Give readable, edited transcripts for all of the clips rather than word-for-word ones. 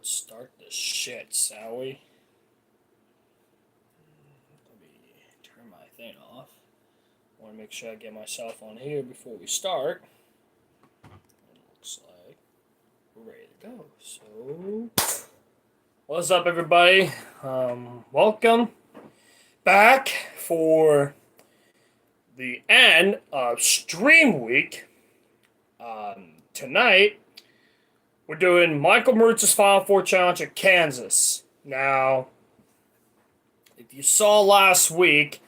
let's start this shit, shall we? Let me turn my thing off. I want to make sure I get myself on here before we start. It looks like we're ready to go. So, what's up, everybody? Welcome back for the end of Stream Week. Tonight, we're doing Michael Mertz's Final Four Challenge at Kansas. Now, if you saw last week,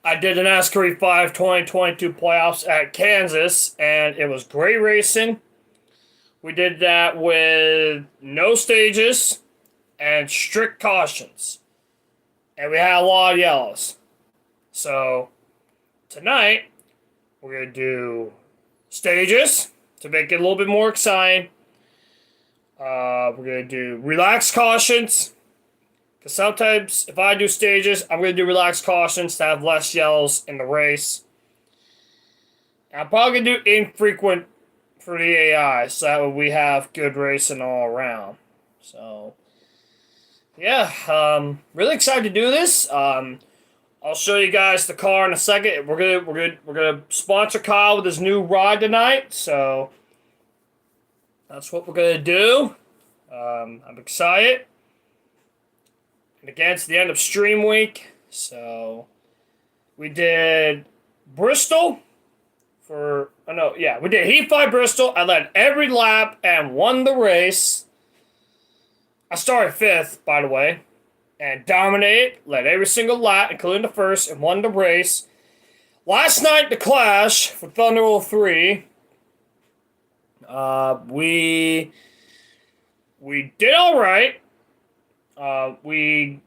I did an Nascar 5 2022 playoffs at Kansas, and it was great racing. We did that with no stages and strict cautions. And we had a lot of yellows. So, tonight, we're going to do stages to make it a little bit more exciting. We're going to do relaxed cautions. Because sometimes, if I do stages, I'm going to do relaxed cautions to have less yellows in the race. And I'm probably going to do infrequent for the AI, so that way we have good racing all around. So, yeah, really excited to do this. I'll show you guys the car in a second. We're gonna sponsor Kyle with his new ride tonight, so that's what we're gonna do. I'm excited. And again, it's the end of Stream Week, so we did Bristol we did Heat 5 Bristol. I led every lap and won the race. I started 5th, by the way. And dominated, led every single lap, including the first, and won the race. Last night, the Clash for Thunder 03. We did all right. We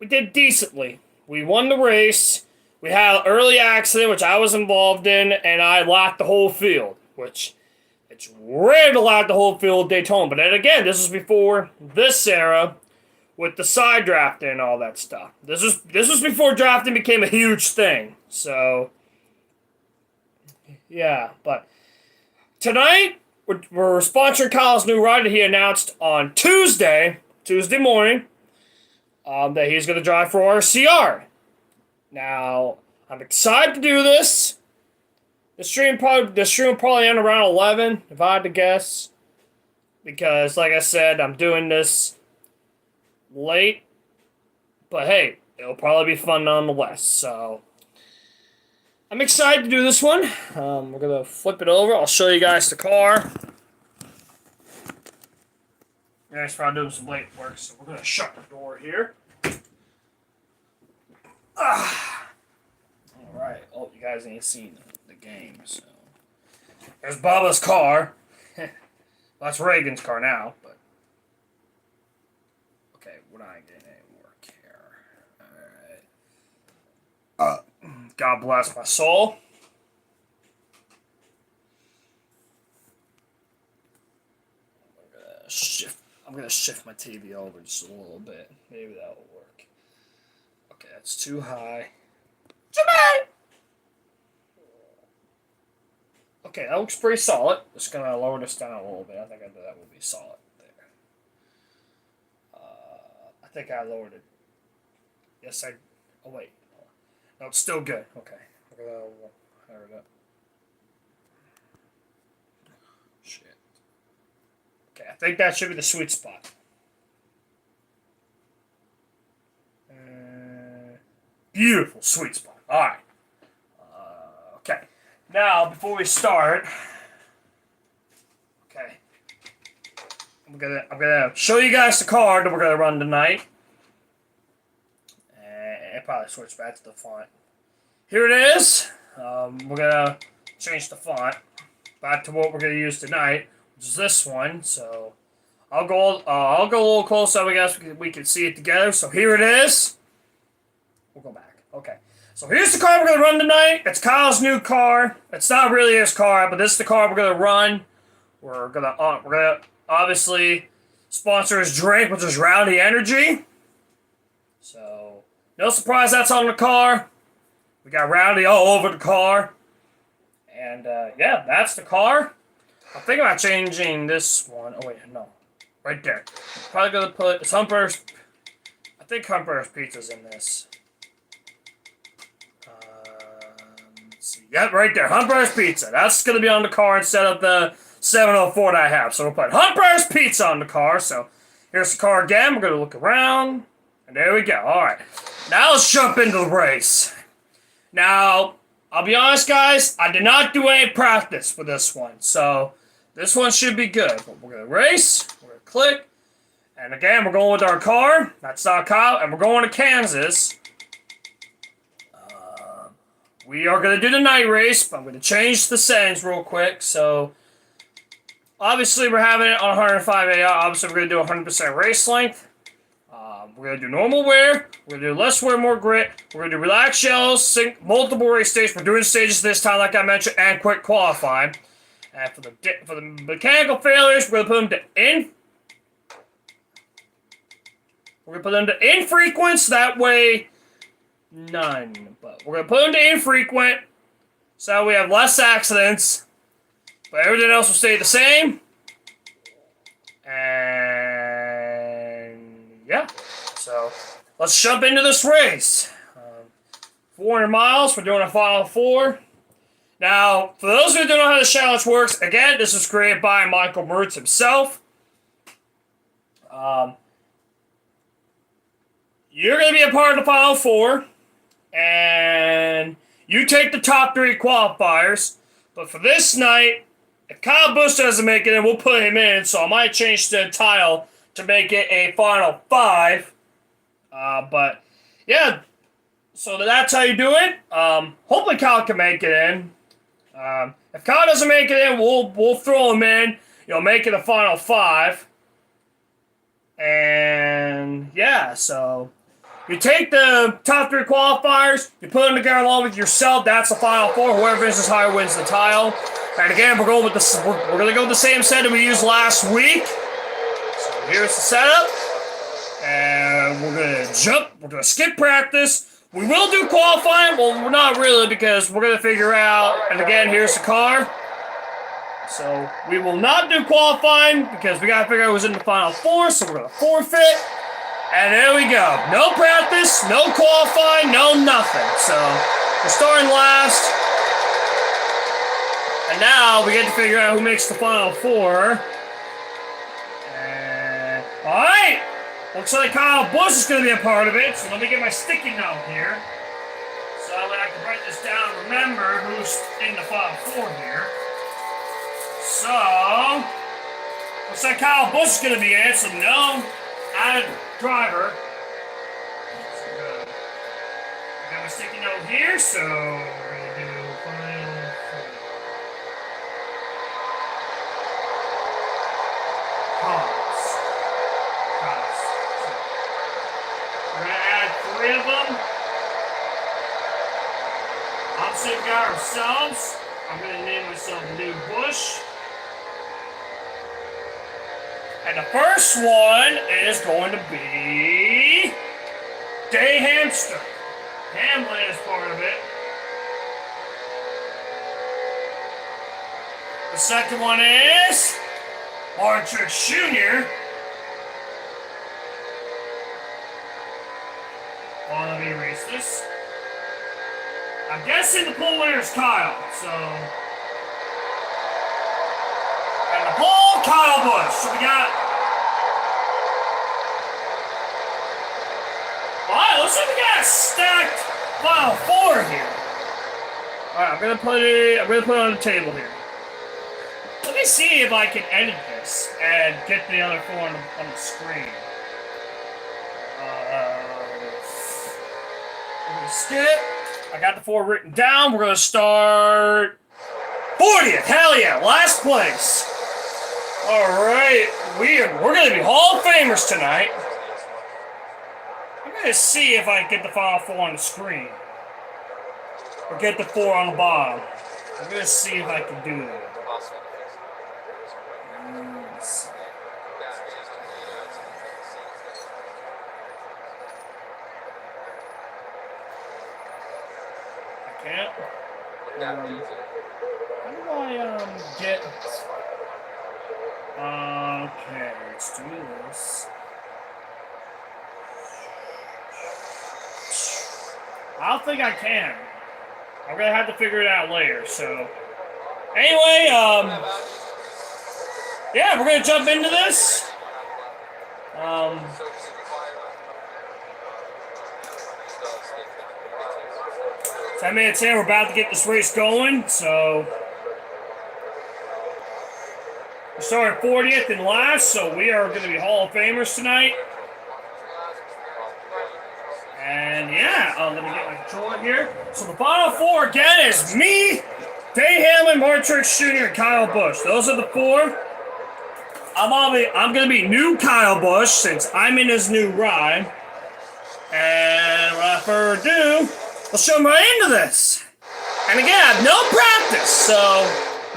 did decently. We won the race. We had an early accident, which I was involved in, and I lapped the whole field, which it's rare to lap the whole field at Daytona. But then again, this was before this era, with the side drafting and all that stuff. This was before drafting became a huge thing. So, yeah. But tonight, we're sponsoring Kyle's new ride that he announced on Tuesday morning, that he's going to drive for RCR. Now, I'm excited to do this. The stream will probably end around 11, if I had to guess. Because, like I said, I'm doing this late, but hey, it'll probably be fun nonetheless. So I'm excited to do this one. We're gonna flip it over. I'll show you guys the car. Guys, probably doing some late work, so we're gonna shut the door here. All right. Oh, you guys ain't seen the game, so there's Bubba's car. That's Reagan's car now, but. Okay, we're not getting any work here. Alright. God bless my soul. I'm gonna shift my TV over just a little bit. Maybe that'll work. Okay, that's too high. Too high! Okay, that looks pretty solid. Just gonna lower this down a little bit. I think that will be solid. I think I lowered it. Yes, I. Oh, wait. No, it's still good. Okay. We're gonna higher it up. Shit. Okay, I think that should be the sweet spot. Beautiful sweet spot. Alright. Okay. Now, before we start. Okay. I'm gonna show you guys the card that we're gonna run tonight. And probably switch back to the font. Here it is. We're gonna change the font back to what we're gonna use tonight, which is this one. So I'll go a little closer so I guess we can see it together. So here it is. We'll go back. Okay. So here's the car we're gonna run tonight. It's Kyle's new car. It's not really his car, but this is the car we're gonna run. We're gonna obviously sponsor his drink, which is Rowdy Energy. So, no surprise that's on the car. We got Rowdy all over the car. And, yeah, that's the car. I'm thinking about changing this one. Oh, wait, no. Right there. Probably gonna put Humper's. I think Humper's Pizza's in this. Let's see. Yep, right there. Humper's Pizza. That's gonna be on the car instead of the 704 that I have. So we'll put Humper's Pizza on the car. So here's the car again. We're gonna look around. And there we go. Alright. Now let's jump into the race. Now, I'll be honest, guys. I did not do any practice for this one. So this one should be good. But we're gonna race. We're gonna click. And again, we're going with our car. That's not Kyle. And we're going to Kansas. We are going to do the night race, but I'm going to change the settings real quick. So, obviously, we're having it on 105 AR. Obviously, we're going to do 100% race length. We're going to do normal wear. We're going to do less wear, more grit. We're going to do relaxed shells, sync multiple race stages. We're doing stages this time, like I mentioned, and quick qualifying. And for the mechanical failures, we're going to put them to in. We're going to put them to infrequent, so that way, none. But we're going to put them to infrequent, so we have less accidents. But everything else will stay the same. And yeah. So let's jump into this race. 400 miles. We're doing a final 4. Now, for those who don't know how the challenge works, again, this was created by Michael Mertz himself. You're going to be a part of the Final 4, and you take the top 3 qualifiers. But for this night, if Kyle Busch doesn't make it in, we'll put him in. So I might change the title to make it a Final 5. But yeah, so that's how you do it. Hopefully Kyle can make it in. If Kyle doesn't make it in, we'll throw him in. Make it a Final 5. And yeah, so you take the top 3 qualifiers, you put them together along with yourself. That's the Final 4. Whoever finishes higher wins the title. And again, we're going to go with the same setup we used last week. So here's the setup, and we're gonna jump. We're gonna skip practice. We will do qualifying. Well, we're not really, because we're gonna figure out. And again, here's the car. So we will not do qualifying because we gotta figure out who's in the Final 4. So we're gonna forfeit. And there we go. No practice, no qualifying, no nothing. So we're starting last. And now we get to figure out who makes the Final 4. And alright! Looks like Kyle Busch is going to be a part of it. So let me get my sticky note here. So that way I can write this down and remember who's in the Final 4 here. So, looks like Kyle Busch is going to be in it. So no added driver. So I got my sticky note here. So we're going to do Final 4. We're going to add 3 of them. Obviously, we got ourselves. I'm going to name myself New Bush. And the first one is going to be Day Hamster. Hamlin is part of it. The second one is Martrix Jr. Well, let me erase this. I'm guessing the pool winner is Kyle, so. And the pole, Kyle Busch. So we got. Alright, looks like we got a stacked Final 4 here. Alright, I'm gonna put it on the table here. Let me see if I can edit this and get the other 4 on the screen. We're gonna skip. I got the 4 written down. We're gonna start 40th. Hell yeah, last place. All right, we're gonna be Hall of Famers tonight. I'm gonna see if I can get the Final 4 on the screen, or get the 4 on the bottom. I'm gonna see if I can do that. Can't. How do I get? Okay, let's do this. I don't think I can. I'm gonna have to figure it out later, so. Anyway, yeah, we're gonna jump into this. 10 minutes in, we're about to get this race going, so. We started 40th and last, so we are going to be Hall of Famers tonight. And yeah, let me get my controller here. So the final four again is me, Dave Hamlin, Mark Truex Jr., and Kyle Busch. Those are the four. I'm going to be new Kyle Busch since I'm in his new ride. And without further ado, let's jump right into this. And again, I have no practice, so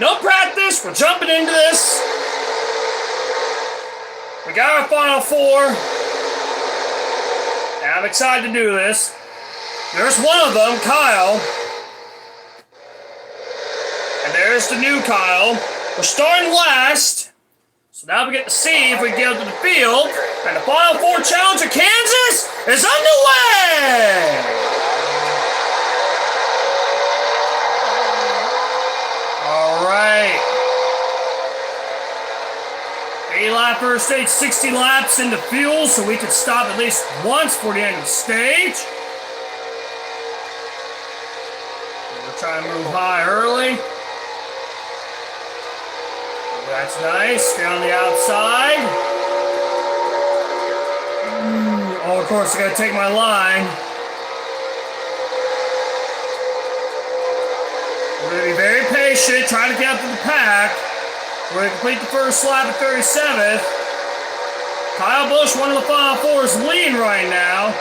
no practice. We're jumping into this. We got our final four. And I'm excited to do this. There's one of them, Kyle. And there's the new Kyle. We're starting last. So now we get to see if we can get up to the field. And the final four challenge of Kansas is underway! Alright. 8-lap first stage, 60 laps into fuel, so we could stop at least once for the end of the stage. We're trying to move high early. That's nice. Stay on the outside. Oh, of course, I gotta take my line. We're gonna be very patient, try to get up to the pack. We're gonna complete the first lap at 37th. Kyle Busch, one of the final four, is leading right now.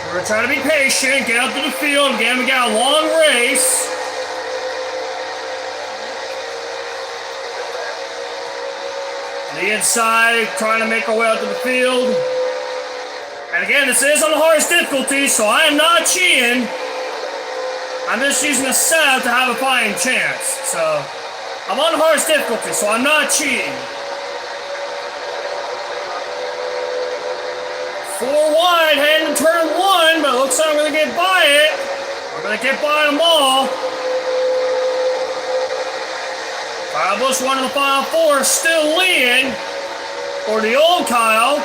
We're gonna try to be patient, get up to the field. Again, we got a long race. On the inside, trying to make our way out to the field. And again, this is on the hardest difficulty, so I am not cheating. I'm just using a setup to have a fighting chance. So, I'm on the hardest difficulty, so I'm not cheating. 4 wide, heading to turn 1, but it looks like I'm going to get by it. We're going to get by them all. Kyle Busch, one of the final four, still leading. Or the old Kyle.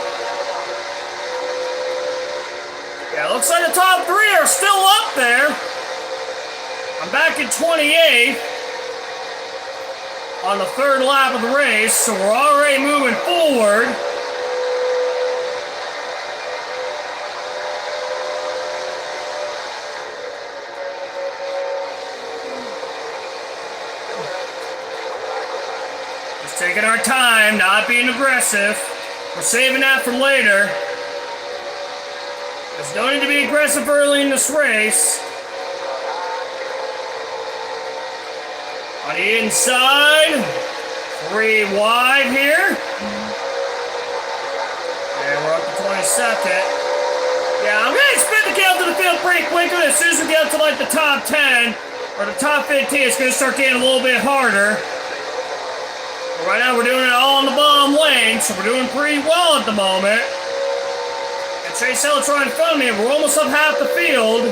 Yeah, it looks like the top 3 are still up there. I'm back in 28th on the 3rd lap of the race, so we're already moving forward. Just taking our time, not being aggressive. We're saving that for later. There's no need to be aggressive early in this race. On the inside, 3 wide here. And we're up to 22nd. Yeah, I'm going to expect to get up to the field pretty quickly. As soon as we get up to like the top 10 or the top 15, it's going to start getting a little bit harder. But right now we're doing it all in the bottom lane, so we're doing pretty well at the moment. And Chase Elliott's right in front of me. We're almost up half the field.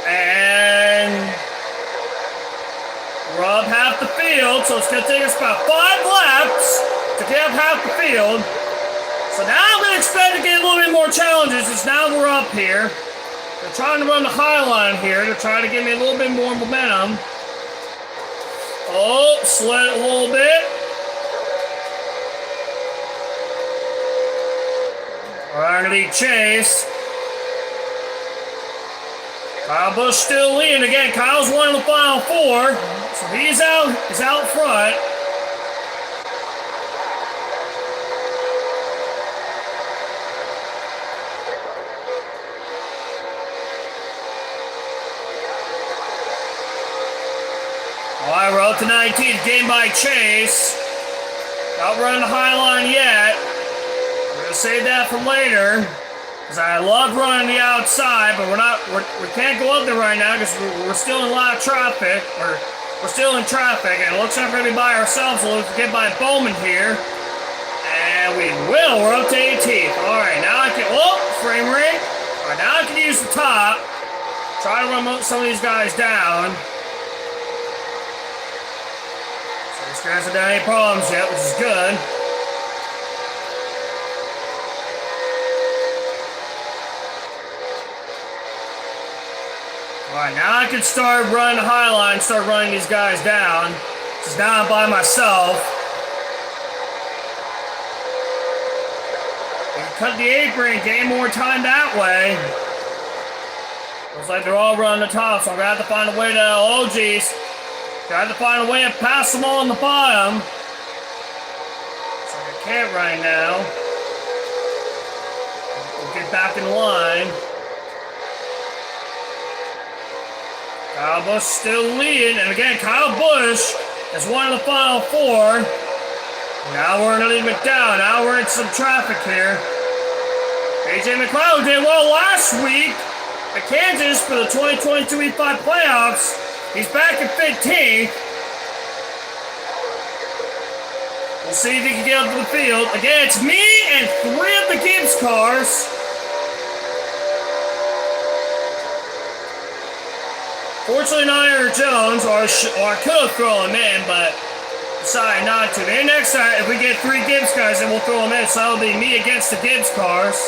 And we're up half the field, so it's going to take us about 5 laps to get up half the field. So now I'm going to expect to get a little bit more challenges, since now we're up here. They're trying to run the high line here to try to give me a little bit more momentum. Oh, slid it a little bit. We're underneath Chase. Kyle Busch still leading. Again, Kyle's one of the final 4. So he's out front. Alright, we're up to 19th, gained by Chase. Not running the high line yet. We're going to save that for later. Because I love running the outside, but we can't go up there right now because we're still in a lot of traffic. We're still in traffic, and it looks like we're going to be by ourselves. So let's get by Bowman here. And we will. We're up to 18th. Alright, now I can... Oh, frame rate. Alright, now I can use the top. Try to run some of these guys down. So these guys haven't had any problems yet, which is good. Alright, now I can start running the high line, start running these guys down. Because now I'm by myself. We can cut the apron, gain more time that way. Looks like they're all running the top, so I'm going to have to find a way to... Oh, jeez. Got to find a way to pass them all on the bottom. So I can't right now. We'll get back in line. Kyle Busch still leading, and again, Kyle Busch is one of the final four. Now we're in a little bit down. Now we're in some traffic here. AJ McLeod did well last week at Kansas for the 2022 E5 playoffs. He's back at 15th. We'll see if he can get up to the field. Again, it's me and 3 of the Gibbs cars. Fortunately, not Eric Jones, or I could have thrown him in, but decided not to. Then next time, if we get 3 Gibbs guys, then we'll throw them in. So that'll be me against the Gibbs cars.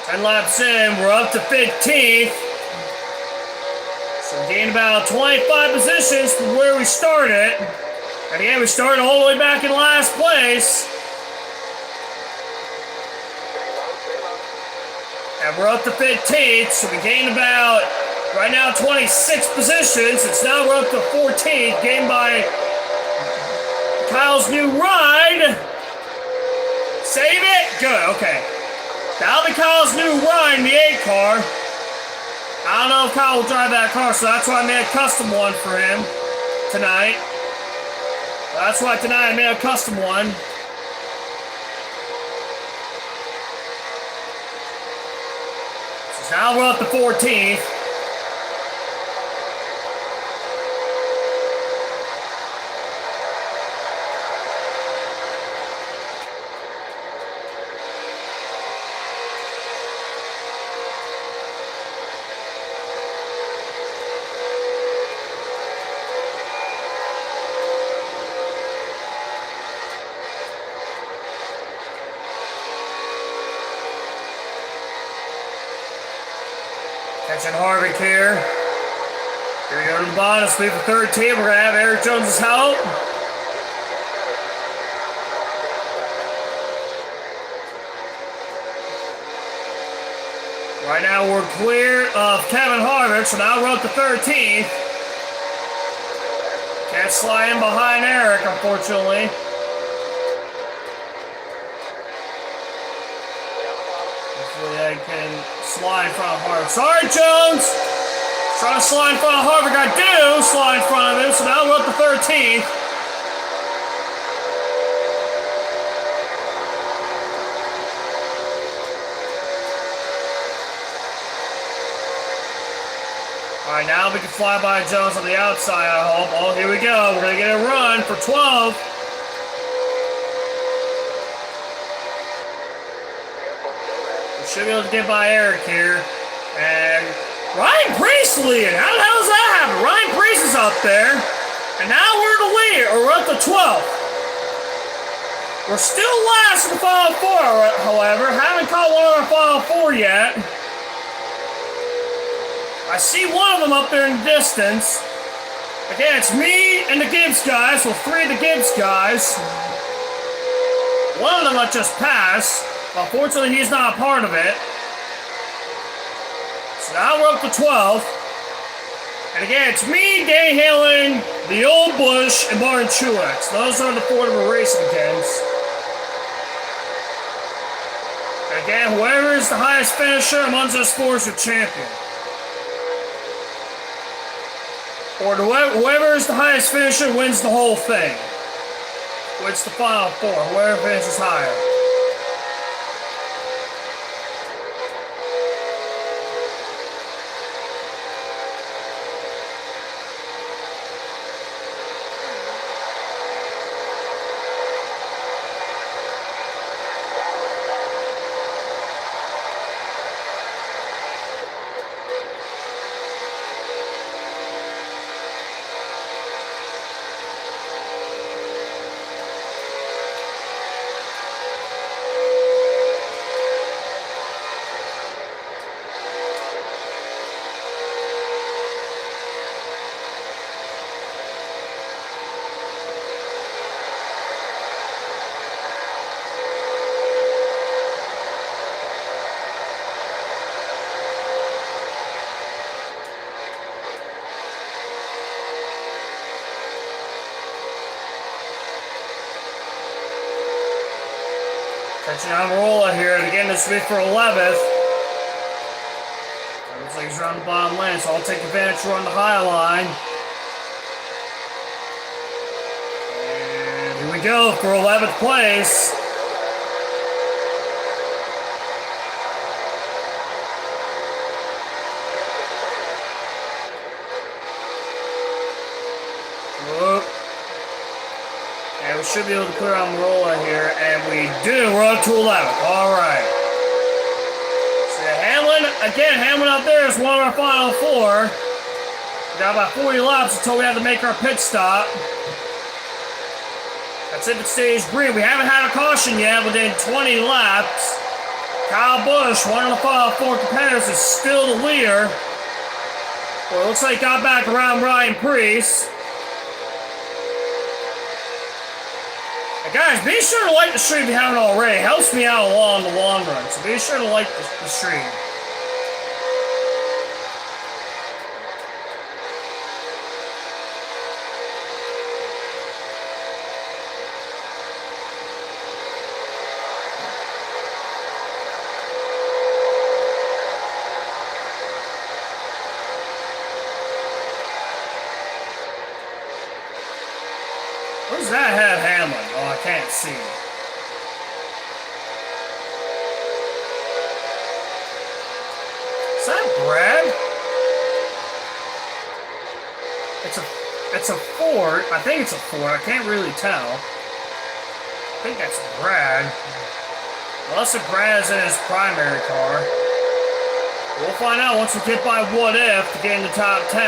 Ten laps in, we're up to 15th. So we gained about 25 positions from where we started. And again, we started all the way back in last place. And we're up to 15th, so we gained about, right now, 26 positions. It's now we're up to 14th, gained by Kyle's new ride. Save it? Good, okay. That'll be Kyle's new ride in the 8 car. I don't know if Kyle will drive that car, so that's why I made a custom one for him tonight. That's why tonight I made a custom one. So now we're up to 14th. Catching Harvick here. Here we go to the bottom. Let's leave the 13. We're going to have Eric Jones' help. Right now we're clear of Kevin Harvick, so now we're up to 13th. Can't slide in behind Eric, unfortunately. I can slide in front of Harvick. Sorry, Jones! Trying to slide in front of Harvick. I do slide in front of him, so now we're up to 13th. Alright, now we can fly by Jones on the outside, I hope. Oh, here we go. We're going to get a run for 12. Should be able to get by Eric here. And Ryan Priestley, how the hell does that happen? Ryan Priest is up there. And now we're the leader, or we're up to 12th. We're still last in the final 4, however. Haven't caught one of our final 4 yet. I see one of them up there in the distance. Again, it's me and the Gibbs guys, so 3 of the Gibbs guys. One of them I just passed. Unfortunately, he's not a part of it. So now we're up to 12. And again, it's me, Danny Hamlin, the old Busch, and Martin Truex. Those are the 4 that we're racing against. And again, whoever is the highest finisher amongst us 4 is the champion. Or whoever is the highest finisher wins the whole thing. Wins the final four. Whoever finishes higher. Catching Amarola here, and again this will be for 11th. Looks like he's around the bottom lane, so I'll take advantage to run the high line. And here we go for 11th place. Whoop. And we should be able to clear Amarola here, and we do. We're up to 11th. All right. So Hamlin up there is one of our final four. We got about 40 laps until we have to make our pit stop. That's if it stays green. We haven't had a caution yet within 20 laps. Kyle Busch, one of the final four competitors, is still the leader. Well, it looks like he got back around Ryan Preece. Guys, be sure to like the stream if you haven't already. It helps me out a lot in the long run, so be sure to like the stream. What does that have, Hamlin? Oh, I can't see. Is that Brad? It's a Ford. I think it's a Ford. I can't really tell. I think that's Brad. Unless if Brad's in his primary car. We'll find out once we get by What If to get in the top 10.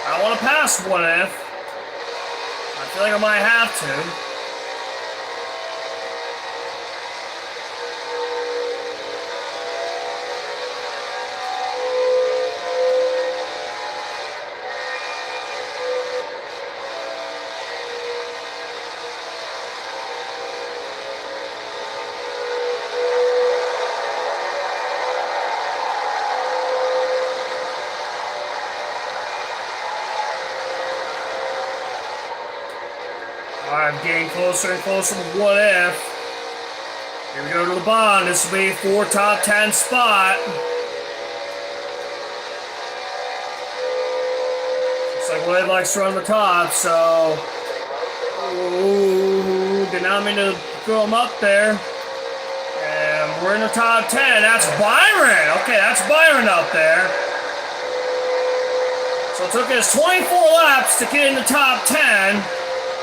I want to pass What If. I feel like I might have to. I'm getting closer and closer to What If. Here we go to the bottom. This will be for top 10 spot. Looks like What If likes to run the top, so... Ooh, did not mean to throw him up there. And we're in the top 10. That's Byron. Okay, that's Byron up there. So it took us 24 laps to get in the top 10.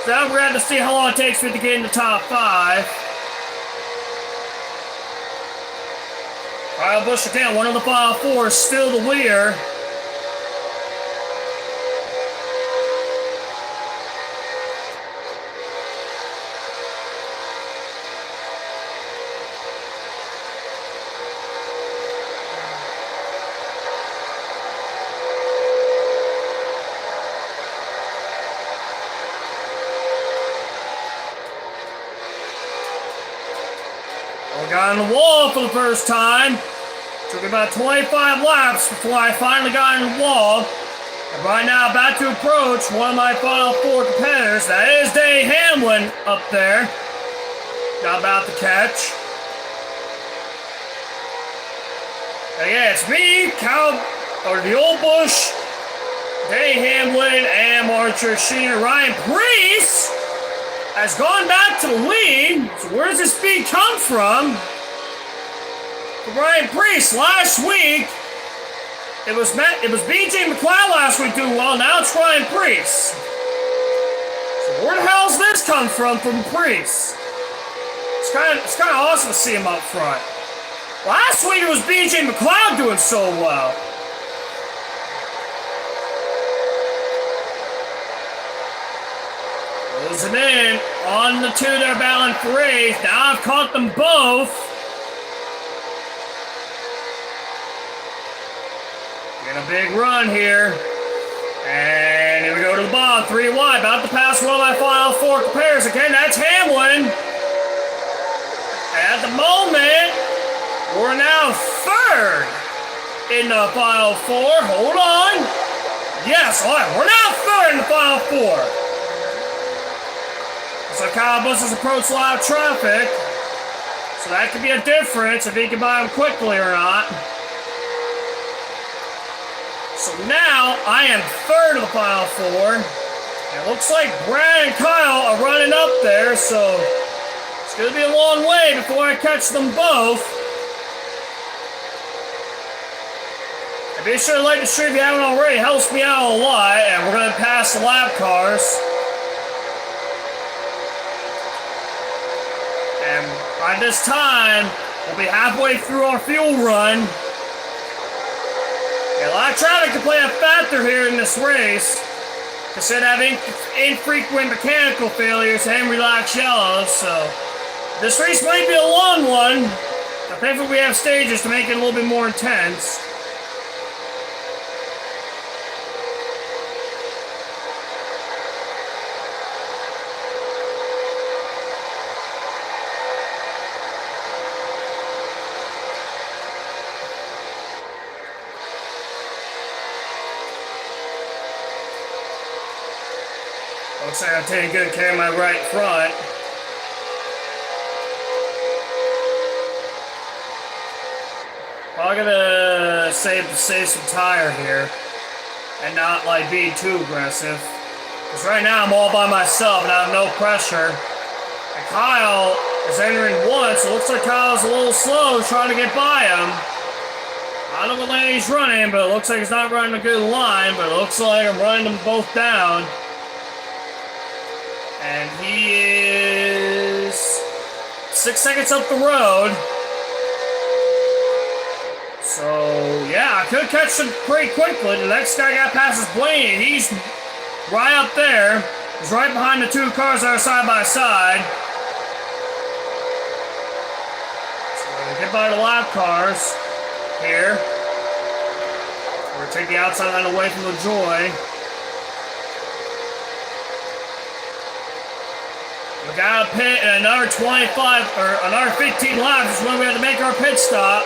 So now we're going to have to see how long it takes me to get in the top 5. Kyle Busch again, one of the final four, is still the leader. Got on the wall for the first time. Took about 25 laps before I finally got on the wall. And right now, about to approach one of my final four competitors. That is Denny Hamlin up there. Not about to catch. And yeah, it's me, the old Busch, Denny Hamlin and Archer Sheener. Ryan Preece has gone back to the lead. So where does this speed come from? For Ryan Preece, last week, it was BJ McLeod last week doing well. Now it's Ryan Preece. So where the hell's this come from Preece? It's kind of awesome to see him up front. Last week it was BJ McLeod doing so well. Closing in on the two they're battling for eighth. Now I've caught them both. Getting a big run here. And here we go to the bottom. 3 wide. About to pass one of my final 4 compares. Again, that's Hamlin. At the moment, we're now 3rd in the final 4. Hold on. Yes, all right. We're now 3rd in the final 4. So Kyle Busch has approached a lot of traffic. So that could be a difference if he can buy him quickly or not. So now I am 3rd of the final 4. It looks like Brad and Kyle are running up there, so it's going to be a long way before I catch them both. And be sure to like the stream if you haven't already. It helps me out a lot. And we're going to pass the lap cars. And by this time, we'll be halfway through our fuel run. Yeah, a lot of traffic can play a factor here in this race. Instead of having infrequent mechanical failures and relaxed yellows, so this race might be a long one. But thankfully we have stages to make it a little bit more intense. Looks like I'm taking good care of my right front. Well, I'm gonna save some tire here and not like being too aggressive. Because right now I'm all by myself and I have no pressure. And Kyle is entering once. It looks like Kyle's a little slow trying to get by him. I don't know what lane he's running, but it looks like he's not running a good line. But it looks like I'm running them both down. And he is 6 seconds up the road. So, yeah, I could catch him pretty quickly. The next guy got past is Blaney, and he's right up there. He's right behind the 2 cars that are side by side. So, we're gonna get by the lap cars here. We're gonna take the outside line away from the Joy. We got a pit and another 25 or another 15 laps is when we have to make our pit stop.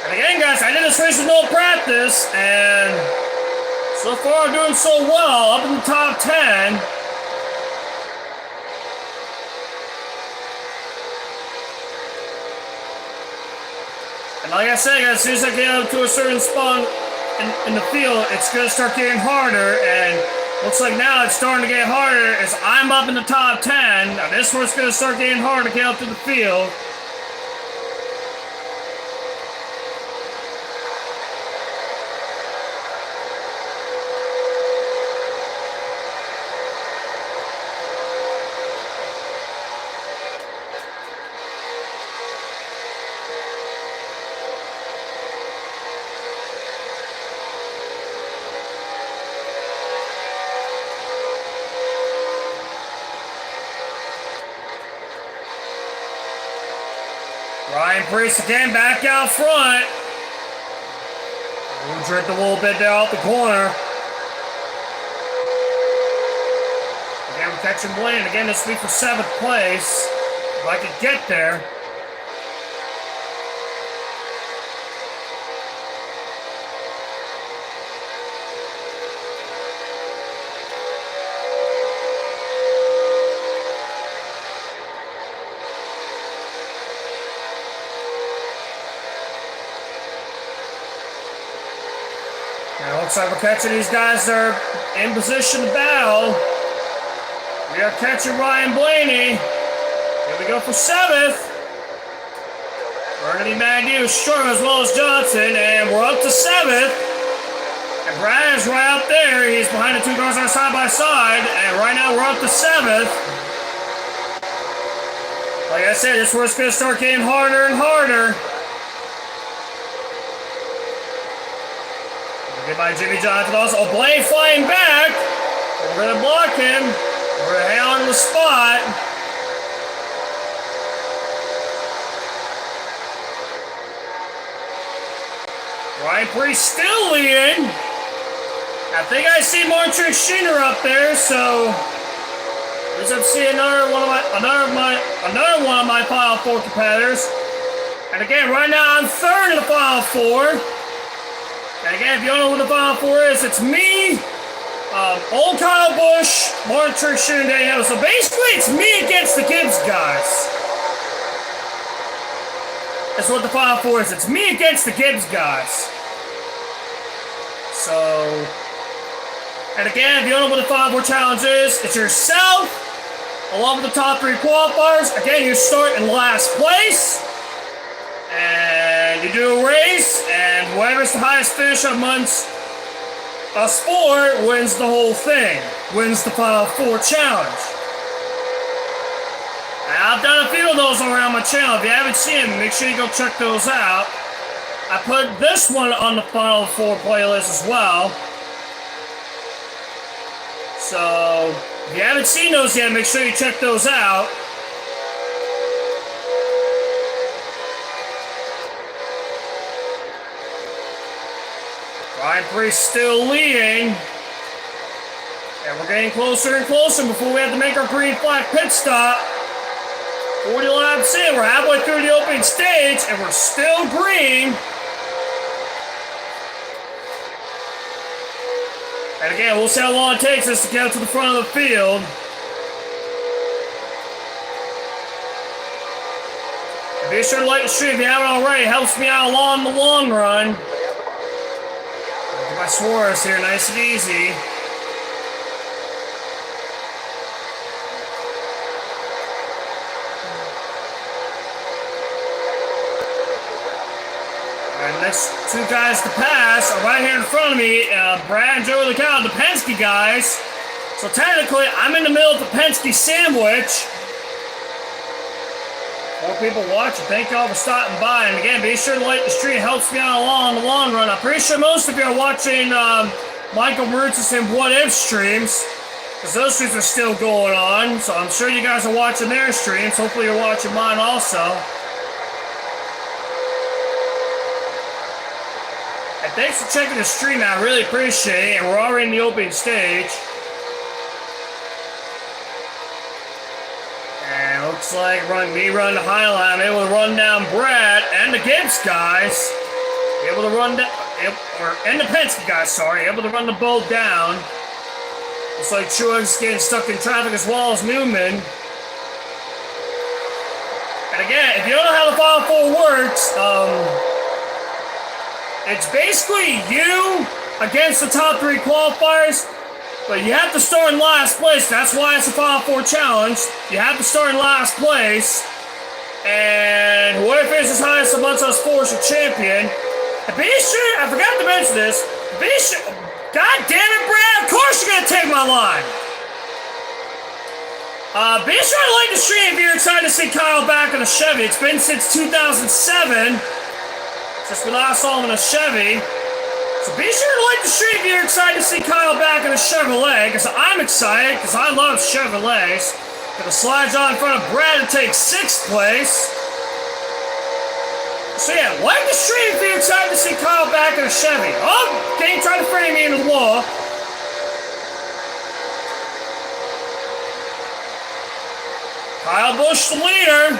And again, guys, I did this race with no practice, and so far I'm doing so well, up in the top 10. And like I said, guys, as soon as I get up to a certain spot in the field, it's going to start getting harder. And looks like now it's starting to get harder as I'm up in the top 10. Now this one's going to start getting harder to get up to the field. Ryan Preece again back out front. We'll drift a little bit there off the corner. Again, we're catching Blaine. Again, this will be for 7th place. If I could get there. Now, looks like we're catching these guys that are in position to battle. We are catching Ryan Blaney. Here we go for 7th. Burgundy Magnew, Strong as well as Johnson, and we're up to 7th. And Brad is right up there. He's behind the 2 cars that are side by side, and right now we're up to 7th. Like I said, this is where it's going to start getting harder and harder. Get by Jimmy Johnson also. Oh, Blaine flying back. We're going to block him. We're going to hang on to the spot. Ryan Priest still leading. I think I see Martin Schindler up there, so let's see another one of my Final 4 competitors. And again, right now I'm 3rd in the Final 4. And again, if you don't know who the Final 4 is, it's me, old Kyle Busch, Martin Truex Jr., and Daniel. So basically, it's me against the Gibbs guys. That's what the Final 4 is. It's me against the Gibbs guys. So, and again, if you don't know what the Final 4 challenge is, it's yourself, along with the top 3 qualifiers. Again, you start in last place. And you do a race, and whoever's the highest finish amongst us 4 wins the whole thing, wins the Final 4 challenge. And I've done a few of those around my channel. If you haven't seen them, make sure you go check those out. I put this one on the Final 4 playlist as well. So, if you haven't seen those yet, make sure you check those out. Ryan Priest still leading. And we're getting closer and closer before we have to make our green flag pit stop. 40 laps in, we're halfway through the opening stage, and we're still green. And again, we'll see how long it takes us to get up to the front of the field. And be sure to like the stream if you haven't already. It helps me out a lot in the long run. Get my Suarez here, nice and easy. Alright, next 2 guys to pass are right here in front of me. Brad and Joey LeCow, the Penske guys. So technically, I'm in the middle of the Penske sandwich. 4 people watching. Thank y'all for stopping by. And again, be sure to like the stream. It helps me out a lot in the long run. I'm pretty sure most of you are watching Michael Marutz's and What If streams, because those streams are still going on. So I'm sure you guys are watching their streams. Hopefully you're watching mine also. And thanks for checking the stream out. I really appreciate it. And we're already in the opening stage. And looks like me running the highline. I'm able to run down Brad and the Gibbs guys. Able to run down, and the Penske guys, sorry. Able to run the boat down. Looks like Truex getting stuck in traffic as well as Newman. And again, if you don't know how the Final 4 works, it's basically you against the top 3 qualifiers, but you have to start in last place. That's why it's a Final 4 challenge. You have to start in last place, and whoever finishes highest amongst us 4 is your champion. And be sure, I forgot to mention this, be sure, God damn it, Brad, of course you're going to take my line. Be sure to like the stream if you're excited to see Kyle back in a Chevy. It's been since 2007. Since we last saw him in a Chevy. So be sure to like the stream if you're excited to see Kyle back in a Chevrolet, because I'm excited, because I love Chevrolets. Gonna slide on in front of Brad to take 6th place. So yeah, like the stream if you're excited to see Kyle back in a Chevy. Oh, Kane trying to frame me into the wall. Kyle Busch, the leader.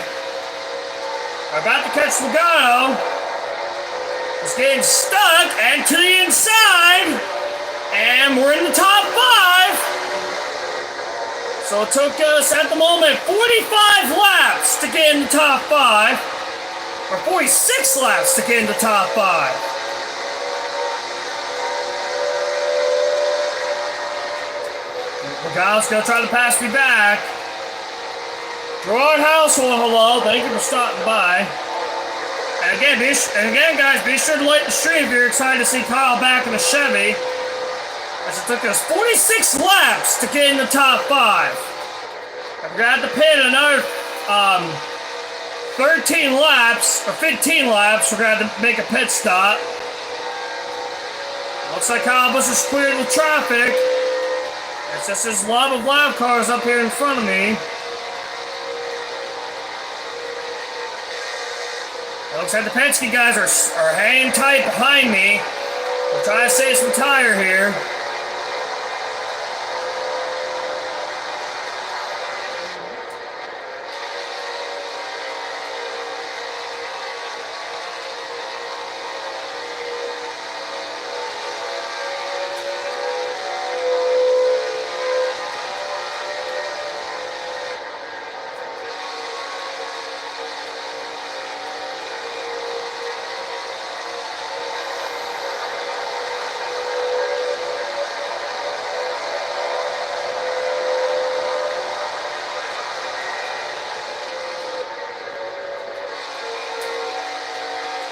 We're about to catch Logano. It's getting stuck and to the inside, and we're in the top 5. So it took us at the moment 45 laps to get in the top 5, or 46 laps to get in the top 5. Kyle's gonna try to pass me back. Gerard Household, hello. Thank you for stopping by. And again, guys, be sure to like the stream if you're excited to see Kyle back in the Chevy. As it took us 46 laps to get in the top 5. And we're gonna have to pit another 13 laps, or 15 laps. We're gonna have to make a pit stop. Looks like Kyle Busch is cleared with traffic. It's just this lob of lap cars up here in front of me. It looks like the Penske guys are hanging tight behind me. We're trying to save some tire here.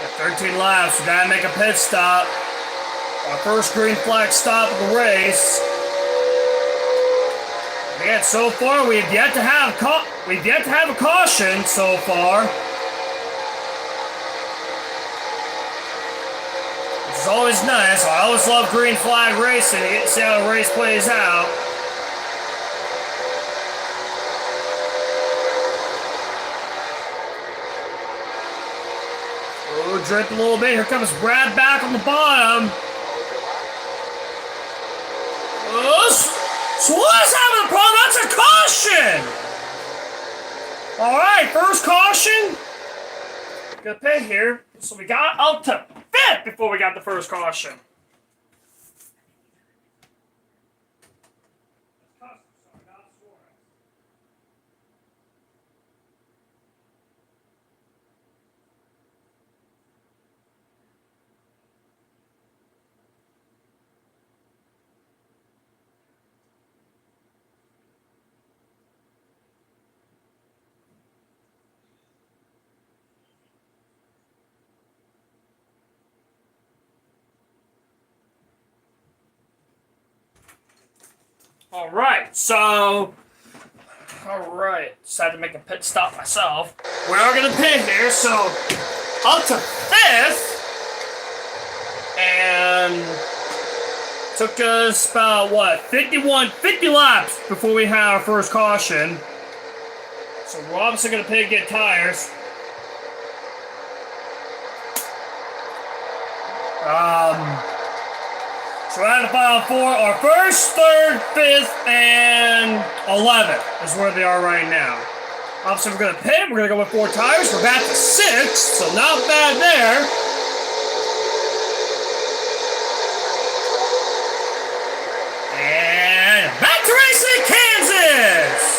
Got 13 laps, we gotta make a pit stop. Our first green flag stop of the race. Again, so far we've yet to have a caution so far. Which is always nice. I always love green flag racing to get to see how the race plays out. Oh, dripped a little bit. Here comes Brad back on the bottom. Suarez having a problem. That's a caution. All right, first caution. Good pit here. So we got up to 5th before we got the first caution. Decided to make a pit stop myself. We are going to pit here, so up to 5th. And took us about, 50 laps before we had our first caution. So we're obviously going to pit and get tires. So we're at the final 4. Our first, 3rd, 5th, and 11th is where they are right now. Obviously, we're going to pit. We're going to go with 4 tires. We're back to 6, so not bad there. And back to racing Kansas!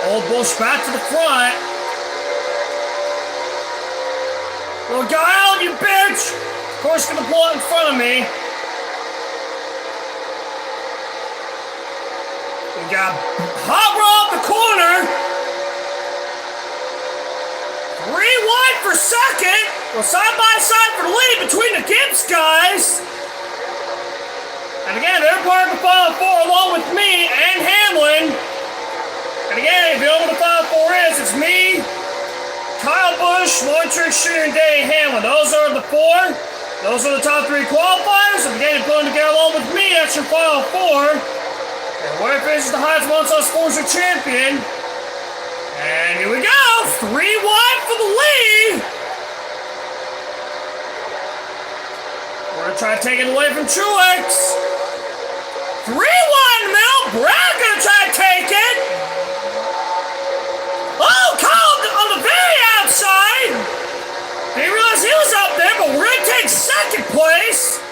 Old Busch back to the front. Well, Guile, you bitch! Of course, gonna pull it in front of me. We got Hot Rod off the corner. 3 wide for 2nd. We're side by side for the lead between the Gibbs guys. And again, they're part of the final 4 along with me and Hamlin. And again, if you don't know what the final 4 is, it's me, Kyle Busch, Montreux Shear, and Danny Hamlin. Those are the 4. Those are the top 3 qualifiers. And again, you're pulling together along with me, that's your final 4. And whoever finishes the highest amongst us 4 is your champion. And here we go. 3 wide for the lead. We're going to try to take it away from Truex. 3 wide in the middle. Brad going to try to take it. Oh, Kyle on the very outside! Didn't realize he was up there, but we're going to take 2nd place.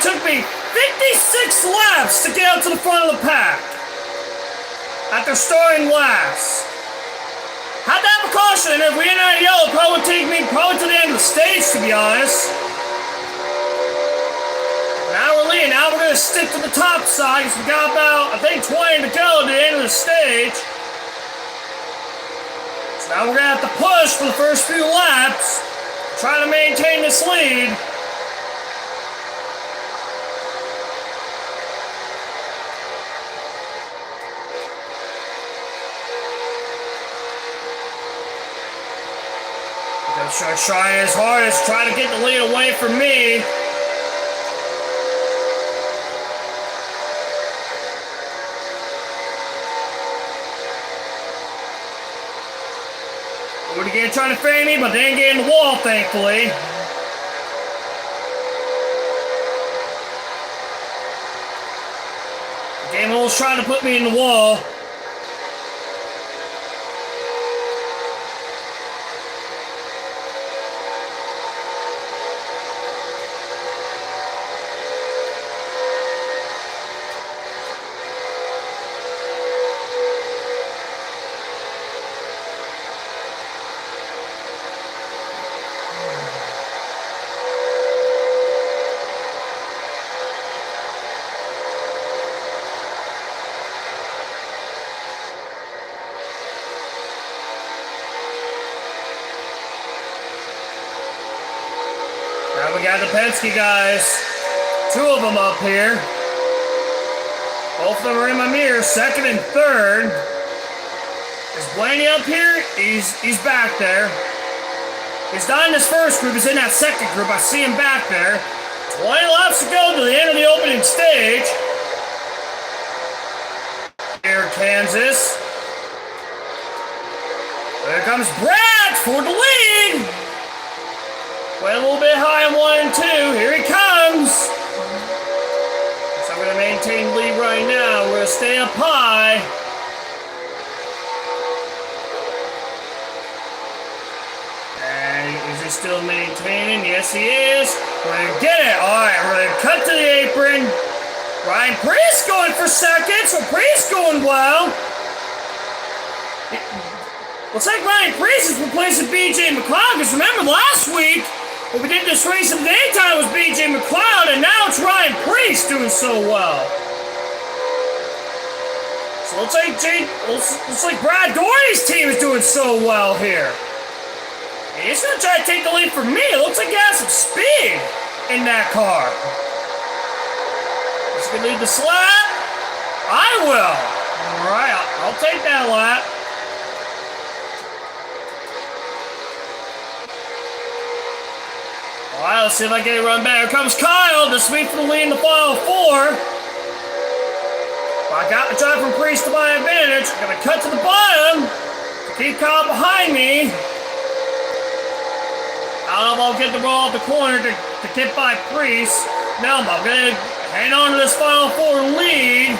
it took me 56 laps to get out to the front of the pack. After starting last. Had to have a caution, and if we didn't have yellow, it probably would take me to the end of the stage, to be honest. Now we're leading. Now we're going to stick to the top side, because we got about, I think, 20 to go to the end of the stage. So now we're going to have to push for the first few laps, try to maintain this lead. Trying as hard as trying to get the lead away from me. Would again trying to fade me, but they didn't get in the wall, thankfully. The game was trying to put me in the wall. Now we got the Penske guys. Two of them up here. Both of them are in my mirror, second and third. Is Blaney up here? He's back there. He's not in this first group, he's in that second group. I see him back there. 20 laps to go to the end of the opening stage. Here, Kansas. There comes Brad for the lead. Went a little bit high in 1 and 2. Here he comes. So we're going to maintain lead right now. We're going to stay up high. And is he still maintaining? Yes, he is. We're going to get it. All right, we're going to cut to the apron. Ryan Priest going for second, so Priest going well. Looks like Ryan Priest is replacing B.J. McLeod, because remember last week, when we did this race in the daytime, it was B.J. McLeod, and now it's Ryan Priest doing so well. So looks like Brad Doherty's team is doing so well here. And he's going to try to take the lead from me. It looks like he has some speed in that car. He's going to lead this lap. I will. All right, I'll take that lap. All right, let's see if I can get it run back. Here comes Kyle. This week for the lead in the final four. I got the drive from Priest to my advantage. I'm going to cut to the bottom to keep Kyle behind me. I don't know if I'll get the ball off the corner to get by Priest. No, I'm going to hang on to this final four lead.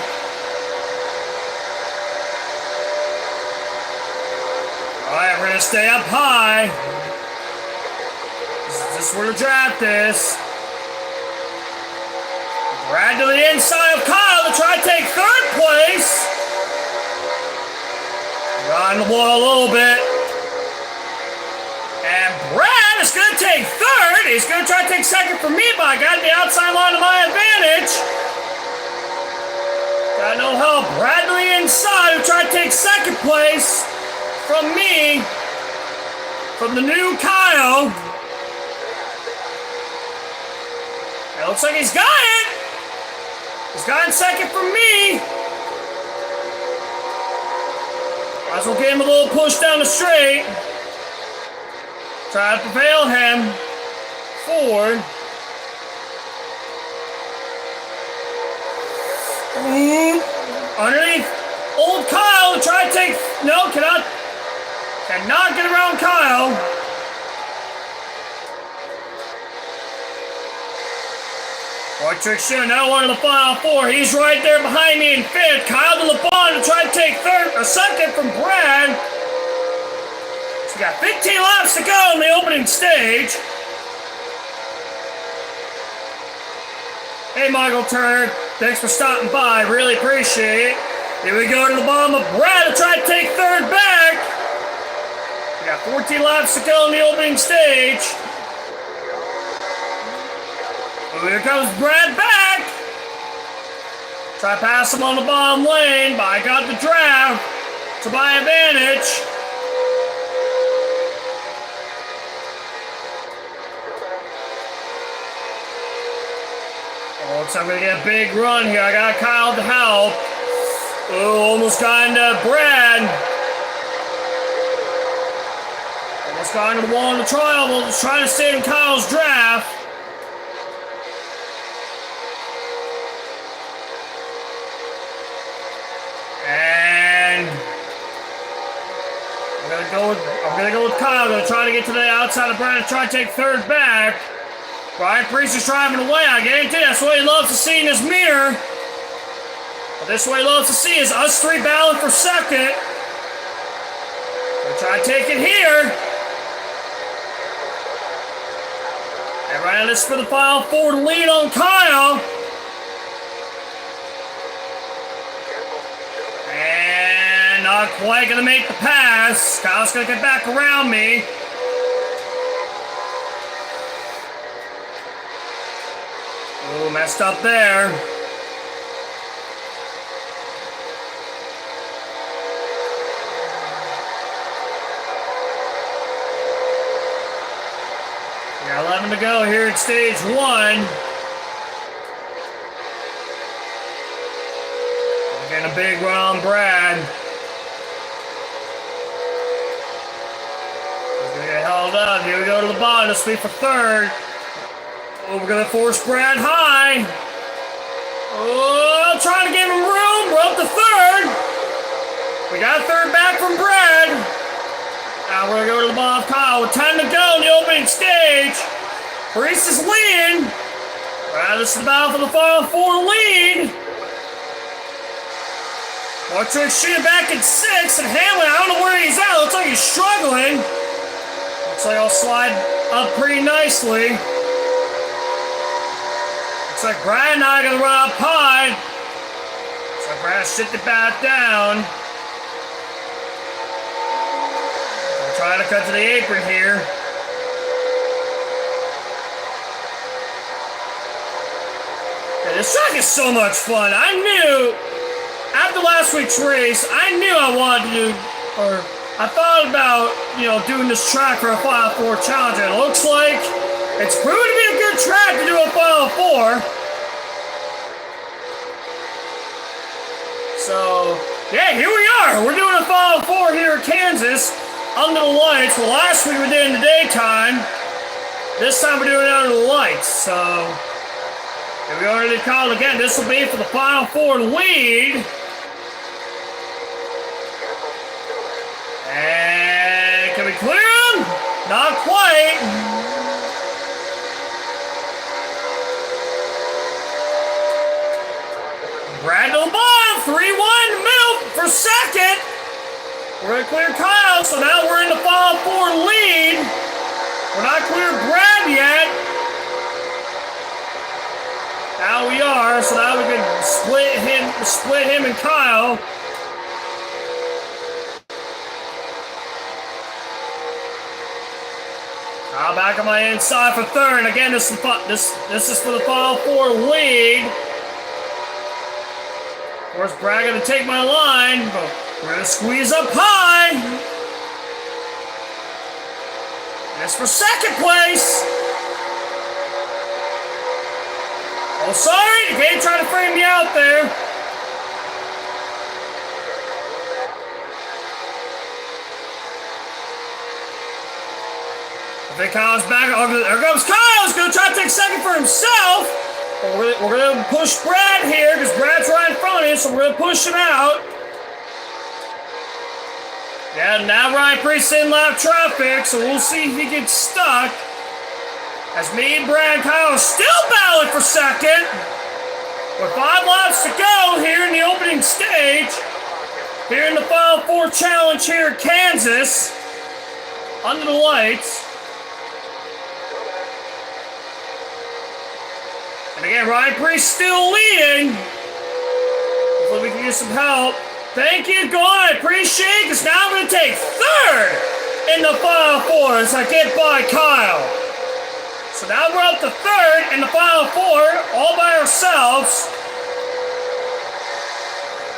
All right, we're going to stay up high. This is where the draft is. Brad to the inside of Kyle to try to take third place. Got in the wall a little bit. And Brad is going to take third. He's going to try to take second from me, but I got the outside line to my advantage. Got no help. Brad to the inside to try to take second place from me. From the new Kyle. It looks like he's got it. He's gotten second from me. Might as well give him a little push down the straight. Try to prevail him forward. Underneath old Kyle to try to take. No, cannot get around Kyle. Trick shooting now one of the final four. He's right there behind me in fifth. Kyle to the bottom to try to take second from Brad. So we got 15 laps to go in the opening stage. Hey, Michael Turner. Thanks for stopping by. Really appreciate it. Here we go to the bottom of Brad to try to take third back. We got 14 laps to go in the opening stage. Here comes Brad back. Try to pass him on the bottom lane, but I got the draft to my advantage. Oh, looks like I'm gonna get a big run here. I got Kyle to help. Oh, almost got into Brad. Almost got into the wall in the trial. We'll just try to stay in Kyle's draft. And I'm gonna go with Kyle. I'm gonna try to get to the outside of Brad and try to take third back. Brian Priest is driving away. I guarantee that's what he loves to see in his mirror. But this is what he loves to see is us three battling for second. We'll try to take it here. And right now, this is for the final four to lead on Kyle. And not quite gonna make the pass. Kyle's gonna get back around me. Ooh, messed up there. We got 11 to go here at stage one. We're getting a big run on Brad. He's gonna get held up. Here we go to the bottom. Let's be for third. Oh, we're gonna force Brad high. Oh, trying to give him room. We're up to third. We got third back from Brad. Now we're gonna go to the bottom of Kyle with 10 to go in the opening stage. Priest is leading. Well, this is the battle for the final four lead. Martrick shooting back in 6, and Hamlin, I don't know where he's at. Looks like he's struggling. Looks like I'll slide up pretty nicely. Looks like Brad and I are going to run up high. Looks like Brad shifted back down. I'm trying to cut to the apron here. Yeah, this track is so much fun. I knew, after last week's race, I knew I wanted to do, or I thought about, doing this track for a Final Four challenge. It looks like it's proven to be a good track to do a Final Four. So, yeah, here we are. We're doing a Final Four here in Kansas under the lights. Well, last week we did it in the daytime. This time we're doing it under the lights. So, here we are to the call again. This will be for the Final Four lead. And can we clear him? Not quite. Brad to the bottom, 3-1 middle for second. We're going to clear Kyle, so now we're in the Final Four lead. We're not clear Brad yet. Now we are, so now we can split him and Kyle. Kyle back on my inside for third. Again, this is for the Final Four lead. Of course, Brad going to take my line, but we're going to squeeze up high. This for second place. Oh, sorry, the game tried to frame me out there. I think Kyle's back. Oh, there goes Kyle. He's going to try to take second for himself. We're going to push Brad here because Brad's right in front of us, so we're going to push him out. Yeah, now Ryan Priest in lap traffic, so we'll see if he gets stuck. As me and Brad and Kyle are still battling for second. With 5 laps to go here in the opening stage. Here in the Final Four Challenge here in Kansas. Under the lights. And again, Ryan Priest still leading. Hopefully we can use some help. Thank you, God. I appreciate it, because now I'm going to take third in the Final Four as I get by Kyle. So now we're up to third in the Final Four, all by ourselves.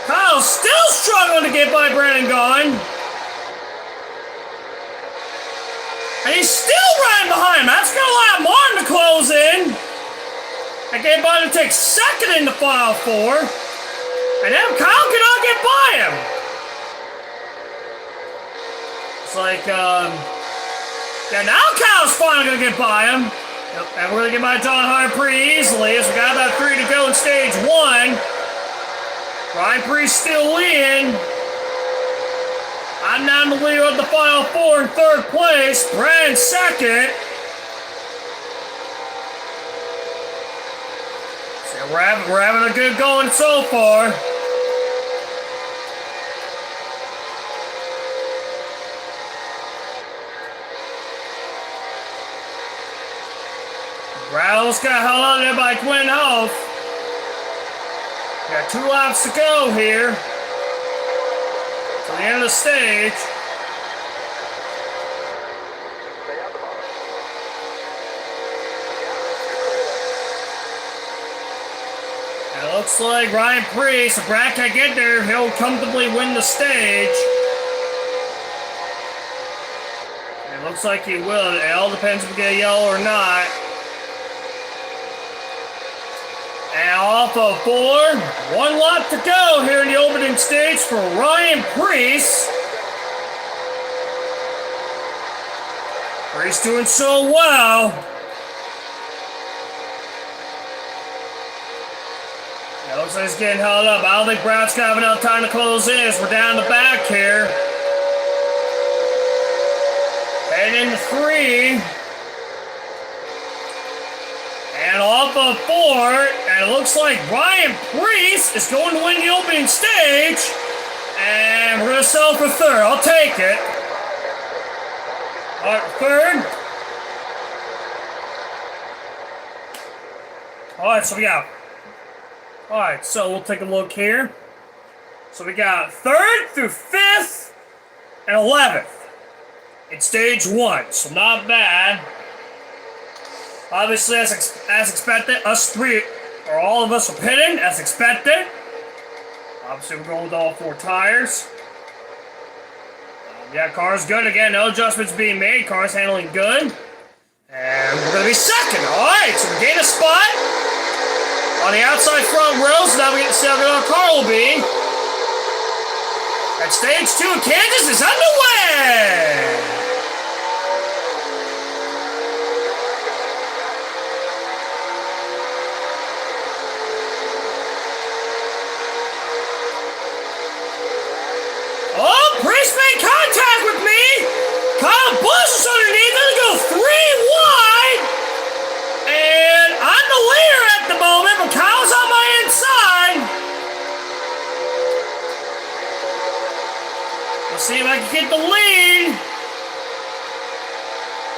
Kyle's still struggling to get by Brandon Gaughan. And he's still right behind him. That's going to allow Martin to close in. And get by to take second in the Final Four. And then Kyle cannot get by him. It's like, yeah, now Kyle's finally going to get by him. Yep, and we're going to get by John Hart pretty easily as we got about 3 to go in stage 1. Ryan Priest still leading. I'm now in the leader of the Final Four in third place. Brandon second. So we're having a good going so far. Rattles got held out there by Quinn Hope. Got 2 laps to go here to the end of the stage. And it looks like Ryan Priest, if Brad can't get there, he'll comfortably win the stage. And it looks like he will. It all depends if we get a yellow or not. And off of 4, 1 lap to go here in the opening stage for Ryan Priest. Priest doing so well. It looks like he's getting held up. I don't think Brad's gonna have enough time to close in as we're down the back here. Heading into 3. And off of 4, and it looks like Ryan Priest is going to win the opening stage. And we're going to settle for third. I'll take it. All right, third. All right, so we got... All right, so we'll take a look here. So we got 3rd through 5th and 11th in stage 1. So not bad. Obviously, as expected, us 3, or all of us are pitting, as expected. Obviously, we're going with all 4 tires. Yeah, car's good. Again, no adjustments being made. Car's handling good. And we're going to be second. All right, so we gain a spot on the outside front row. So now we get to see how good our car will be. And stage 2 in Kansas is underway. Priest made contact with me. Kyle Busch is underneath. Let's go 3 wide. And I'm the leader at the moment, but Kyle's on my inside. Let's see if I can get the lead.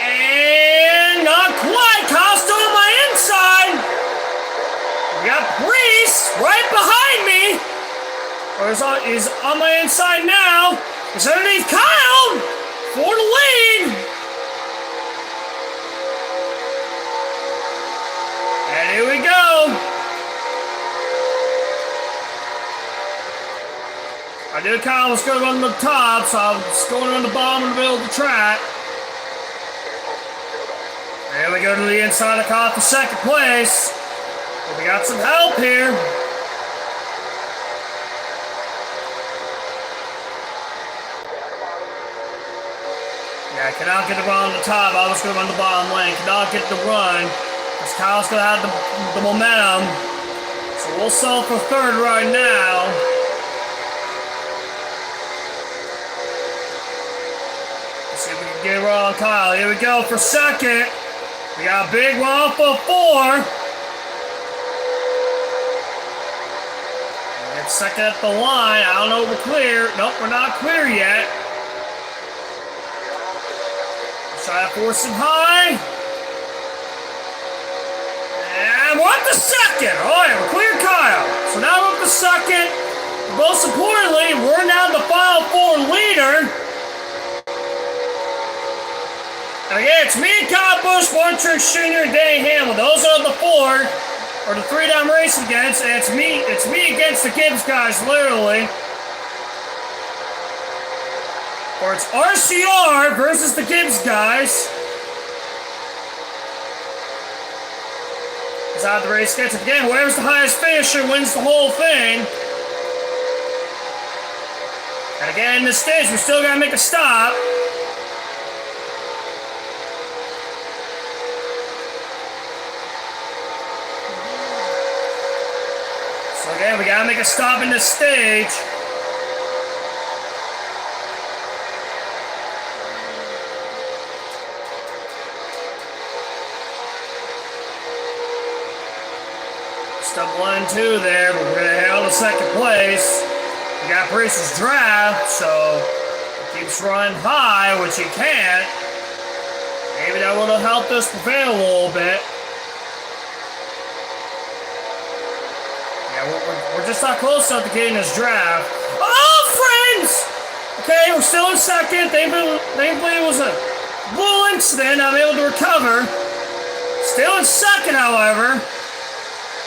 And not quite. Kyle's still on my inside. We got Priest right behind me. Or he's on my inside now. He's underneath Kyle for the lead. And here we go. I knew Kyle was going to run the top, so I was going on the bottom in the middle of the track. There we go to the inside of Kyle for second place. But we got some help here. Yeah, I cannot get the run on the top. I was going to run the bottom lane. Cannot get the run. Because Kyle's going to have the momentum. So we'll settle for third right now. Let's see if we can get it right on Kyle. Here we go for second. We got a big one off of 4. And it's second at the line. I don't know if we're clear. Nope, we're not clear yet. Try to force him high. And And we're up to second. Oh, yeah, we cleared Kyle. So now we're up to second. Most importantly, we're now the final four leader. And again, it's me and Kyle Busch, One Trick Jr., and Danny Hamlin. Those are the four, or the three that I'm racing against. And it's me against the Gibbs guys, literally. Or it's RCR versus the Gibbs guys. That's how the race gets. Again, whoever's the highest finisher wins the whole thing. And again, in this stage, we still gotta make a stop. So again, we gotta make a stop in this stage. Stop 1-2 there, but we're gonna held to second place. We got Priest's draft, so he keeps running high, which he can't. Maybe that would have helped us prevail a little bit. Yeah, we're just not close enough to getting this draft. Oh, friends! Okay, we're still in second. Thankfully it was a little incident. I'm able to recover. Still in second, however.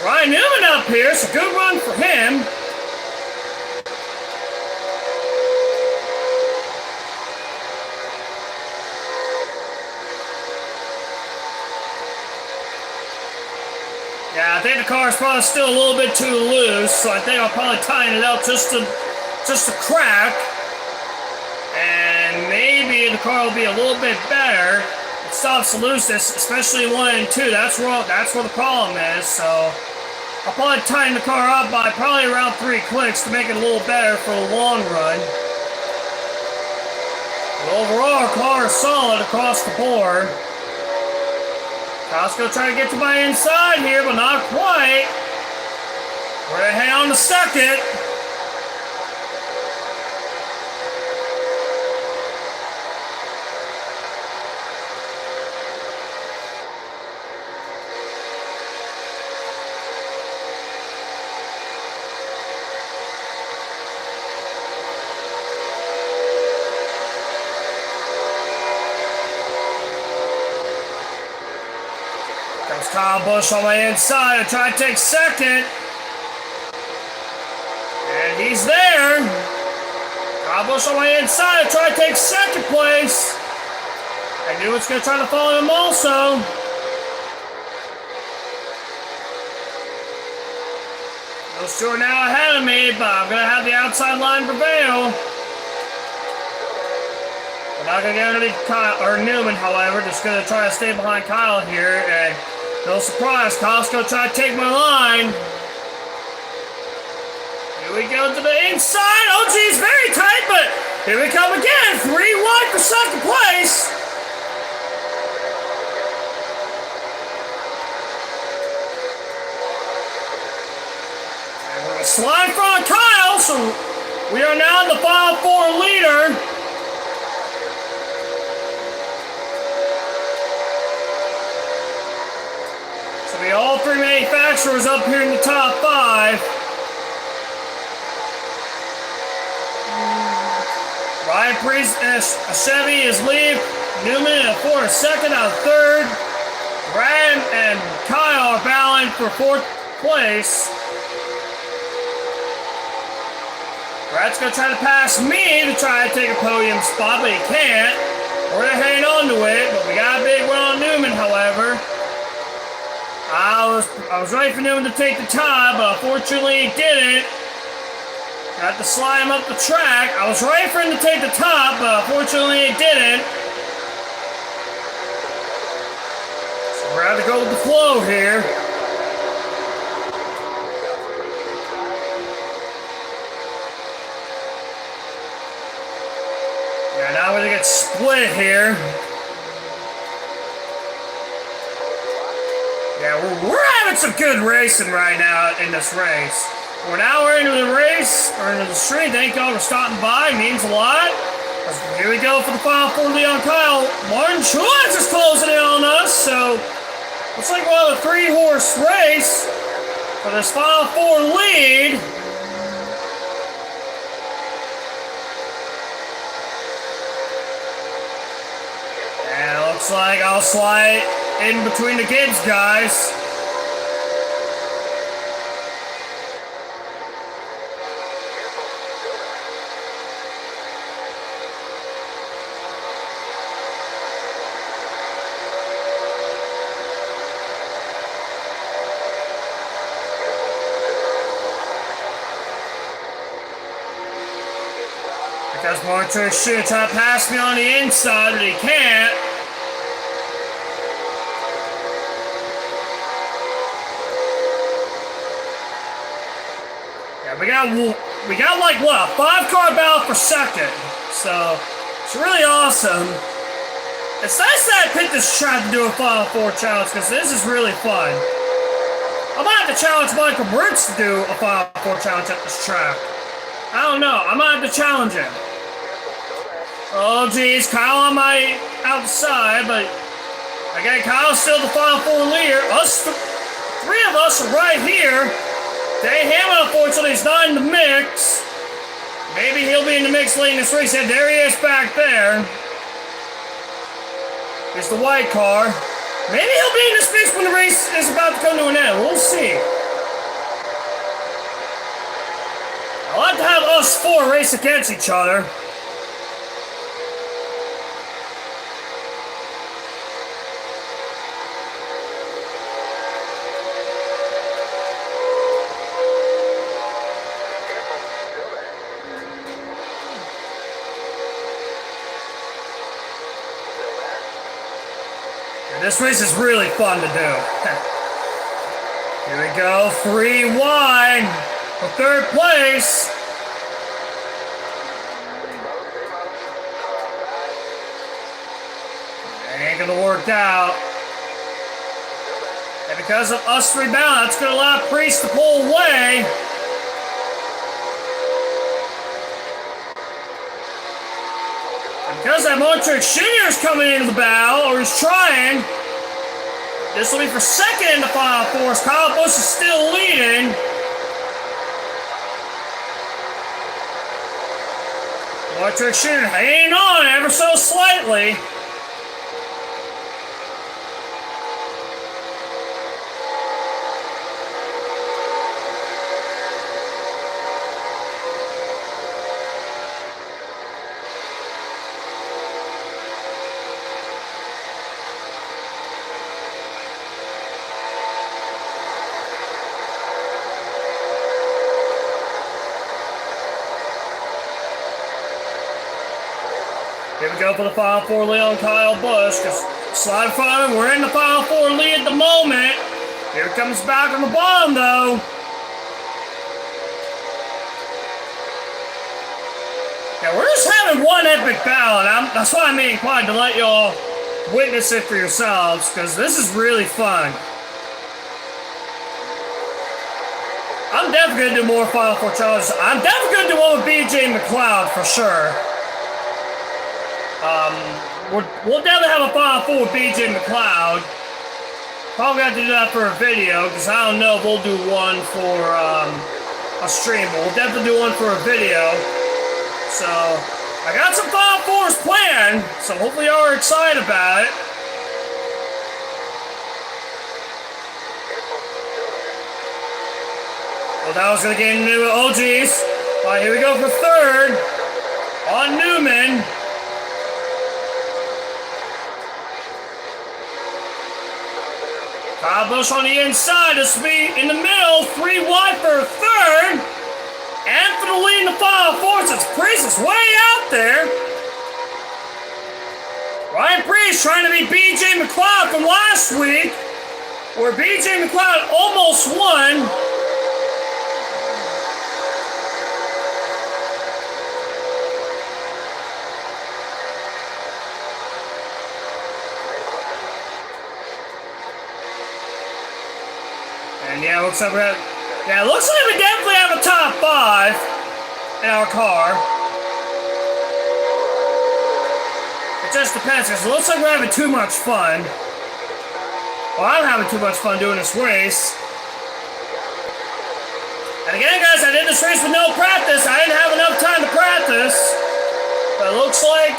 Ryan Newman up here. It's a good run for him. Yeah, I think the car's probably still a little bit too loose, so I think I'll probably tighten it up just to crack. And maybe the car will be a little bit better. It stops the looseness, especially 1 and 2. That's where the problem is. So I'll probably tighten the car up by probably around 3 clicks to make it a little better for the long run. But overall, our car is solid across the board. Costco trying to get to my inside here, but not quite. We're gonna hang on to second. Comes Kyle Busch on my inside. I try to take second. And he's there. Kyle Busch on my inside. I try to take second place. I knew it's going to try to follow him also. Those two are now ahead of me, but I'm going to have the outside line prevail. I'm not going to get underneath Kyle, or Newman, however. Just going to try to stay behind Kyle here. And no surprise, Kyle's going to try to take my line. Here we go to the inside. Oh, geez, very tight, but here we come again. 3 wide for second place. And we're going to slide in front of Kyle, so we are now the final 4 leader. So we all 3 manufacturers up here in the top 5. Ryan Priest and a Chevy is lead. Newman and a Ford is second out of third. Ryan and Kyle are battling for 4th place. Brad's going to try to pass me to try to take a podium spot, but he can't. We're going to hang on to it, but we got a big one on Newman, however. I was ready for Newman to take the time, but unfortunately he didn't. Got to slide him up the track. I was ready for him to take the top, but unfortunately he didn't. So we're going to go with the flow here. Yeah, now we're going to get split here. Yeah, we're having some good racing right now in this race. We're into the race, or into the street. Thank y'all for stopping by. It means a lot. Here we go for the final 4 Leon Kyle. Martin Truex is closing in on us, so Looks like we'll have a 3-horse race for this Final Four lead. And it looks like I'll slide in between the Gibbs guys. Because Martin should try to pass me on the inside, but he can't. Yeah, we got like what, a 5-car battle per second. So it's really awesome. It's nice that I picked this track to do a Final Four challenge because this is really fun. I might have to challenge Michael Brooks to do a Final Four challenge at this track. I don't know. I might have to challenge him. Oh, geez. Kyle on my outside, but again, Kyle's still the Final Four leader. Three of us are right here. Dave Hammond, unfortunately, is not in the mix. Maybe he'll be in the mix late in this race. And there he is back there. Here's the white car. Maybe he'll be in this mix when the race is about to come to an end. We'll see. I like to have us 4 race against each other. This race is really fun to do. Here we go, 3 wide for 3rd place. Ain't gonna work out. And because of us rebound, that's gonna allow Priest to pull away. Because that Montreux Jr. is coming into the battle, or he's trying. This will be for 2nd in the Final Four. Kyle Busch is still leading. Montreux Jr. hanging on ever so slightly. Here we go for the Final Four lead on Kyle Busch. Because slide front, we're in the Final Four lead at the moment. Here it comes back on the bottom, though. Yeah, we're just having one epic battle, and that's why I'm inclined to let y'all witness it for yourselves, because this is really fun. I'm definitely going to do more Final Four challenges. I'm definitely going to do one with BJ McLeod for sure. We'll definitely have a Final Four with BJ McLeod. Probably have to do that for a video, because I don't know if we'll do one for a stream, but we'll definitely do one for a video. So, I got some Final Fours planned, so hopefully y'all are excited about it. Well, that was going to get into OGs. Alright, here we go for 3rd on Newman. Kyle Busch on the inside. This will be in the middle. 3 wide for 3rd. And for the lead in the Final Four, since Priest is way out there. Ryan Priest trying to beat BJ McLeod from last week, where BJ McLeod almost won. And yeah, looks like it looks like we definitely have a top 5 in our car. It just depends, because it looks like we're having too much fun. Well, I'm having too much fun doing this race. And again, guys, I did this race with no practice. I didn't have enough time to practice. But it looks like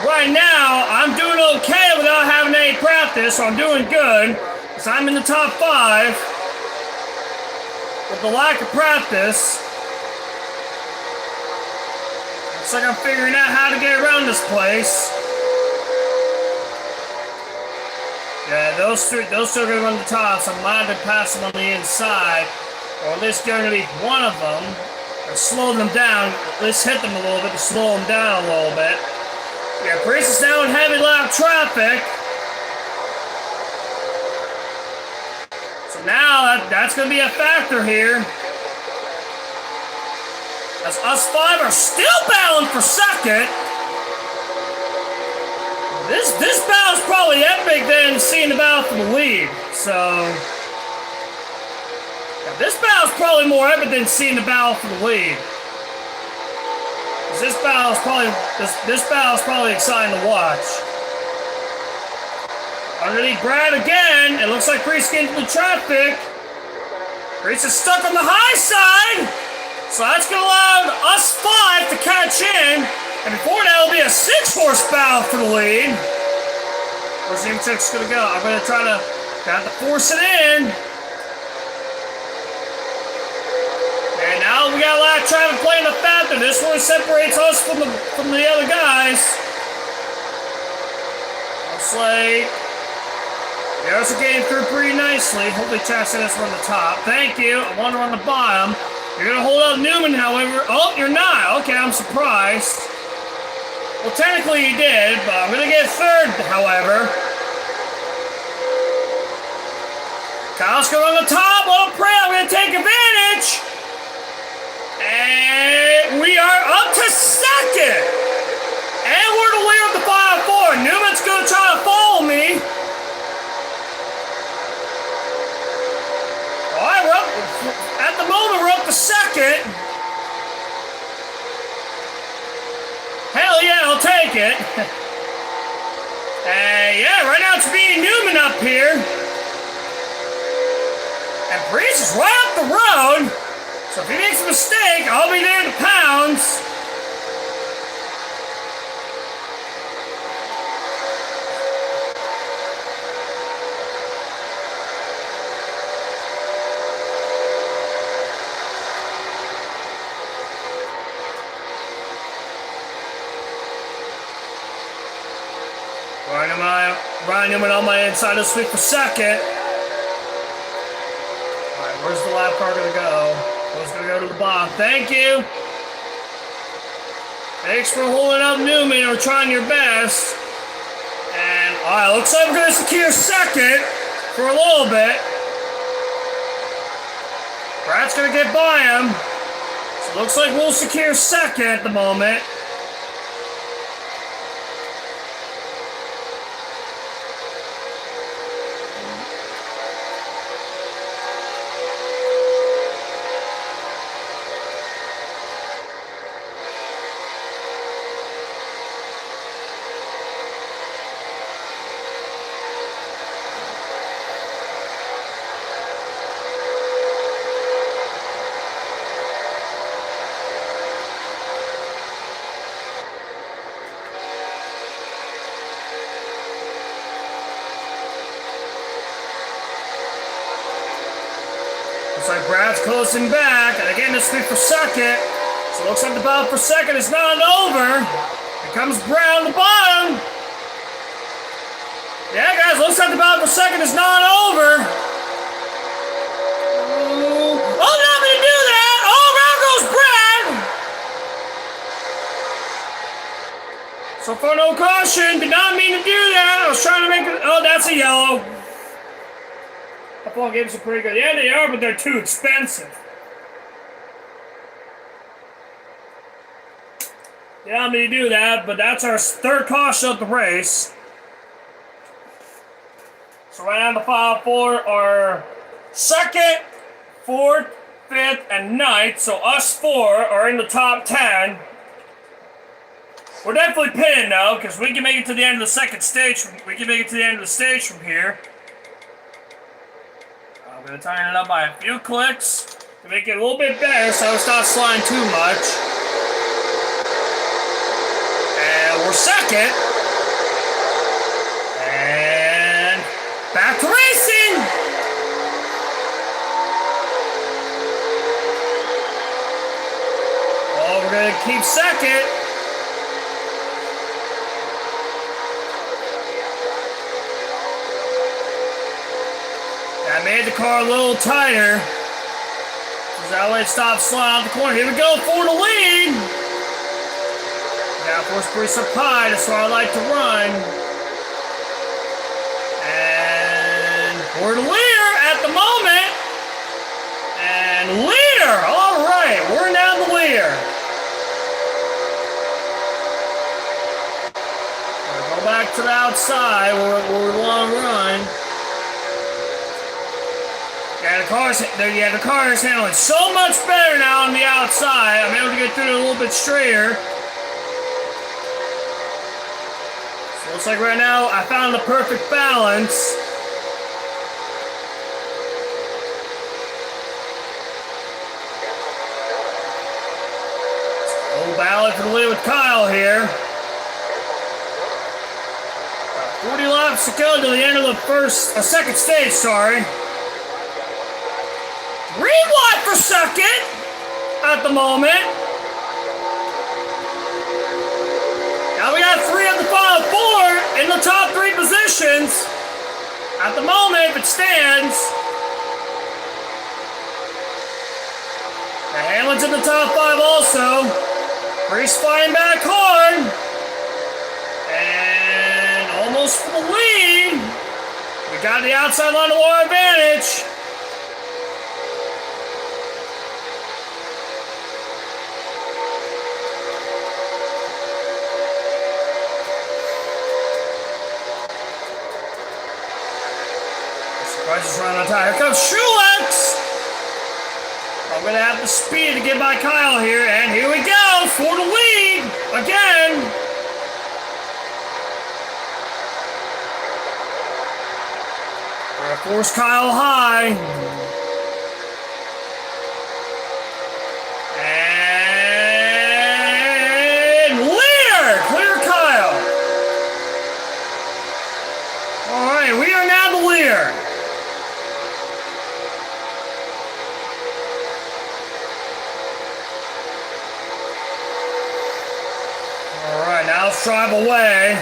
right now I'm doing okay without having any practice, so I'm doing good. Because I'm in the top 5 with the lack of practice. Looks like I'm figuring out how to get around this place. Yeah, those two are going to run the top, so I'm glad to pass them on the inside. Or at least going to be one of them. Or slow them down. At least hit them a little bit to slow them down a little bit. Yeah, Priest is now in heavy lap traffic. So now that's going to be a factor here. As us 5 are still battling for second. This battle's probably epic than seeing the battle for the lead. So yeah, this battle's probably more epic than seeing the battle for the lead. This battle's probably exciting to watch. Underneath Brad again. It looks like Priest getting into the traffic. Priest is stuck on the high side. So that's going to allow us 5 to catch in. And before that, it'll be a 6-horse battle for the lead. Where's the M6 going to go? I'm going to try to force it in. And now we got a lot of traffic playing the factor. This one separates us from the other guys. Looks like they're also getting through pretty nicely. Hopefully Chad said us on the top. Thank you. I want her on the bottom. You're going to hold up Newman, however. Oh, you're not. Okay, I'm surprised. Well, technically you did, but I'm going to get third, however. Kyle's going on the top. Oh, pray I'm going to take advantage. And we are up to second. And we're the leader of the 5-4. Newman's going to try to follow me. All right, well, at the moment, we're up to second. Hell yeah, I'll take it. Yeah, right now it's me and Newman up here. And Priest is right up the road. So if he makes a mistake, I'll be there to pounce. Ryan Newman on my inside of the sweep for second. Alright, where's the lap car gonna go? It's gonna go to the bottom. Thank you. Thanks for holding up Newman or trying your best. And alright, looks like we're gonna secure second for a little bit. Brad's gonna get by him. So it looks like we'll secure second at the moment. Looks like Brad's closing back, and again, this will be for second. So it looks like the battle for second is not over. Here comes Brad on the bottom. Yeah, guys, looks like the battle for second is not over. Oh, not going to do that. Oh, around goes Brad. So far, no caution. Did not mean to do that. I was trying to make it. Oh, that's a yellow. Football games are pretty good. Yeah, they are, but they're too expensive. Yeah, I mean to do that, but that's our third caution of the race. So right now the 5-4 are second, fourth, fifth, and ninth. So us 4 are in the top 10. We're definitely pinning though, because we can make it to the end of the second stage. We can make it to the end of the stage from here. I'm going to tighten it up by a few clicks to make it a little bit better so it's not sliding too much. And we're second. And back to racing. Oh, we're going to keep second. That made the car a little tighter. That way it stops sliding out the corner. Here we go for the lead. Now, force pretty up high. That's where I like to run. And we're the leader at the moment. And leader. All right, we're now the leader. Go back to the outside. We're long run. Yeah, the car is handling so much better now on the outside. I'm able to get through it a little bit straighter. So it looks like right now I found the perfect balance. Little battle for the lead with Kyle here. 40 laps to go to the end of the second stage, sorry. Rewind for second at the moment. Now we got 3 of the final 4 in the top 3 positions. At the moment, if it stands. The Hamlin's in the top 5 also. Priest fighting back hard. And almost for the lead. We got the outside line of war advantage. Just running on time. Here comes Truex. I'm going to have the speed to get by Kyle here. And here we go for the lead again. We're going to force Kyle high. And clear Kyle. All right, we are now the leader. Now let's drive away.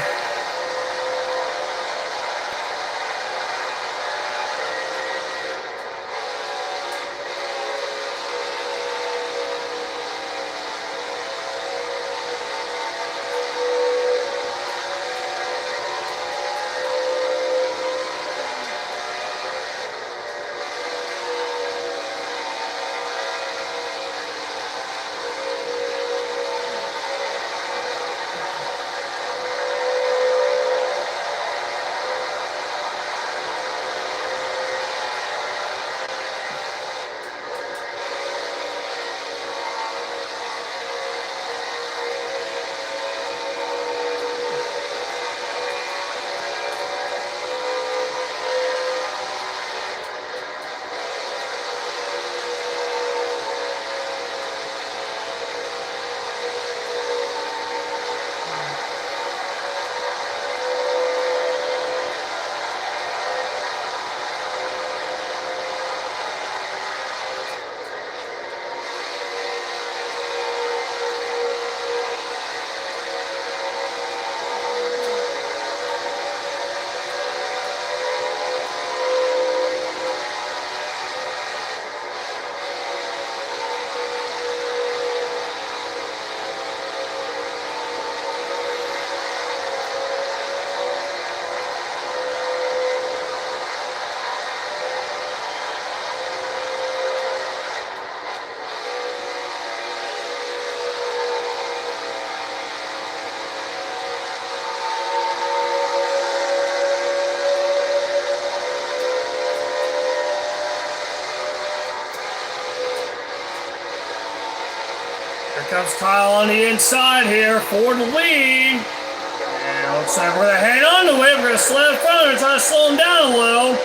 Comes Kyle on the inside here for the lead. And looks like we're going to hang on to it. We're going to slide in front of him and try to slow him down a little.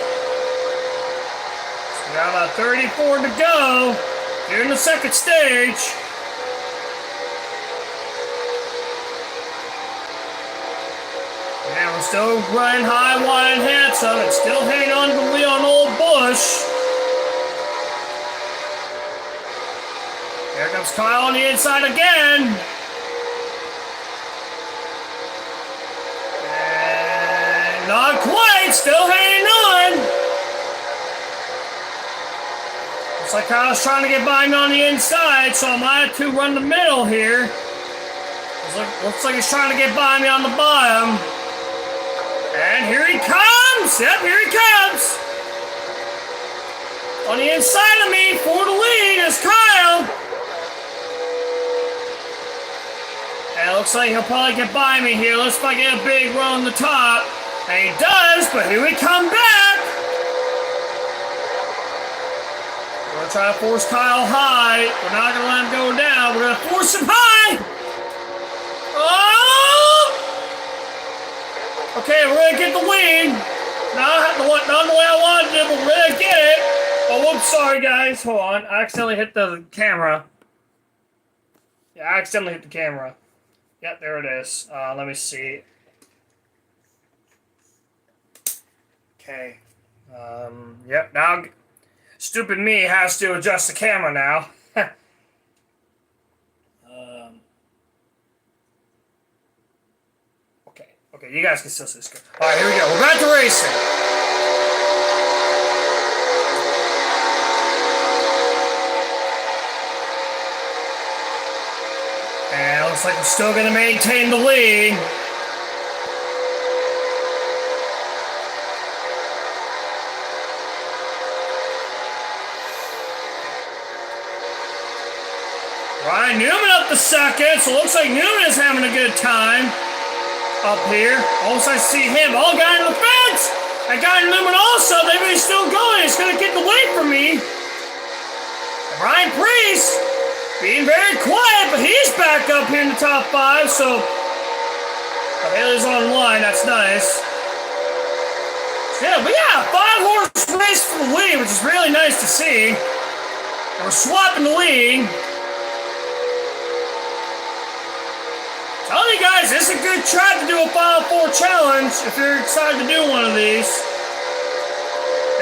So we got about 34 to go here in the second stage. And we're still running high, wide, and handsome. It's still hanging on to Leon Old Bush. Here comes Kyle on the inside again. And not quite, still hanging on. Looks like Kyle's trying to get by me on the inside, so I might have to run the middle here. Looks like he's trying to get by me on the bottom. And here he comes! Yep, here he comes! On the inside of me, for the lead, is Kyle. And it looks like he'll probably get by me here. Let's see if I get a big run on the top. And he does, but here we come back! We're going to try to force Kyle high. We're not going to let him go down. We're going to force him high! Oh! Okay, we're going to get the lead. Not the way I wanted to, but we're going to get it. Oh, whoops, sorry, guys. Hold on. I accidentally hit the camera. Yeah, I accidentally hit the camera. Yep, there it is. Let me see. Okay. Yep, now stupid me has to adjust the camera now. Okay, you guys can still see this. Alright, here we go. We're back to racing. And it looks like we're still going to maintain the lead. Ryan Newman up the second, so it looks like Newman is having a good time. Up here. Almost I see him. Oh, guy in the fence! That guy in Newman also, maybe he's still going. He's going to get the lead from me. And Ryan Priest being very quiet, but he's back up here in the top 5, so Haley's on line. That's nice. Yeah, we got a 5-horse race for the lead, which is really nice to see. And we're swapping the lead. Telling you guys, this is a good try to do a Final Four challenge if you're excited to do one of these.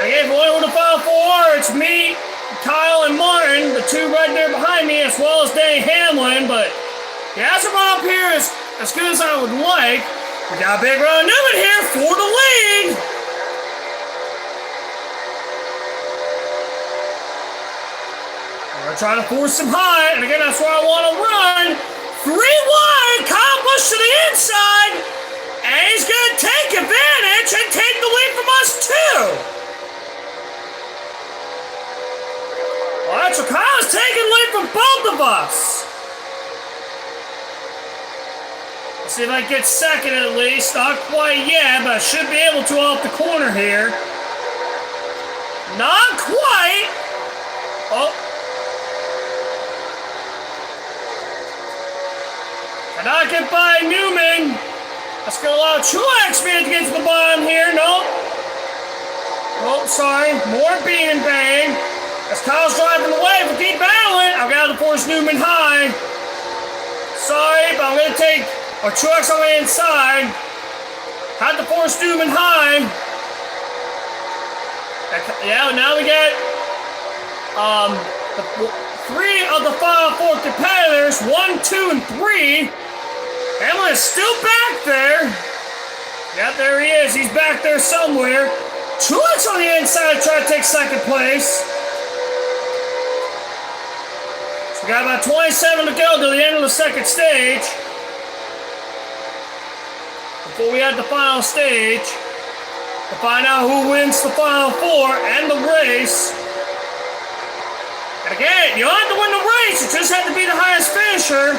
And again, if you wonder what the Final Four are, it's me, Kyle, and Martin, the two right there behind me, as well as Danny Hamlin. But he hasn't run up here as good as I would like. We got a big run Newman here for the lead. We're going to try to force him high, and again, that's where I want to run. 3 wide, Kyle Busch to the inside, and he's going to take advantage and take the lead from us too. All right, so Kyle's taking lead from both of us. Let's see if I can get second at least. Not quite yet, but I should be able to off the corner here. Not quite. Oh. Cannot get by Newman. Let's go allow Truex to get to the bottom here. No. Oh, sorry. More being in bang. As Kyle's driving away, but keep battling. I've got to force Newman high. Sorry, but I'm going to take Truex on the inside. Had to force Newman high. Yeah, now we get the 3 of the Final Four competitors. 1, 2, and 3. Hamlin is still back there. Yeah, there he is. He's back there somewhere. Truex on the inside trying to take second place. So we got about 27 to go to the end of the second stage. Before we had the final stage to find out who wins the Final Four and the race. And again, you don't have to win the race. You just have to be the highest finisher.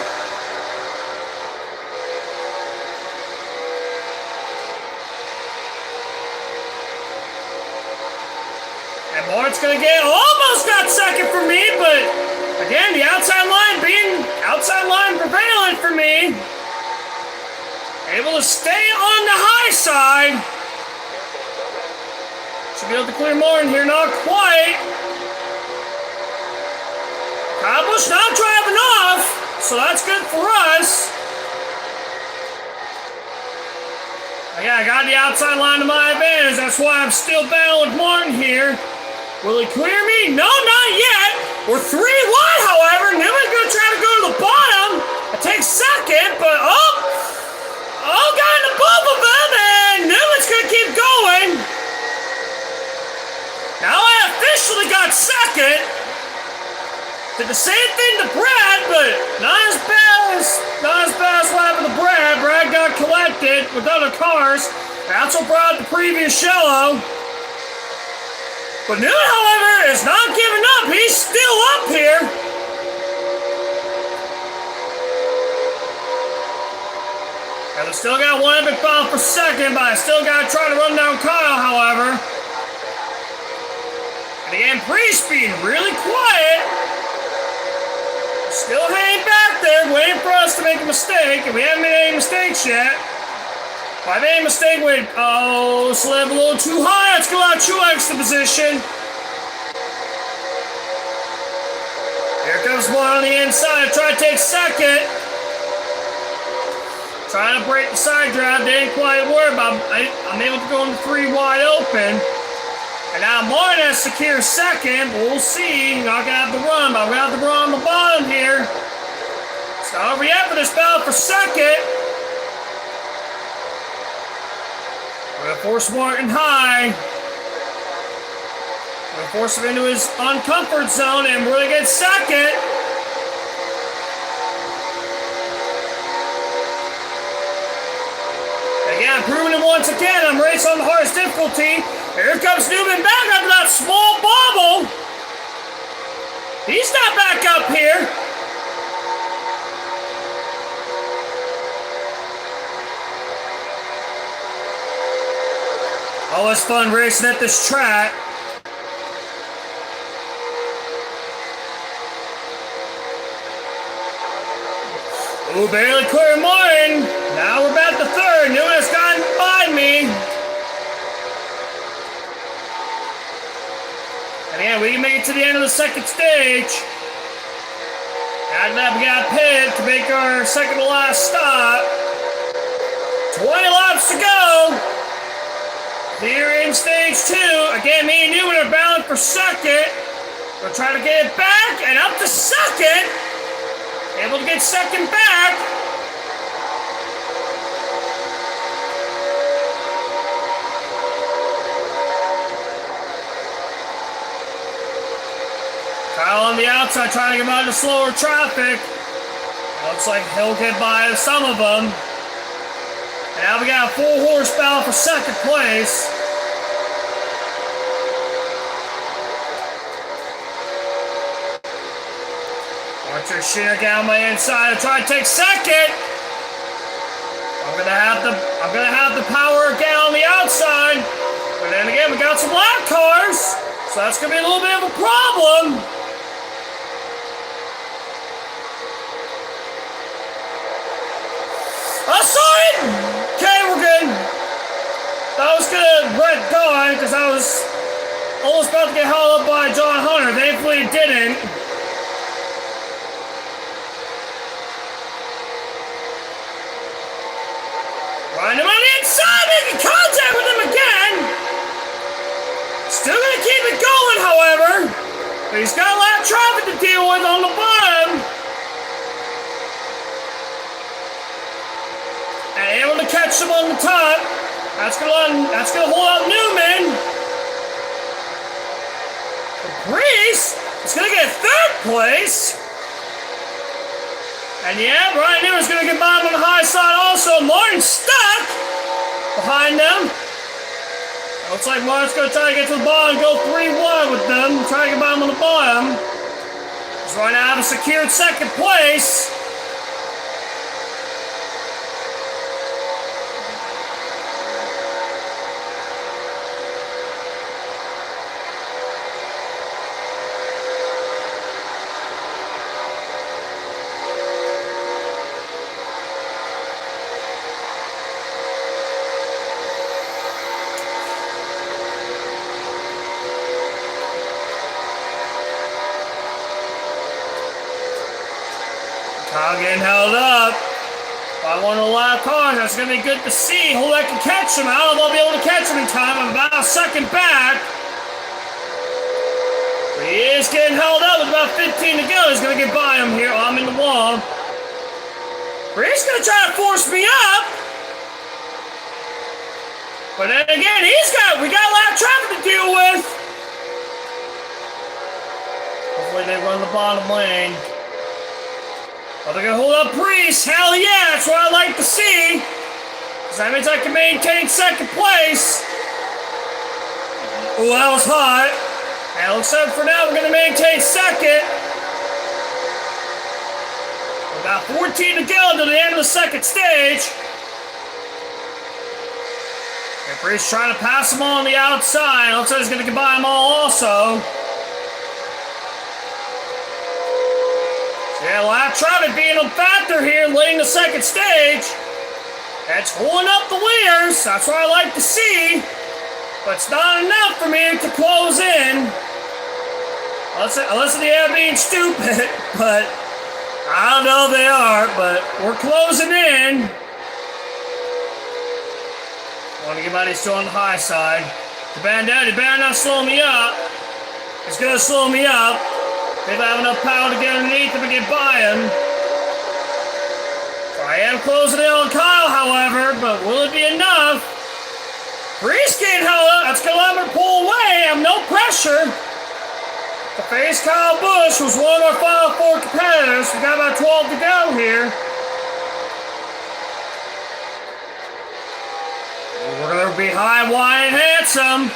And Mart's going to get almost got second for me, but again, the outside line prevalent for me. Able to stay on the high side. So Should be able to clear Martin here, not quite. Kyle Busch not driving off, so that's good for us. Yeah, I got the outside line to my advantage. That's why I'm still battling with Martin here. Will he clear me? No, not yet. We're 3 wide, however. Newman's going to try to go to the bottom. I take second, but got into both of them, and Newman's going to keep going. Now I officially got second. Did the same thing to Brad, but not as bad as what happened to Brad. Brad got collected with other cars. That's what brought the previous yellow. But Newman, however, is not giving up. He's still up here. And I still got 1 epic foul per second, but I still got to try to run down Kyle, however. And again, Priest being really quiet. Still hanging back there, waiting for us to make a mistake, and we haven't made any mistakes yet. If I made a mistake with, slid a little too high, let's go out Truex to position. Here comes one on the inside, try to take second. Trying to break the side drive, didn't quite work, but I'm able to go into 3 wide open. And now Martin has secured second, but we'll see. Not gonna have to run, but I'm gonna have to run on the bottom here. It's not over yet for this battle for second. We're gonna force Martin high. We're gonna force him into his uncomfort zone and really get second. Again, proving it once again. I'm racing on the hardest difficulty. Here comes Newman back after that small bobble. He's not back up here. Always fun racing at this track. Ooh, barely clear Martin. Now we're back to third. Newman has gotten by me. And again, we can make it to the end of the second stage. After that, we got pit to make our second to last stop. 20 laps to go. Here in stage 2. Again, me and Newman are battling for second. We'll try to get it back and up to second. Able to get second back. Kyle on the outside trying to get by the slower traffic. Looks like he'll get by some of them. And now we got a full horse battle for second place. Archer Shear down my inside and try to take second. I'm gonna have the power again on the outside. But then again, we got some lap cars, so that's gonna be a little bit of a problem. Oh, sorry! Okay, we're good. That was gonna let go because I was almost about to get held up by John Hunter. Thankfully, it didn't. Riding him on the inside, making contact with him again. Still gonna keep it going, however. But he's got a lot of traffic to deal with on the bottom. And able to catch him on the top. That's gonna hold out Newman. Priest is gonna get third place. And yeah, Ryan Newman's gonna get by him on the high side also. Martin's stuck behind them. Looks like Martin's gonna try to get to the bottom and go 3-1 with them. Try to get by him on the bottom. He's right now have a secured second place. Kyle getting held up by one of the lap cars. That's going to be good to see. Who that can catch him. I don't know if I'll be able to catch him in time. I'm about a second back. But he is getting held up with about 15 to go. He's going to get by him here. I'm in the wall. But he's going to try to force me up. But then again, we got a lot of traffic to deal with. Hopefully they run the bottom lane. Oh, they're going to hold up Priest. Hell yeah, that's what I like to see. Because that means I can maintain second place. Oh, that was hot. And it looks like for now we're going to maintain second. About 14 to go to the end of the second stage. And Priest trying to pass them all on the outside. Looks like he's going to get by them all also. Yeah, lap traffic being a factor here late in the second stage. That's holding up the leaders. That's what I like to see. But it's not enough for me to close in. Unless they are being stupid. But I don't know if they are. But we're closing in. I want to get somebody still on the high side. The bandit better not slow me up. It's going to slow me up. If I have enough power to get underneath him and get by him. I am closing in on Kyle, however, but will it be enough? Priest getting held up. That's going to let him pull away. I have no pressure. To face Kyle Busch, who's one of our final four competitors. We got about 12 to go here. We're going to be high, wide, and handsome.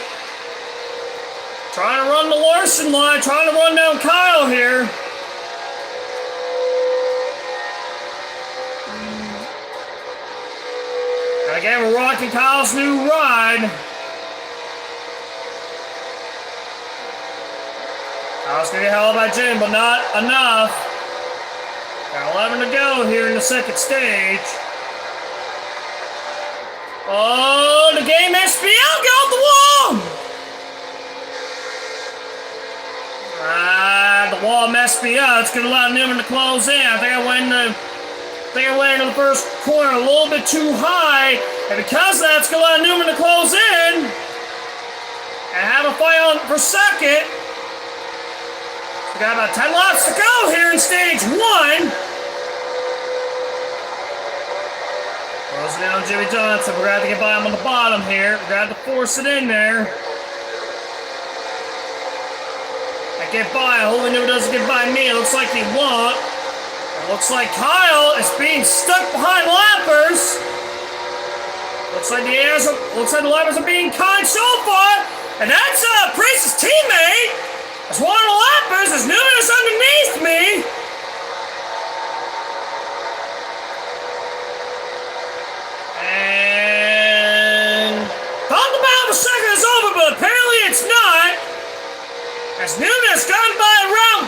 Trying to run the Larson line, trying to run down Kyle here. And again, we're rocking Kyle's new ride. Kyle's going to get held by Jim, but not enough. Got 11 to go here in the second stage. Oh, the game SPL got the wall! The wall messed me up. It's going to allow Newman to close in. I think I went into the first corner a little bit too high. And because of that, it's going to allow Newman to close in. And have a fight on for second. We got about 10 laps to go here in stage one. Closing in on Jimmy Johnson. We're going to have to get by him on the bottom here. We're going to have to force it in there. Get by. I hope he doesn't get by me. It looks like he won't. It looks like Kyle is being stuck behind lappers. Looks like the lappers are being kind so far. And that's Priest's teammate. That's one of the lappers. There's numerous underneath me. And thought the battle for second is over, but apparently it's not. As Nunes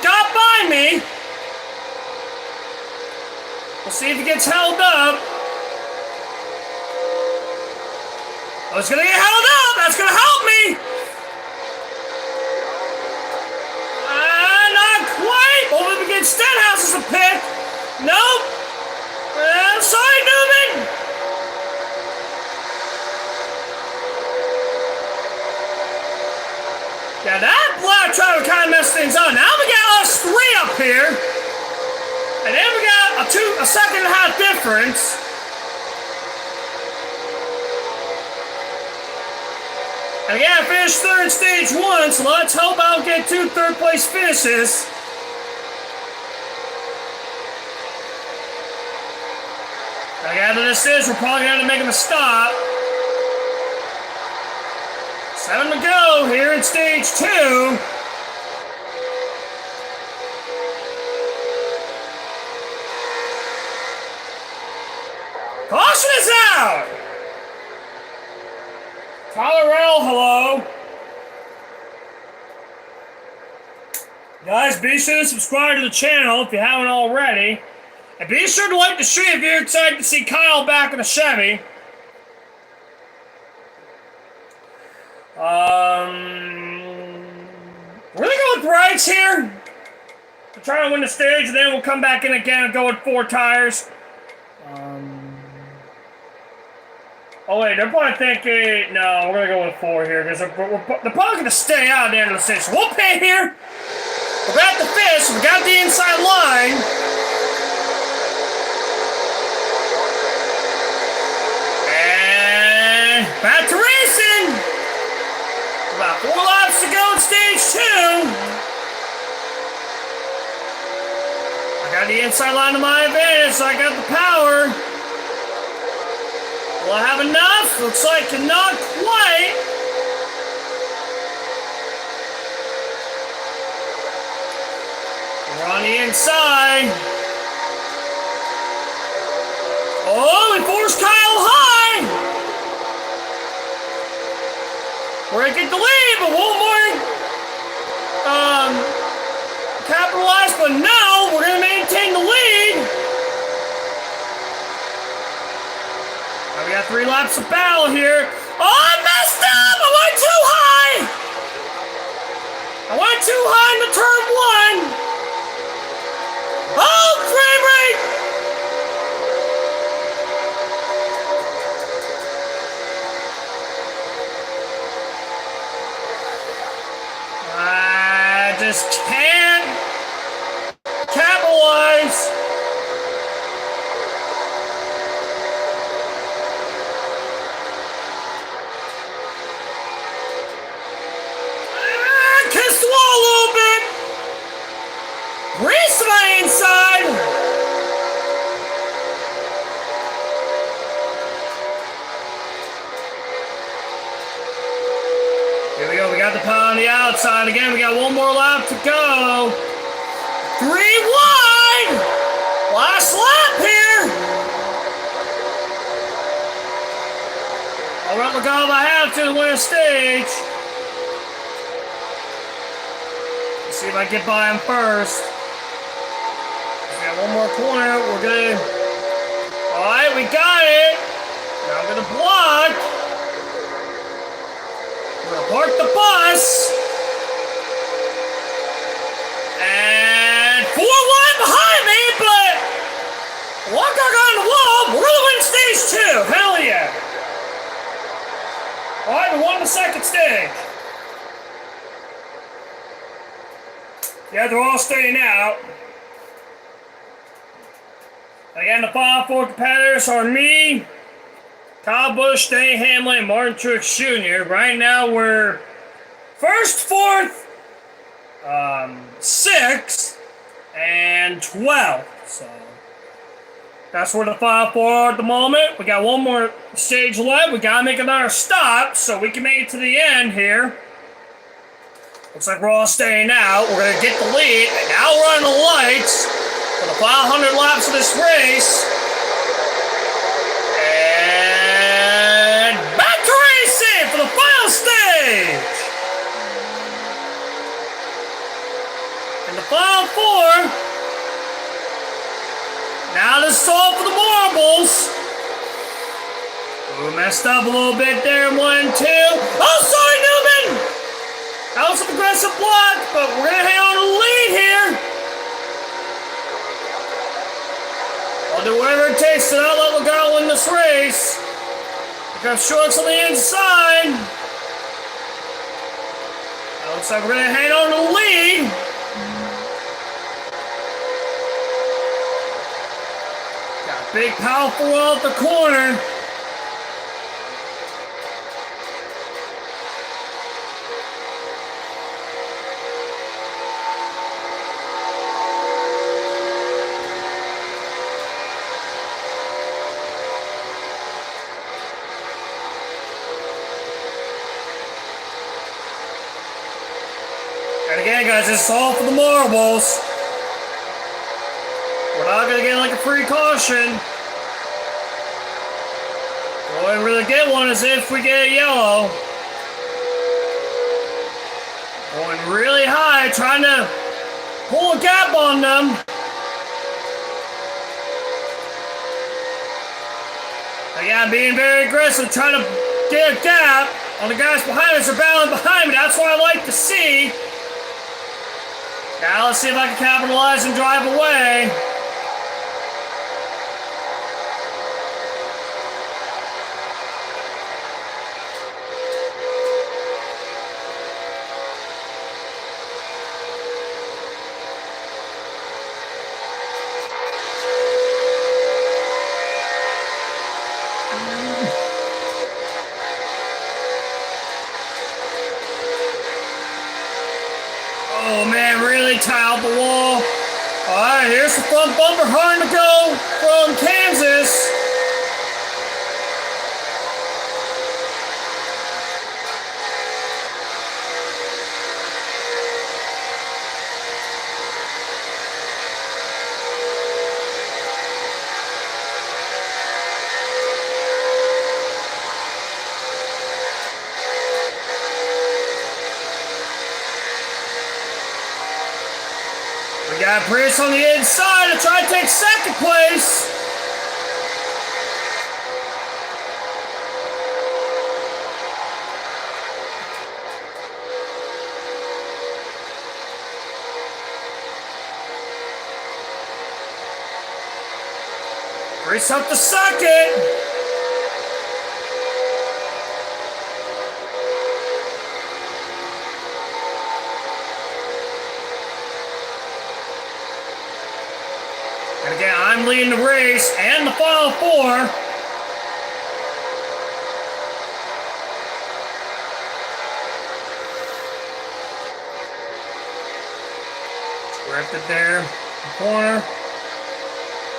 got by me. We'll see if he gets held up. Oh, he's gonna get held up. That's gonna help me. Not quite. Over against Stenhouse is a pick. Nope. I'm sorry, Newman. Yeah, that lap traffic kind of messed things up. Now we got us three up here. And then we got a second and a half difference. And again, I finished third in stage one, so let's hope I'll get 2 third-place finishes. And after this we're probably going to make him a stop. 7 to go here in stage 2. Caution is out! Colorado, hello. Guys, be sure to subscribe to the channel if you haven't already. And be sure to like the stream if you're excited to see Kyle back in the Chevy. We're gonna go with rights here. to try to win the stage, and then we'll come back in again and go with 4 tires. Oh wait, they're probably thinking, no, we're gonna go with 4 here, because they're probably gonna stay out at the end of the stage. So we'll pit here. We're back to finish. We got the inside line. And back to racing. About 4 laps to go in stage 2. I got the inside line to my advantage, so I got the power. Will I have enough? Looks like not quite. We're on the inside. Oh, we forced Kyle high. We're gonna get the lead, but won't more capitalize. But no, we're gonna maintain the lead. Now we got 3 laps of battle here. Oh, I messed up! I went too high! I went too high into turn 1. Oh, frame rate! I just can't capitalize. Kissed the wall a little bit. Race to my inside. Here we go. We got the power on the outside again. We got 1 more lap to go. 3 wide. Last lap here. I'll let go if I have to win a stage. See if I can get by him first. We got 1 more corner. We're gonna. Alright, we got it. Now I'm gonna block. We're gonna park the bus. And 4 wide behind me, but walk on the wall. We're gonna win stage 2. Hell yeah. Alright, we won the second stage. Yeah, they're all staying out. Again, the final 4 competitors are me, Kyle Busch, Denny Hamlin, and Martin Truex Jr. Right now, we're 1st, 4th, 6th, and 12th. So that's where the final 4 are at the moment. We got 1 more stage left. We gotta make another stop so we can make it to the end here. Looks like we're all staying out. We're going to get the lead. And now we're on the lights for the final 100 laps of this race. And back to racing for the final stage. And the final 4. Now this is all for the marbles. We messed up a little bit there in 1 and 2. Oh, sorry, Newman! That was an aggressive block, but we're going to hang on to the lead here. I'll do whatever it takes to not let Logano win this race. Here comes Truex on the inside. That looks like we're going to hang on to the lead. Got a big, powerful wall at the corner. And again, guys, this is all for the marbles. We're not going to get like a free caution. The only really get one is if we get a yellow. Going really high, trying to pull a gap on them. Again, being very aggressive, trying to get a gap on the guys behind us. They're battling behind me. That's what I like to see. Now let's see if I can capitalize and drive away. Oh man, really tied out the wall. Alright, here's the front bumper hard to go from Kansas. We got Priest on the inside to try to take second place. Priest up to second. And again, I'm leading the race and the final four. Drifted there in the corner.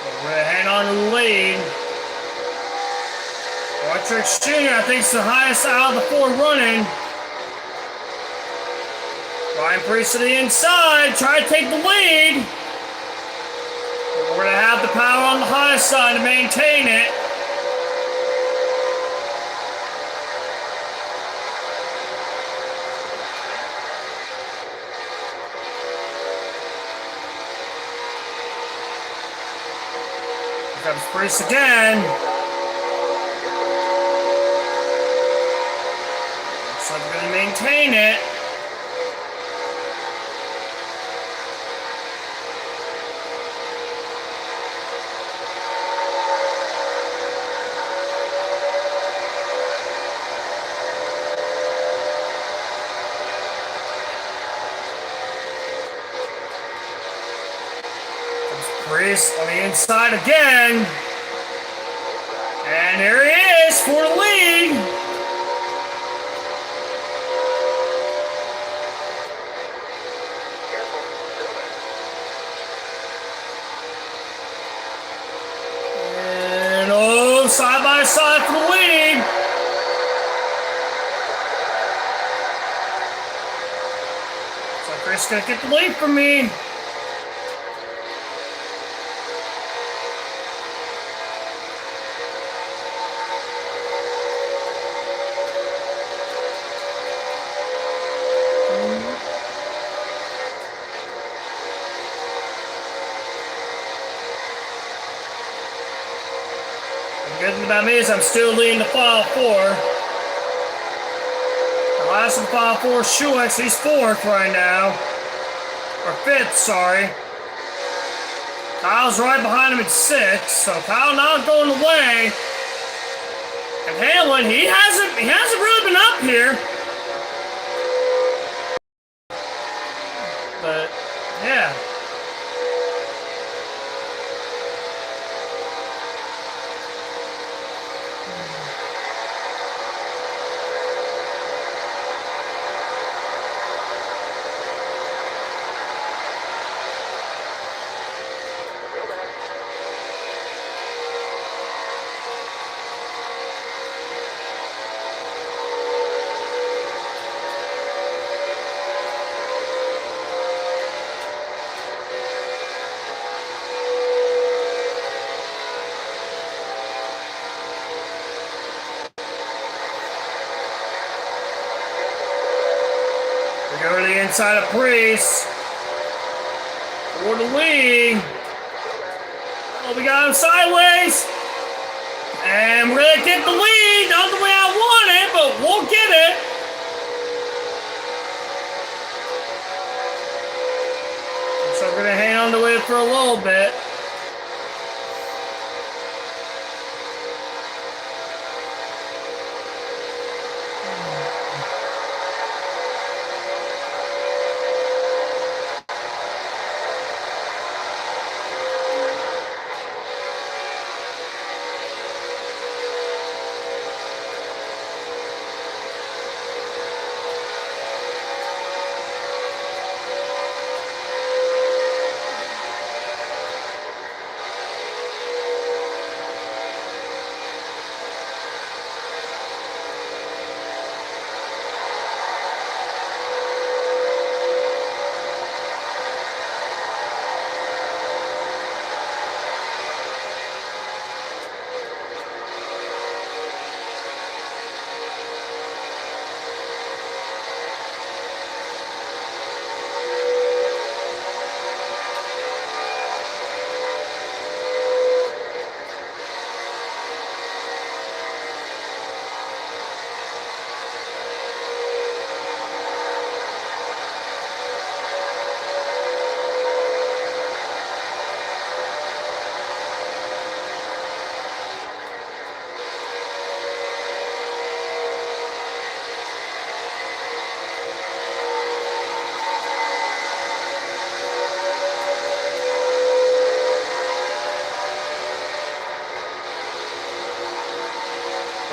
We're going to hang on to the lead. Electrix Jr., I think, is the highest out of the four running. Ryan Priest to the inside, try to take the lead. We're going to have the power on the high side to maintain it. Here comes Priest again. Looks like we're going to maintain it. Priest on the inside again. And here he is for the lead. And oh, side by side for the lead. So Priest gonna get the lead from me. The good thing about me is I'm still leading the final four. The last of the final four is Shuex. He's fourth right now. Or fifth, sorry. Kyle's right behind him at sixth. So Kyle not going away. And Hamlin, he hasn't really been up here. But yeah. We go to the inside of Priest. For the lead. Oh, we got him sideways. And we're going to get the lead. Not the way I want it, but we'll get it. onto it for a little bit.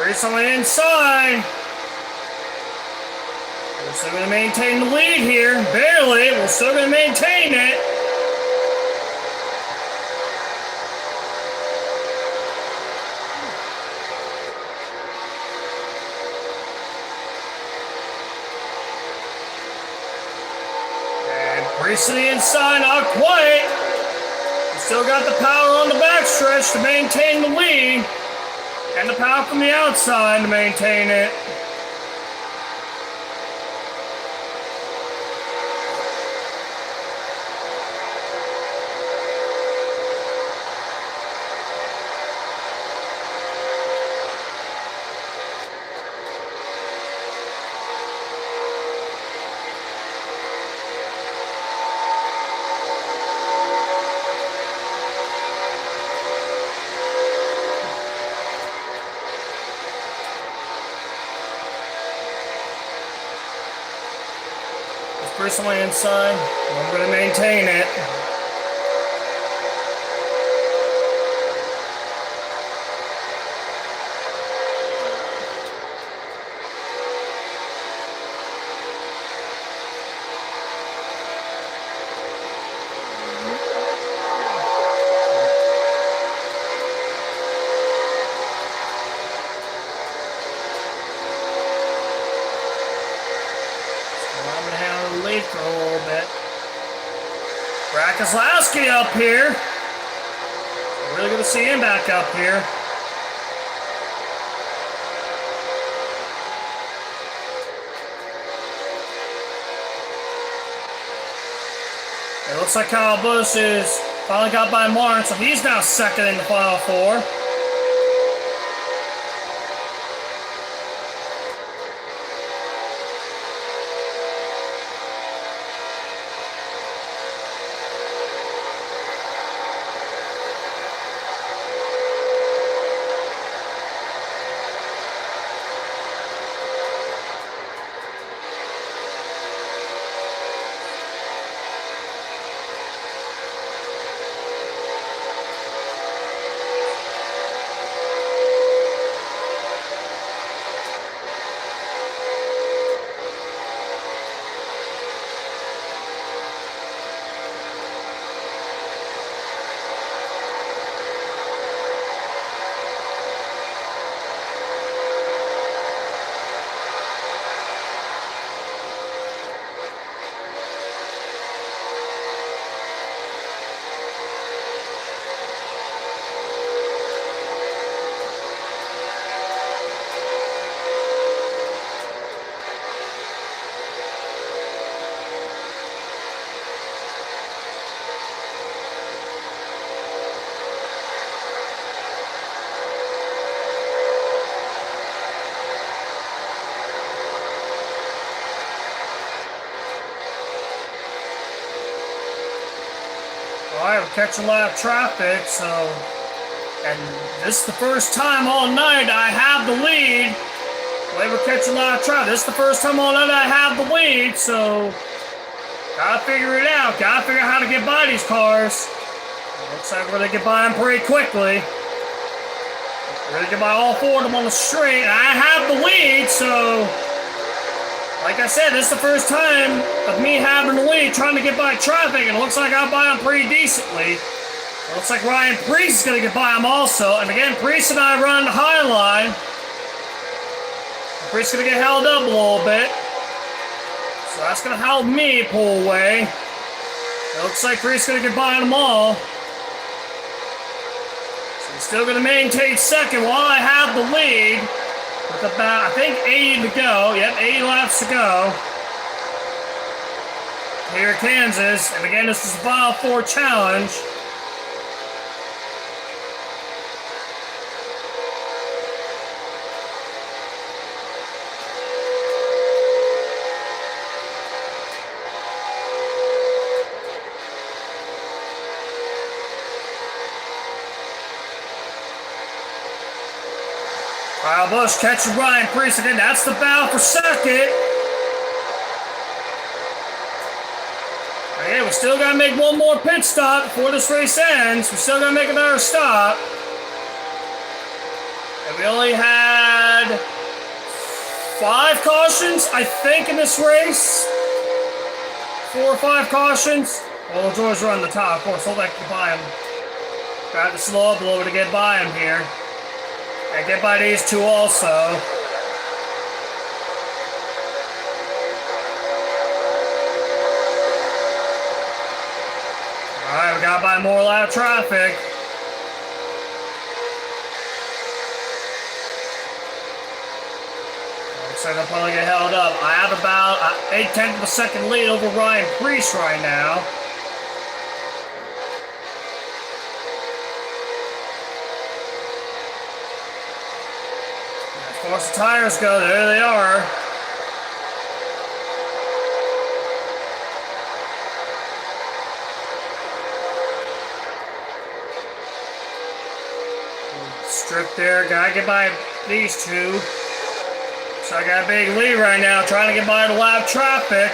Recently inside. We're still going to maintain the lead here. Barely. We're still going to maintain it. And recently inside, not quite. We still got the power on the backstretch to maintain the lead. And the power from the outside to maintain it. Personally inside, I'm going to maintain it. For a little bit. Rakoslawski up here. We're really going to see him back up here. It looks like Kyle Busch is finally got by Martin, so he's now second in the Final Four. Alright, we're catching a lot of traffic, so... And this is the first time all night I have the lead. We're catching a lot of traffic. This is the first time all night I have the lead, so... Gotta figure it out. Gotta figure out how to get by these cars. Looks like we're gonna get by them pretty quickly. We're gonna get by all four of them on the straight. I have the lead, so... Like I said, this is the first time of me having the lead, trying to get by traffic, and it looks like I got by them pretty decently. It looks like Ryan Priest is going to get by him also. And again, Priest and I run the high line. Priest is going to get held up a little bit. So that's going to help me pull away. It looks like Priest is going to get by them all. So he's still going to maintain second while I have the lead. With about, I think, 80 to go. Yep, 80 laps to go. Here at Kansas. And again, this is the Final Four Challenge. Kyle Busch catching Ryan Priest again. That's the battle for second. Okay, we still got to make one more pit stop before this race ends. We still got to make another stop. And we only had 5 cautions, I think, in this race. 4 or 5 cautions. Well, George run the top, of course. Hold back to buy him. Got to slow up a little bit to get by him here. And get by these two also. Alright, we got by more loud traffic. Looks like I'm probably get held up. I have about 8/10 of a second lead over Ryan Priest right now. As far as the tires go, there they are. Strip there, gotta get by these two. So I got a big lead right now, trying to get by the loud traffic.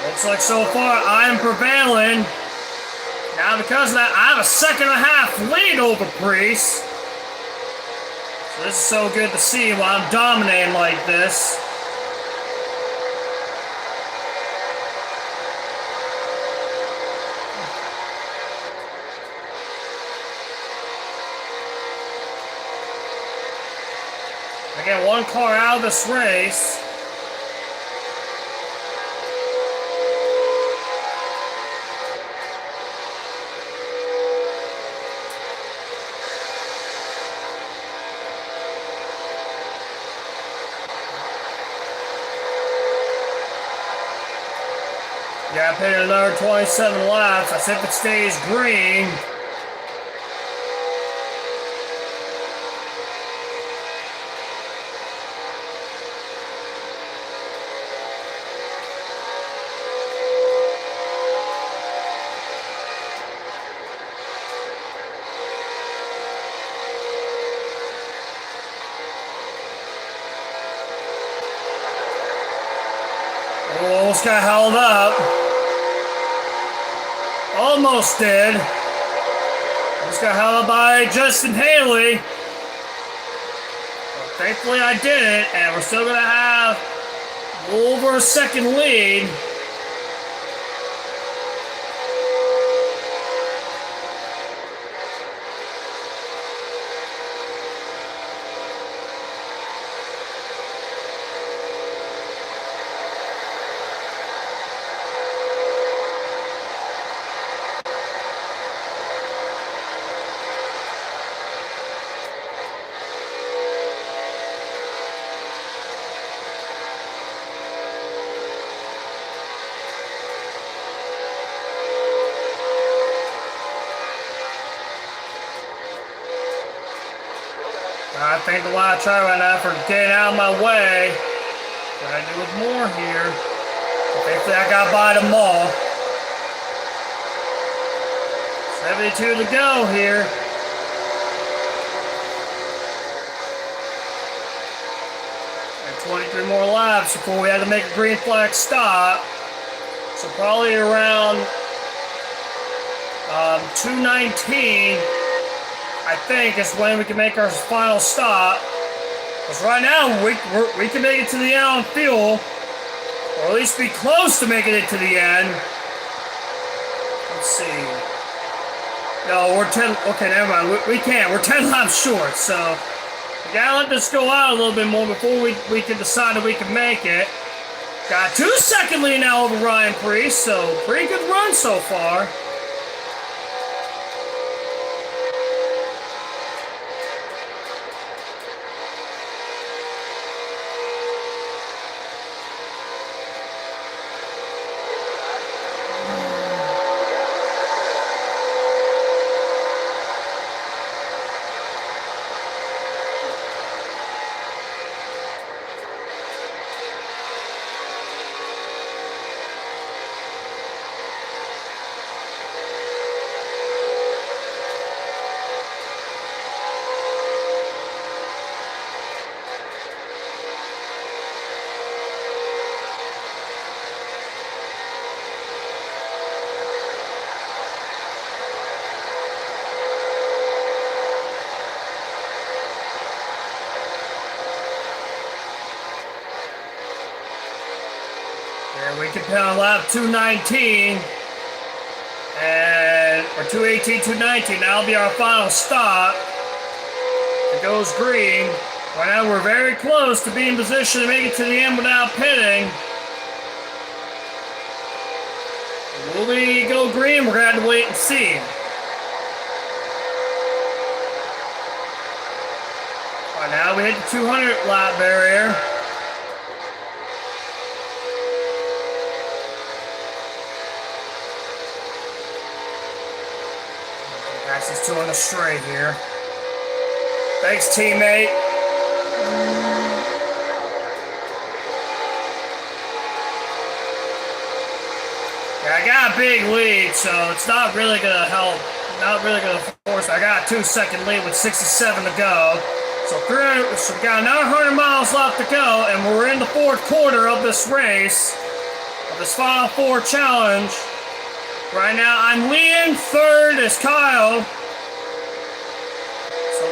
Looks like so far I'm prevailing. Now because of that, I have a 1.5 lead over Priest. So this is so good to see while I'm dominating like this. I get one car out of this race. Yeah, I paid another 27 laps. That's if it stays green. Almost got held up. Almost did. Almost got held up by Justin Haley. But thankfully I did it, and we're still going to have over a second lead. I think the line I try right now for getting out of my way. Gotta do with more here. Thankfully I got by them all. 72 to go here. And 23 more laps before we had to make a green flag stop. So probably around 2:19, I think, is when we can make our final stop. Because right now, we can make it to the end on fuel, or at least be close to making it to the end. Let's see. No, we're 10. Okay, never mind. We can't. We're 10 laps short, so we gotta let this go out a little bit more before we can decide if we can make it. Got 2-second lead now over Ryan Preece, so pretty good run so far. And we can put on lap 219, or 218, 219. That'll be our final stop. It goes green. Right now we're very close to being in position to make it to the end without pitting. Will we go green? We're going to have to wait and see. Right now we hit the 200 lap barrier. Passes 2 on the straight here. Thanks, teammate. Yeah, I got a big lead, so it's not really going to help. Not really going to force. I got a 2-second lead with 67 to go. So we got another 100 miles left to go, and we're in the 4th quarter of this race, of this Final Four challenge. Right now, I'm leading. 3rd is Kyle. So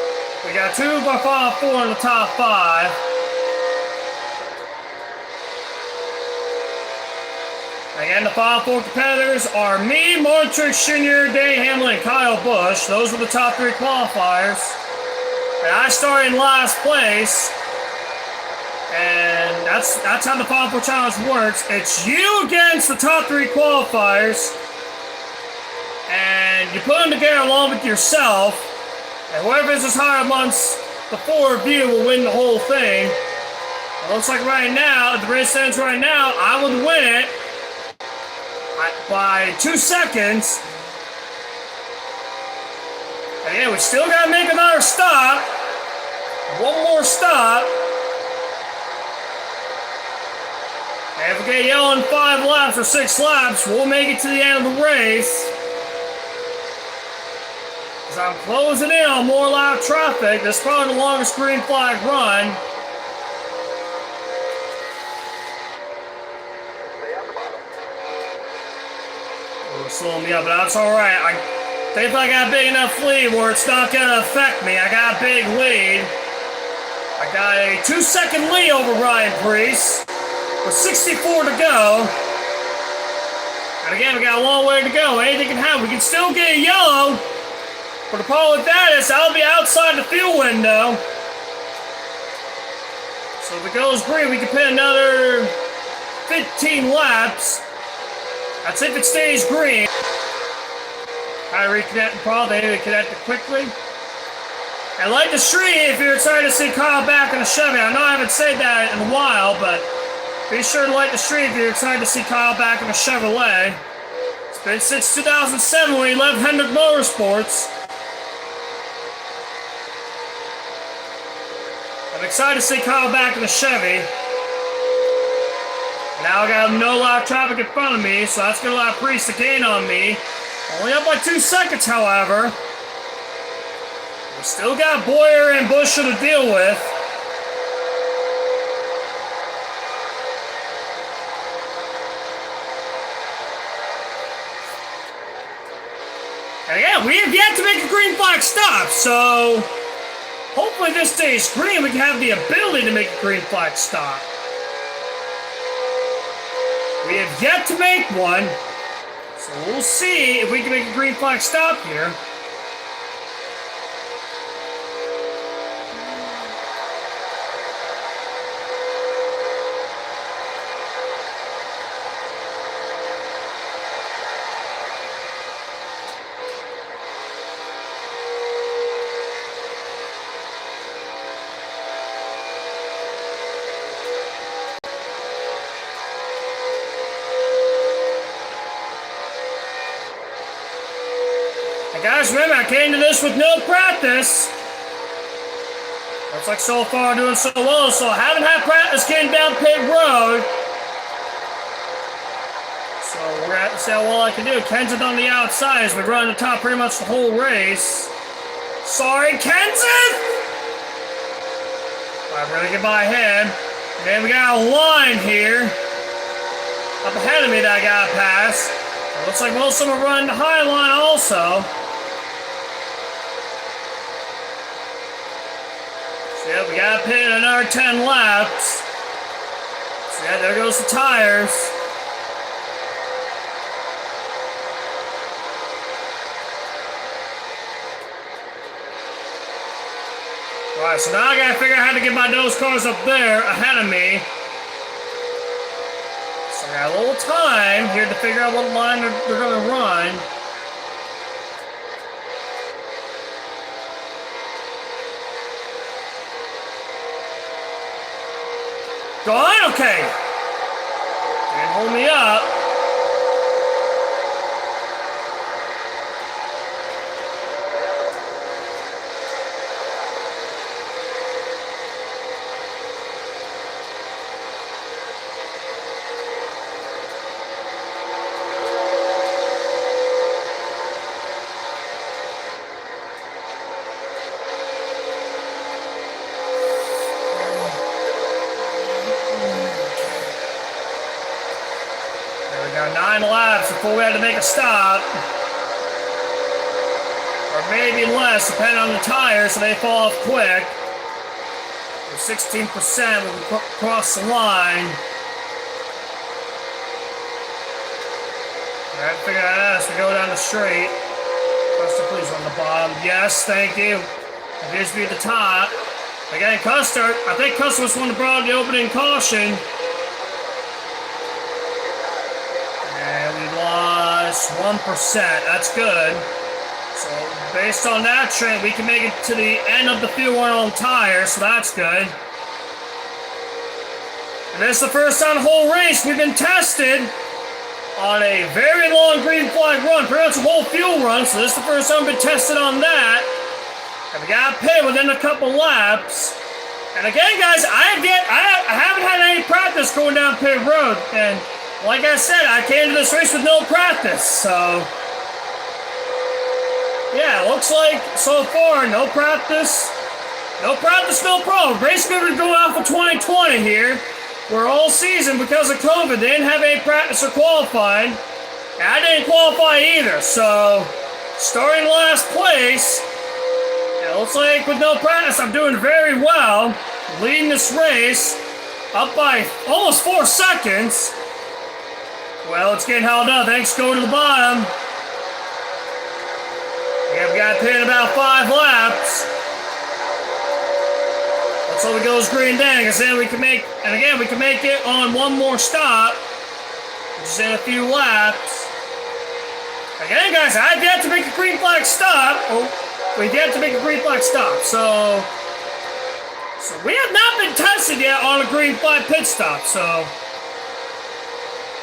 we got 2 of our Final Four in the top 5. Again, the Final Four competitors are me, Martin Truex Jr., Danny Hamlin, and Kyle Busch. Those were the top 3 qualifiers. And I started in last place. And that's how the Final Four challenge works. It's you against the top 3 qualifiers. And you put them together along with yourself, and whoever is as high amongst the 4 of you will win the whole thing. It looks like right now, if the race ends right now, I would win it by 2 seconds. And yeah, we still gotta make another stop. One more stop. And if we get yellow in 5 laps or 6 laps, we'll make it to the end of the race. I'm closing in on more live traffic. This is probably the longest green flag run. We're slowing me up, but that's alright. I think I got a big enough lead where it's not going to affect me. I got a big lead. I got a 2-second lead over Ryan Preece with 64 to go. And again, we got a long way to go. Anything can happen. We can still get a yellow. But the problem with that is I'll be outside the fuel window. So if it goes green, we can put another 15 laps. That's if it stays green. I reconnect the problem. They reconnect it quickly. And like the stream if you're excited to see Kyle back in the Chevy. I know I haven't said that in a while, but be sure to like the stream if you're excited to see Kyle back in the Chevrolet. It's been since 2007 when he left Hendrick Motorsports. I'm excited to see Kyle back in the Chevy. Now I got no live traffic in front of me, so that's going to allow Preece to gain on me. Only up by 2 seconds, however. We still got Boyer and Buescher to deal with. And again, we have yet to make a green flag stop, so hopefully this stays green. We can have the ability to make a green flag stop. We have yet to make one, so we'll see if we can make a green flag stop here. Guys, remember, I came to this with no practice. Looks like so far I'm doing so well, so I haven't had practice getting down pit road. So we're going to have to see how well I can do. Kenseth on the outside as we run the top pretty much the whole race. Sorry, Kenseth! I'm really get by him. And then we got a line here up ahead of me that I got to pass. It looks like most of them are running the high line also. Yeah, we got to pit another 10 laps. So yeah, there goes the tires. Alright, so now I got to figure out how to get my nose cars up there ahead of me. So I got a little time here to figure out what line they're going to run. Go on, okay. Can't hold me up. Got 9 laps before we had to make a stop. Or maybe less, depending on the tires, so they fall off quick. With 16% when we cross the line. I have to figure that out as we go down the straight. Custer, please on the bottom. Yes, thank you. Appears to be at the top. Again, Custer. I think Custer was the one that brought out the opening caution. 1%, that's good. So based on that trend, we can make it to the end of the fuel oil and tire, so that's good. And this is the first time the whole race we've been tested on a very long green flag run, pretty much a whole fuel run, so this is the first time we've been tested on that. And we got paid within a couple laps. And again, guys, I haven't had any practice going down pit road, and like I said, I came to this race with no practice, so yeah, looks like so far no practice, no problem. Basically, we're going out for 2020 here, where all season, because of COVID, they didn't have any practice or qualifying, and I didn't qualify either, so starting last place, it looks like with no practice, I'm doing very well, leading this race, up by almost 4 seconds. Well, it's getting held up. Thanks, go to the bottom. Yeah, we got to pit about 5 laps. Let's hope it goes green then, because then we can make, and again, we can make it on one more stop, which is in a few laps. Again, guys, I've yet to make a green flag stop. Oh, we've yet to make a green flag stop. So we have not been tested yet on a green flag pit stop, so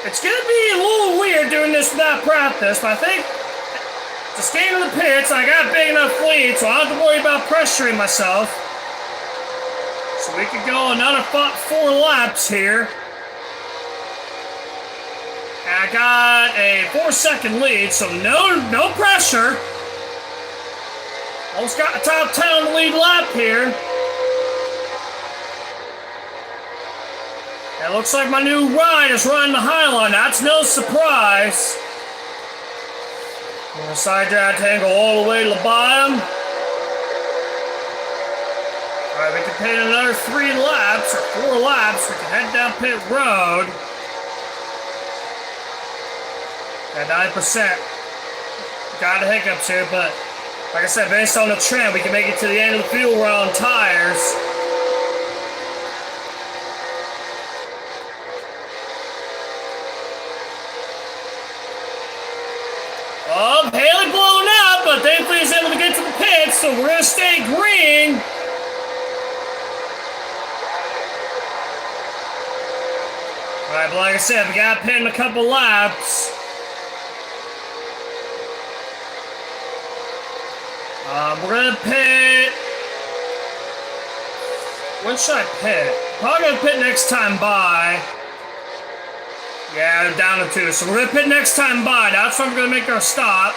it's going to be a little weird doing this without practice, but I think just getting to the pits, I got a big enough lead, so I don't have to worry about pressuring myself. So we could go another 4 laps here. And I got a 4-second lead, so no pressure. Almost got the top 10 on the lead lap here. It looks like my new ride is running the Highline. That's no surprise. I'm going to side drag tangle all the way to the bottom. Alright, we can pit another 3 laps, or 4 laps. We can head down pit road. At 9%. Got the hiccups here, but like I said, based on the trend, we can make it to the end of the fuel run on tires. Oh, Haley blowing up, but thankfully he's able to get to the pits, so we're going to stay green. Alright, but like I said, we got to pit in a couple laps. We're going to pit... When should I pit? Probably going to pit next time by. Yeah, they're down to 2. So we're going to pit next time by. That's when we're going to make our stop.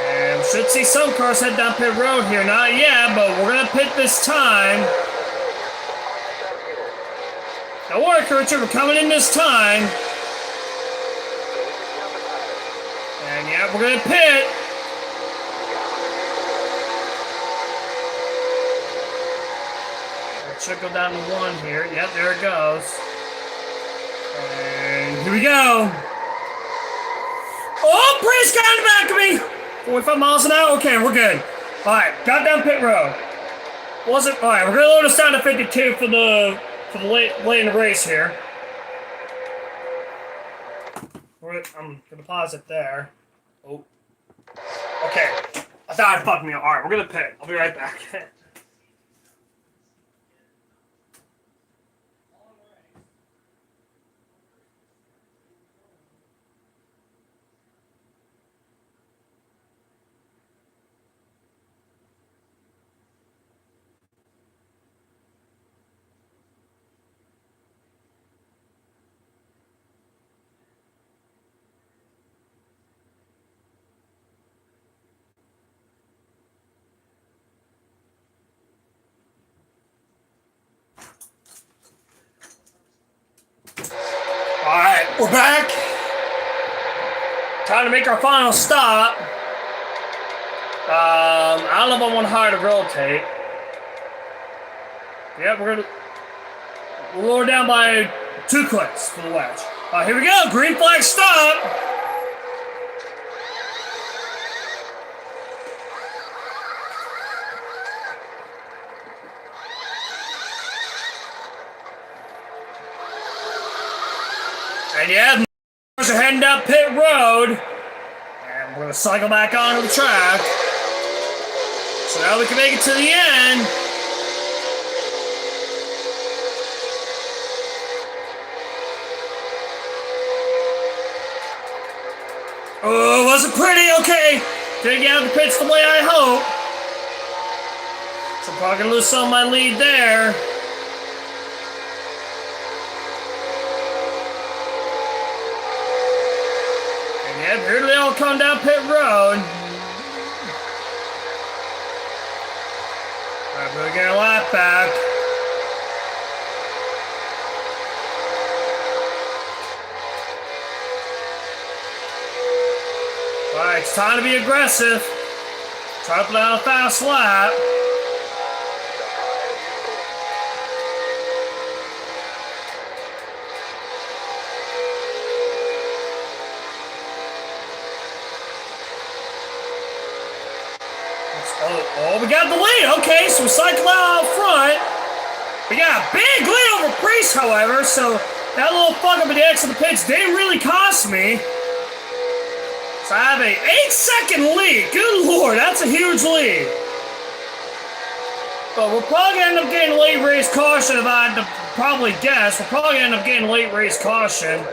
And we should see some cars head down pit road here. Not yet, but we're going to pit this time. Don't worry, Richard. We're coming in this time. And yeah, we're going to pit. Should go down to 1 here. Yep, there it goes. And here we go. Oh, Prius got in the back of me. 45 miles an hour. Okay, we're good. All right, got down pit road. All right, we're gonna load us down to 52 for the late in the race here. I'm gonna pause it there. Oh. Okay. I thought it fucked me up. All right, we're gonna pit. I'll be right back. Alright, we're back. Time to make our final stop. I don't know if I want higher to rotate. Yep, we'll lower down by 2 clicks for the wedge. Here we go, green flag stop. And yeah, the cars are heading down pit road. And we're going to cycle back onto the track. So now we can make it to the end. Oh, wasn't pretty. Okay. Didn't get out of the pits the way I hope. So I'm probably going to lose some of my lead there. And here they all come down pit road. Alright, we're going to get a lap back. Alright, it's time to be aggressive. Try to put out a fast lap. Oh, we got the lead. Okay, so we cycle out front. We got a big lead over Priest, however, so that little fuck up at the exit of the pits didn't really cost me. So I have a 8-second lead. Good lord, that's a huge lead. But we're probably going to end up getting a late race caution if I had to probably guess. We're probably going to end up getting a late race caution.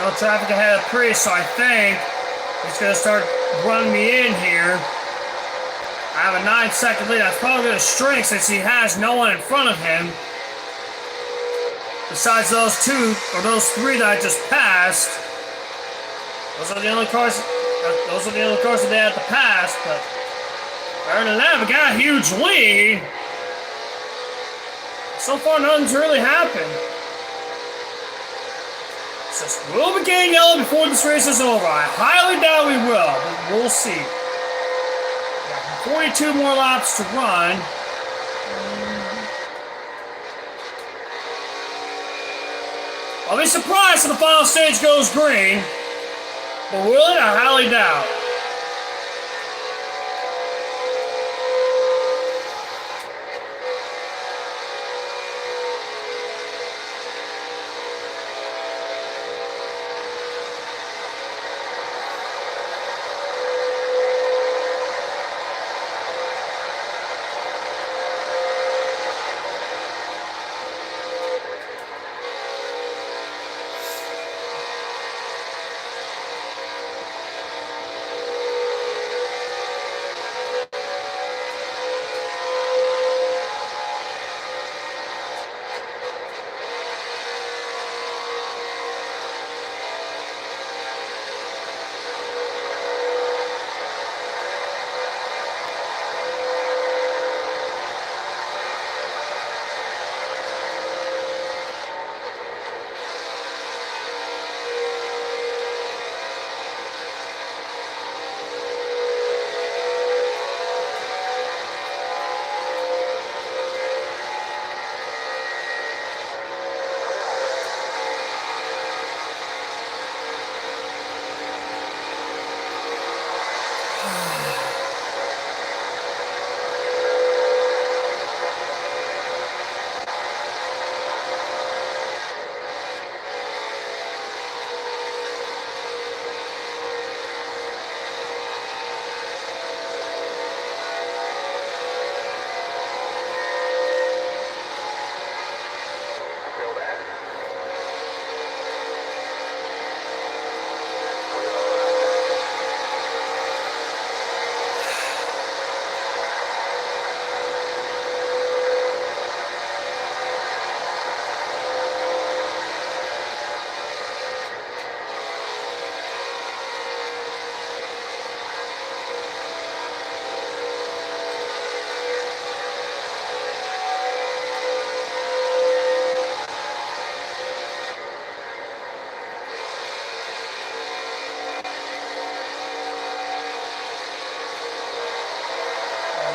No traffic ahead of Priest, so I think he's going to start running me in here. I have a 9-second lead. That's probably going to shrink since he has no one in front of him. Besides those two, or those three that I just passed. Those are the only cars that they had to pass, but other than that, we got a huge lead. So far, nothing's really happened. It's just, will we get yellow before this race is over? I highly doubt we will, but we'll see. Got 42 more laps to run. I'll be surprised if the final stage goes green, but will it? I highly doubt.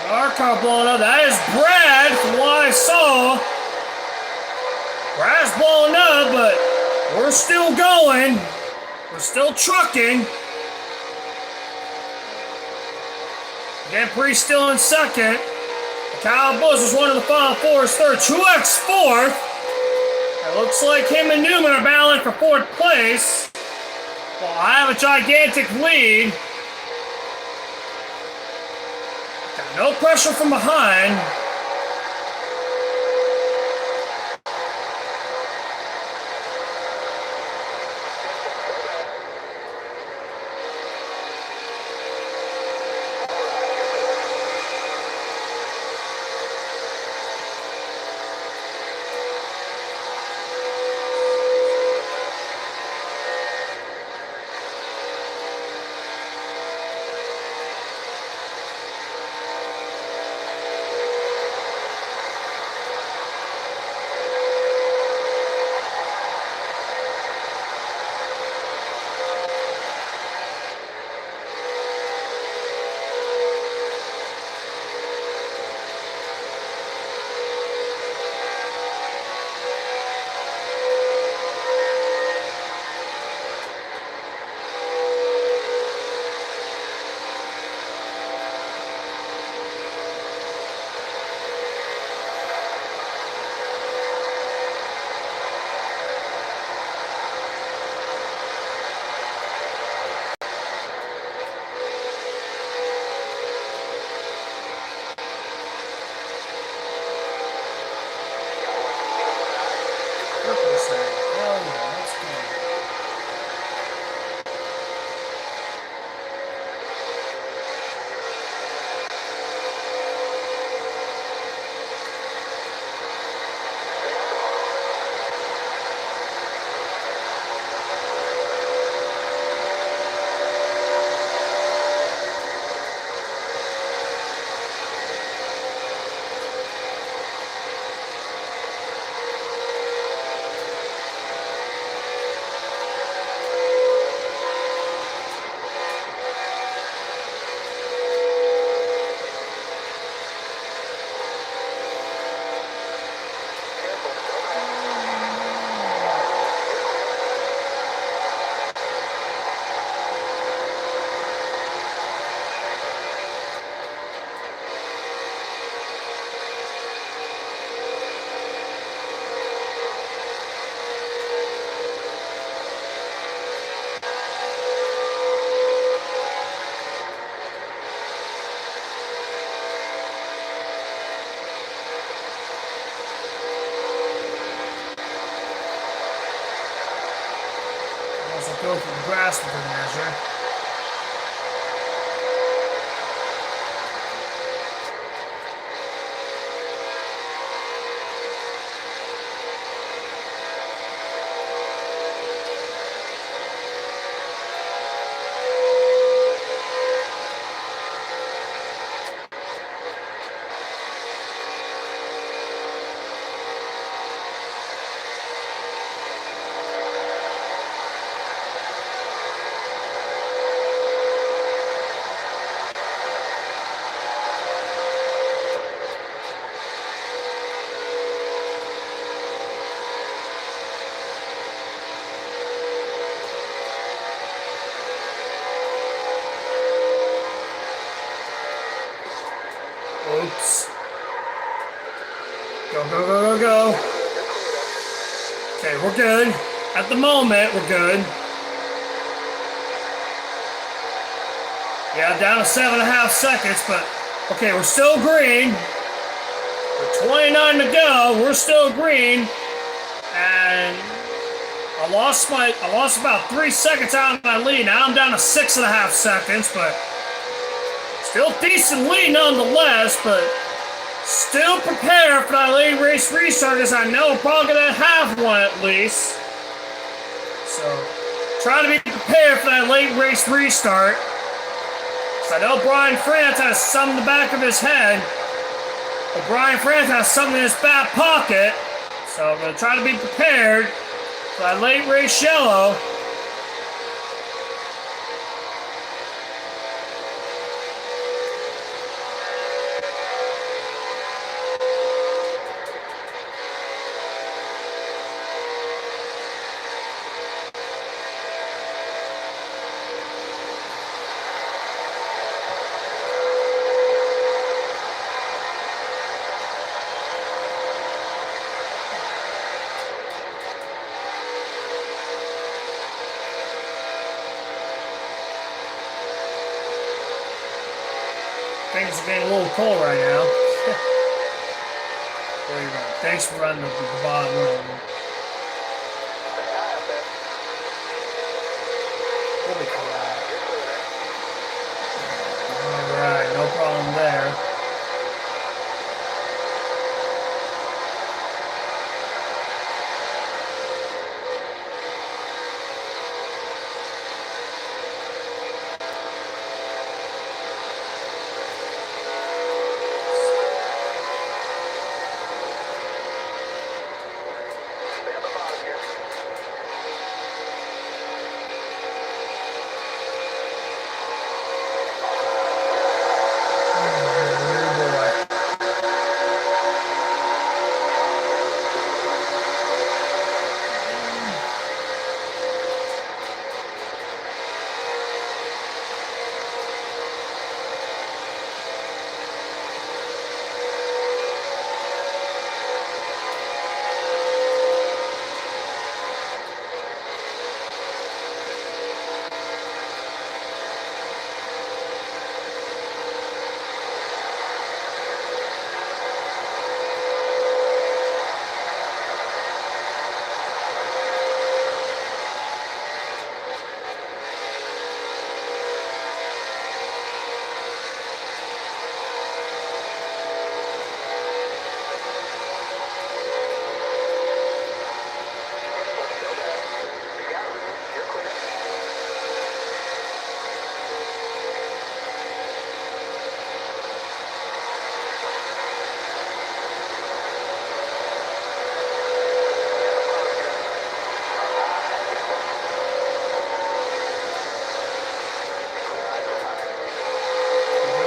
Our car blowing up. That is Brad, from what I saw. Brad's blowing up, but we're still going. We're still trucking. Again, Priest still in second. Kyle Busch is one of the final four, is third. Truex fourth. It looks like him and Newman are battling for fourth place. Well, I have a gigantic lead. Got no pressure from behind. fast for good measure. Oops. Go, go, go, go, go. Okay, we're good. At the moment, we're good. Yeah, down to 7.5 seconds, but okay, we're still green. With 29 to go, we're still green. And I lost about 3 seconds out of my lead. Now I'm down to 6.5 seconds, but still decent lead nonetheless, but still prepared for that late race restart, as I know I'm probably going to have one at least. So, try to be prepared for that late race restart. I know Brian France has something in the back of his head, but Brian France has something in his back pocket. So I'm going to try to be prepared for that late race yellow. Things are getting a little cold right now. Where you going? Thanks for running the bottom road. We'll be cool. Alright, no problem there.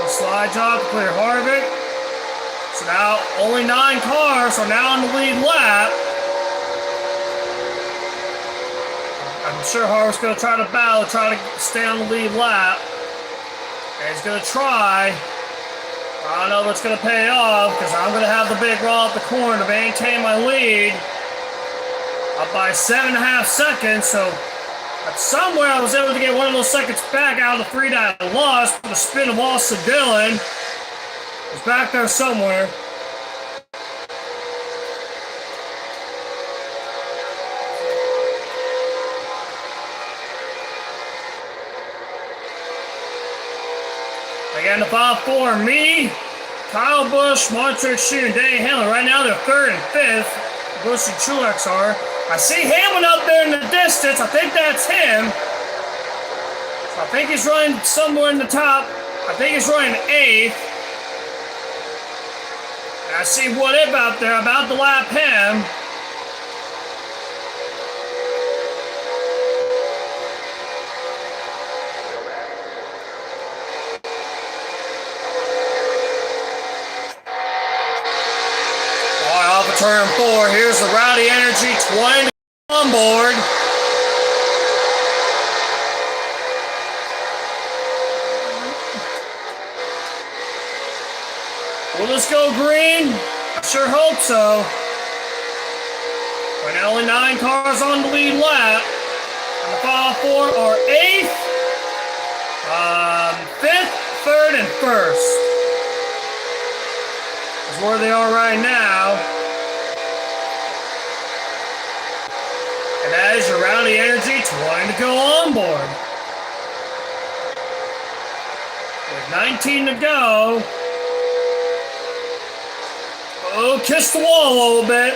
Slide job to clear Harvick. So now only 9 cars, so now on the lead lap. I'm sure Harvick's going to try to battle, try to stay on the lead lap. And he's going to try. I don't know if it's going to pay off, because I'm going to have the big roll off the corner to maintain my lead. Up by 7.5 seconds, so somewhere I was able to get one of those seconds back out of the 3 that I lost, but the spin of Austin Dillon was back there somewhere. Again, the final four, me, Kyle Busch, Montreux Shoe, and Danny Hamlin. Right now, they're third and fifth. Busch and Truex are. I see Hamlin up there in the distance. I think that's him. So I think he's running somewhere in the top. I think he's running eighth. And I see What If out there, about to lap him. Off of turn four, here's the Rowdy Energy 20 on board. Will this go green? I sure hope so. Right now, only 9 cars on the lead lap. And the final four are 8th, 5th, 3rd, and 1st. That's where they are right now. And that is your Rowdy Energy 20 to go on board. With 19 to go. Oh, kiss the wall a little bit.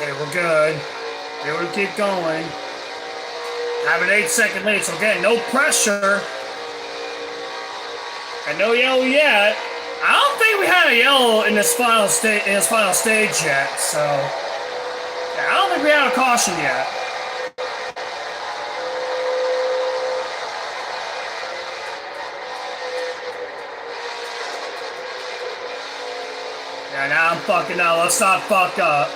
Okay, we're good. Able to keep going. Have an 8-second lead, so again, no pressure. And no yellow yet. I don't think we had a yellow in this final stage yet, so yeah, I don't think we had a caution yet. Yeah, now I'm fucking up. Let's not fuck up.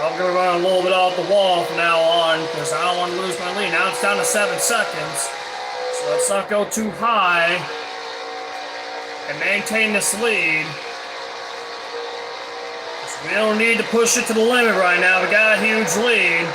I'm going to run a little bit off the wall from now on because I don't want to lose my lead. Now it's down to 7 seconds. So let's not go too high and maintain this lead. We don't need to push it to the limit right now. We got a huge lead.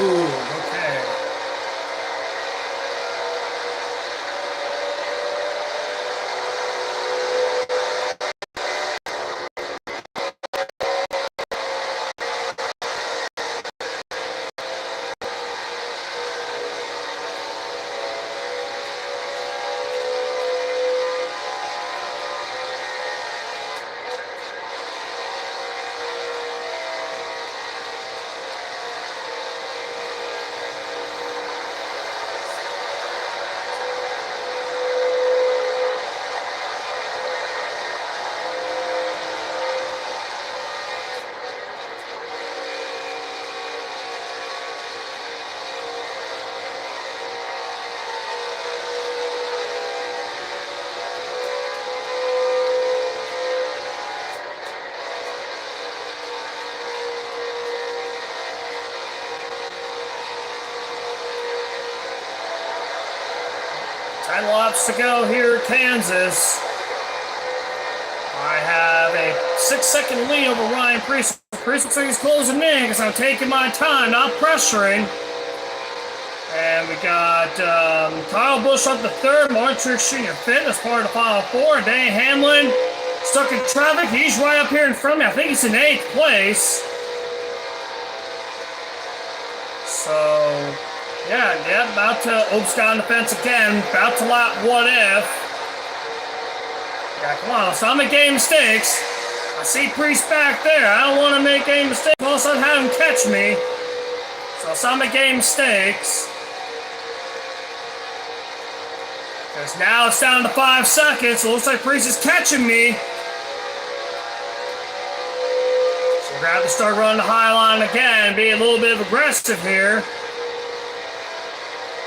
Ooh, okay. 10 laps to go here at Kansas. I have a 6-second lead over Ryan Preece. Preece looks like he's closing in because I'm taking my time, not pressuring. And we got Kyle Busch up to third, Martin Truex Jr. fifth as part of the final four. Danny Hamlin stuck in traffic. He's right up here in front of me. I think he's in 8th place. So, yeah, about to, oops, got on the fence again. About to lap what if. Yeah, come on, so I'm making any mistakes. I see Priest back there. I don't want to make any mistakes. All of a sudden have him catch me. So I'm making any mistakes. Because now it's down to 5 seconds. So it looks like Priest is catching me. So we're going to have to start running the high line again. Be a little bit aggressive here.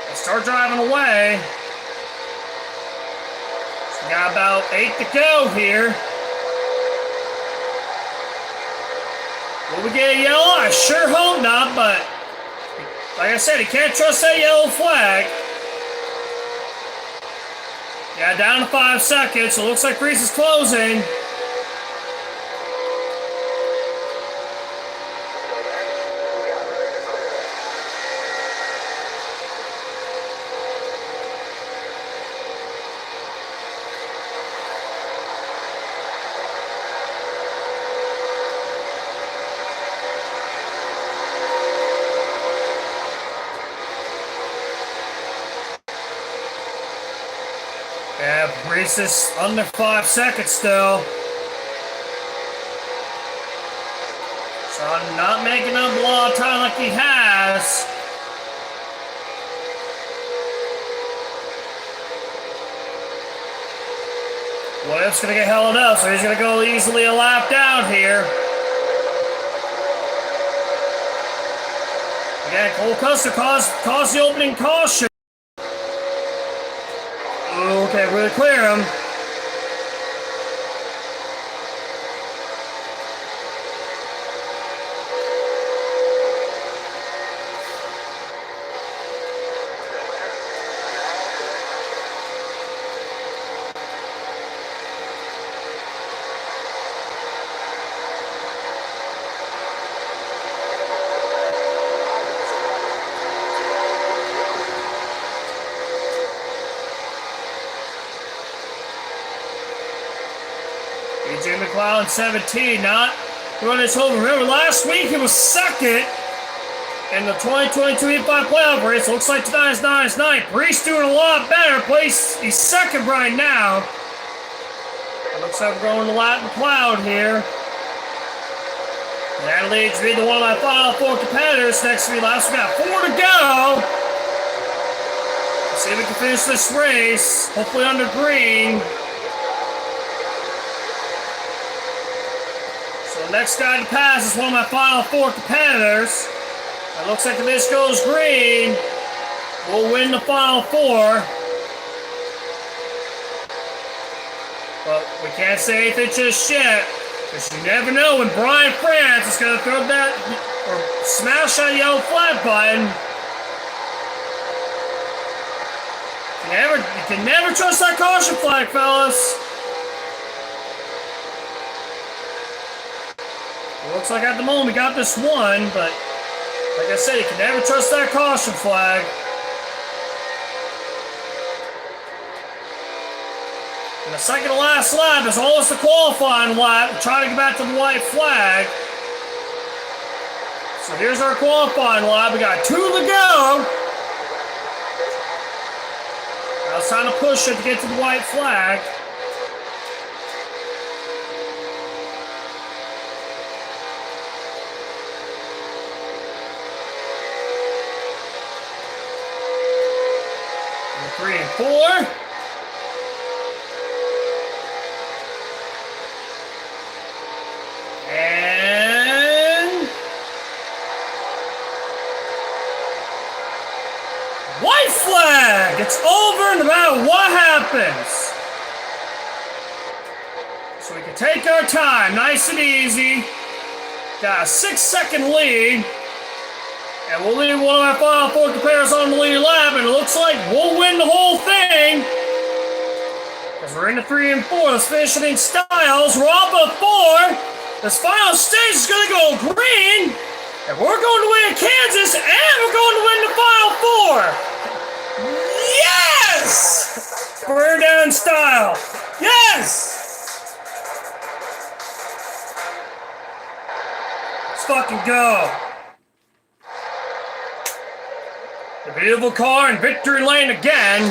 And start driving away. So we got about 8 to go here. Will we get a yellow? I sure hope not, but like I said, you can't trust that yellow flag. Yeah, down to 5 seconds, so it looks like Reese is closing. Yeah, Reese is under 5 seconds still. So I'm not making up a lot of time like he has. What if's gonna get held up, so he's gonna go easily a lap down here. Again, Cole Custer caused the opening caution. Okay, we're gonna clear him. AJ McLeod 17, not running his home. Remember, last week he was second in the 2022 E5 playoff race. Looks like tonight's not his night. Priest doing a lot better. He's second right now. It looks like we're going to Latin McLeod here. And that leads me to one of my final 4 competitors next to me. Last we got 4 to go. Let's see if we can finish this race. Hopefully under green. So the next guy to pass is one of my final 4 competitors. It looks like if this goes green, we'll win the final 4. But we can't say anything just yet, because you never know when Brian France is going to throw that or smash that yellow flag button. You can never trust that caution flag, fellas. It looks like at the moment we got this one, but like I said, you can never trust that caution flag. And the second to last lap is almost the qualifying lap. We're trying to get back to the white flag. So here's our qualifying lap. We got 2 to go. Now it's time to push it to get to the white flag. Number 3 and 4. And white flag! It's over no matter what happens. So we can take our time, nice and easy. Got a 6-second lead. And we'll leave one of our final four compares on the lead lap, and it looks like we'll win the whole thing. Because we're into 3 and 4. Let's finish it in styles. We're off of 4. This final stage is going to go green. And we're going to win Kansas, and we're going to win the final 4. Yes! We're down style. Yes! Let's fucking go. The beautiful car in victory lane again.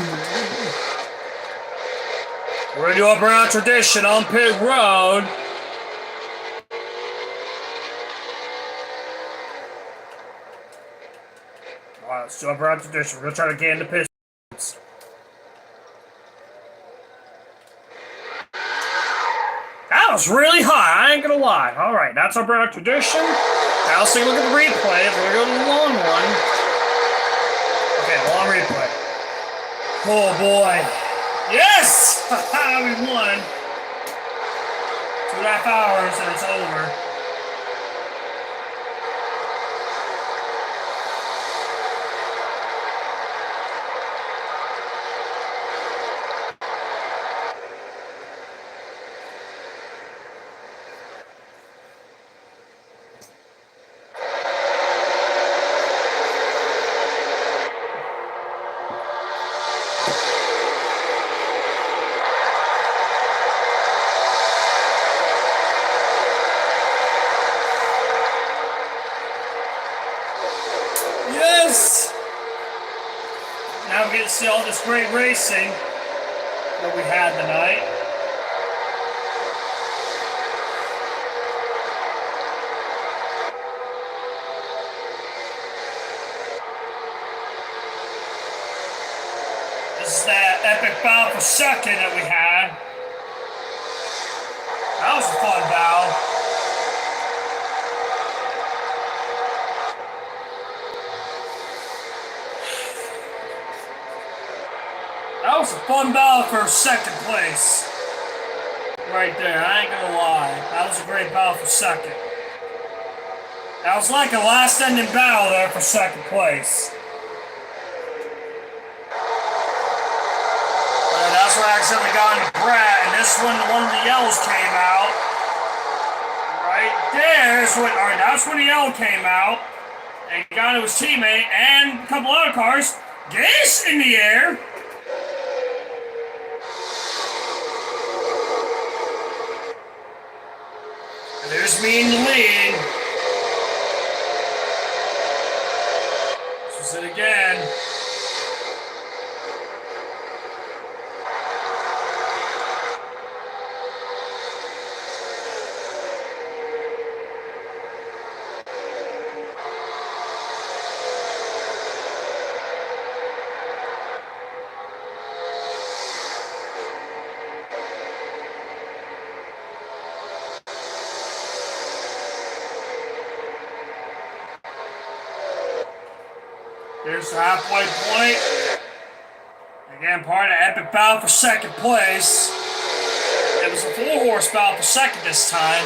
We're going to do a brown tradition on pit road. Alright, let's do a brown tradition. We're going to try to gain the pistons. That was really high, I ain't going to lie. Alright, that's our brown tradition. Now let's take a look at the replay. We're going to go to the long one. Okay, long replay. Oh boy. Yes! We won. 2.5 hours and it's over. Now we get to see all this great racing that we had tonight. This is that epic battle for second that we had. That was a fun battle. That was a fun battle for second place. Right there, I ain't gonna lie. That was a great battle for second. That was like a last ending battle there for second place. That's where I accidentally got into Brad, and this one of the yellows came out. Right there is when, alright, that's when the yellow came out. And he got into his teammate and a couple other cars. Gas in the air. And there's me in the lead. This is it again. Here's the halfway point. Again, part of the epic battle for second place. It was a 4-horse battle for second this time.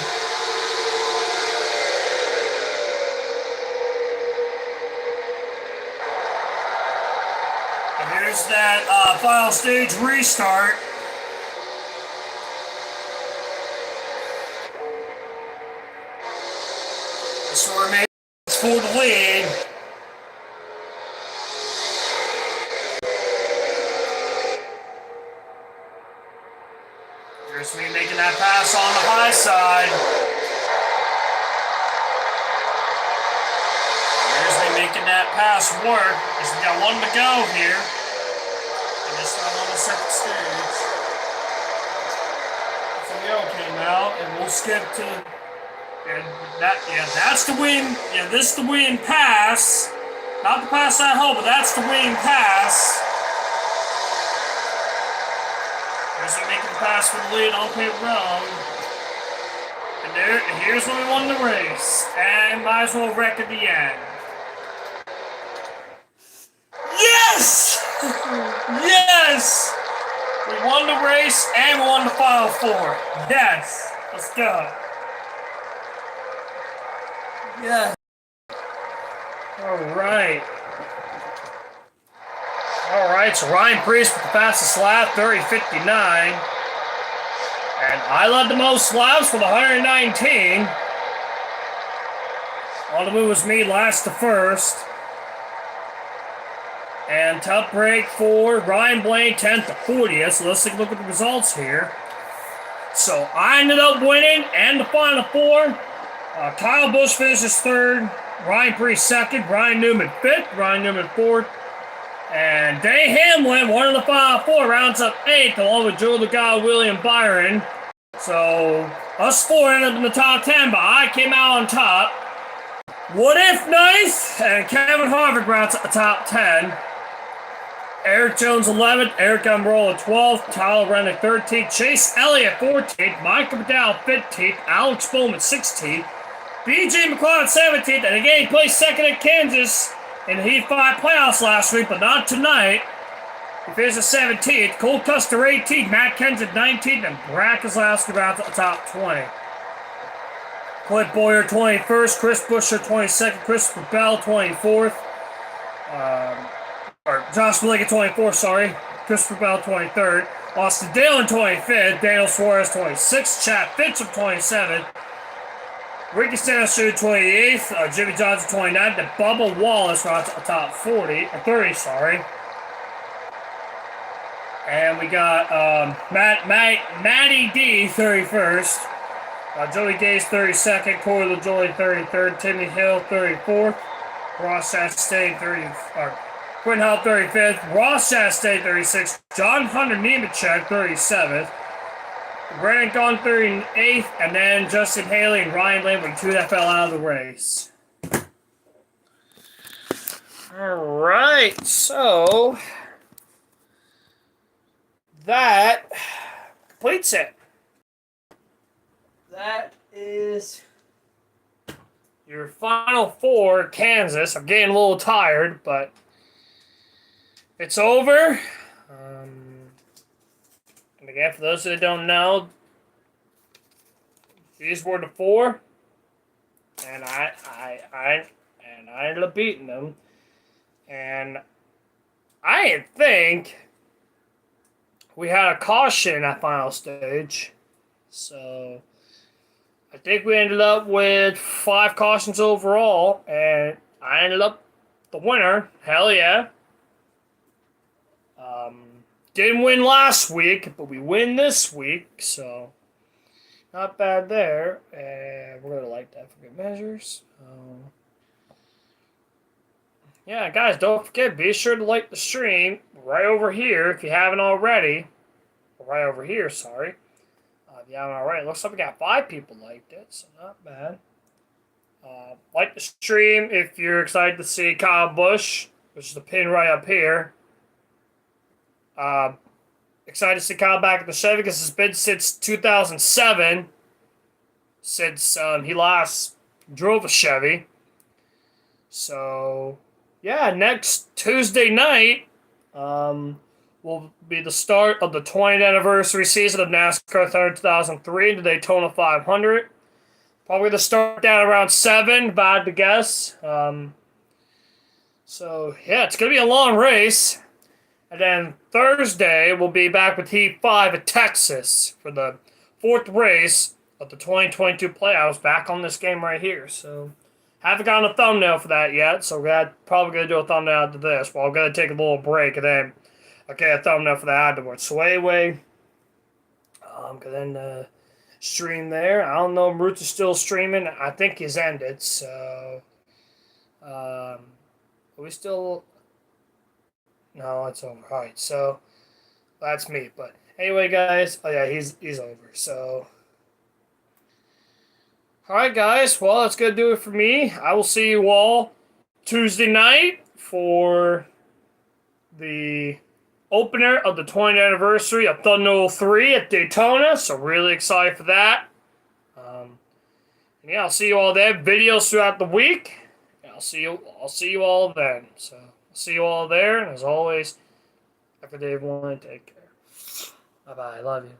And here's that final stage restart. This one remains for the lead. Here's me making that pass on the high side. Here's me making that pass work. Because we got one to go here. And this time on the second stage. So the yellow came out, and we'll skip to. And that's the win. Yeah, this is the win pass. Not the pass I hope, but that's the win pass. Here's me making the pass for the lead on pit road. And here's when we won the race. And might as well wreck at the end. Yes! Yes! We won the race and we won the Final Four. Yes! Let's go. Yeah. All right. All right, so Ryan Priest with the fastest lap, 30:59. And I led the most laps with 119. On the move was me last to first. And top break for Ryan Blaine, 10th to 40th. So let's take a look at the results here. So I ended up winning and the final four. Kyle Busch finishes third. Ryan Priest second. Ryan Newman fifth. Ryan Newman fourth. And Day Hamlin, one of the final four, rounds up eighth, along with Joe the guy, William Byron. So us four ended up in the top 10, but I came out on top. What If Nice and Kevin Harvick rounds up the top 10. Eric Jones 11th, Eric Almirola 12th, Tyler Reddick 13th, Chase Elliott 14th, Michael McDowell 15th, Alex Bowman 16th, BJ McLeod 17th, and again he placed second at Kansas in the Heat 5 playoffs last week, but not tonight. He finished 17th, Cole Custer 18th, Matt Kenseth 19th, and Brad Keselowski rounds at the top 20. Clint Boyer 21st, Chris Buescher 22nd, Christopher Bell 24th, or Josh Malicka 24th, sorry, Christopher Bell 23rd, Austin Dillon 25th, Daniel Suarez 26th, Chad Fitchum 27th, Ricky Stenhouse 28th, Jimmy Johnson 29th, and Bubba Wallace rounds at the top 30, sorry. And we got Matty D 31st, Joey Gase 32nd, Corey LaJoie 33rd, Timmy Hill 34th, Ross Chastain Quinn Hall 35th, Ross Chastain 36th, John Hunter Nemechek 37th, Brandon Gaughan 38th, and then Justin Haley and Ryan Lambert, two that fell out of the race. All right, so that completes it. That is your final four, Kansas. I'm getting a little tired, but it's over. And again, for those that don't know, these were the four, and I ended up beating them. And I didn't think we had a caution in that final stage, so I think we ended up with 5 cautions overall, and I ended up the winner. Hell yeah. Didn't win last week, but we win this week, so not bad there. And we're going to like that for good measures. Yeah, guys, don't forget, be sure to like the stream right over here if you haven't already. Right over here, sorry. If you haven't already. Looks like we got 5 people liked it, so not bad. Like the stream if you're excited to see Kyle Busch, which is the pin right up here. Excited to see Kyle back at the Chevy because it's been since 2007 since he last drove a Chevy. So, yeah, next Tuesday night will be the start of the 20th anniversary season of NASCAR 2003 and the Daytona 500. Probably going to start that around 7, if I had to guess. So, yeah, it's going to be a long race. And then Thursday, we'll be back with Heat 5 at Texas for the 4th race of the 2022 playoffs, back on this game right here. So, haven't gotten a thumbnail for that yet, so we're probably going to do a thumbnail after this. Well, I'm going to take a little break, and then I'll get a thumbnail for that afterwards. So, anyway, then stream there. I don't know if Roots is still streaming. I think he's ended, so are we still... No, it's over. All right, so that's me. But anyway, guys, oh yeah, he's over. So, all right, guys. Well, that's gonna do it for me. I will see you all Tuesday night for the opener of the 20th anniversary of Thunder 03 at Daytona. So really excited for that. And yeah, I'll see you all there. Videos throughout the week. And I'll see you all then. So. See you all there, and as always, have a good day, everyone. Take care. Bye-bye. I love you.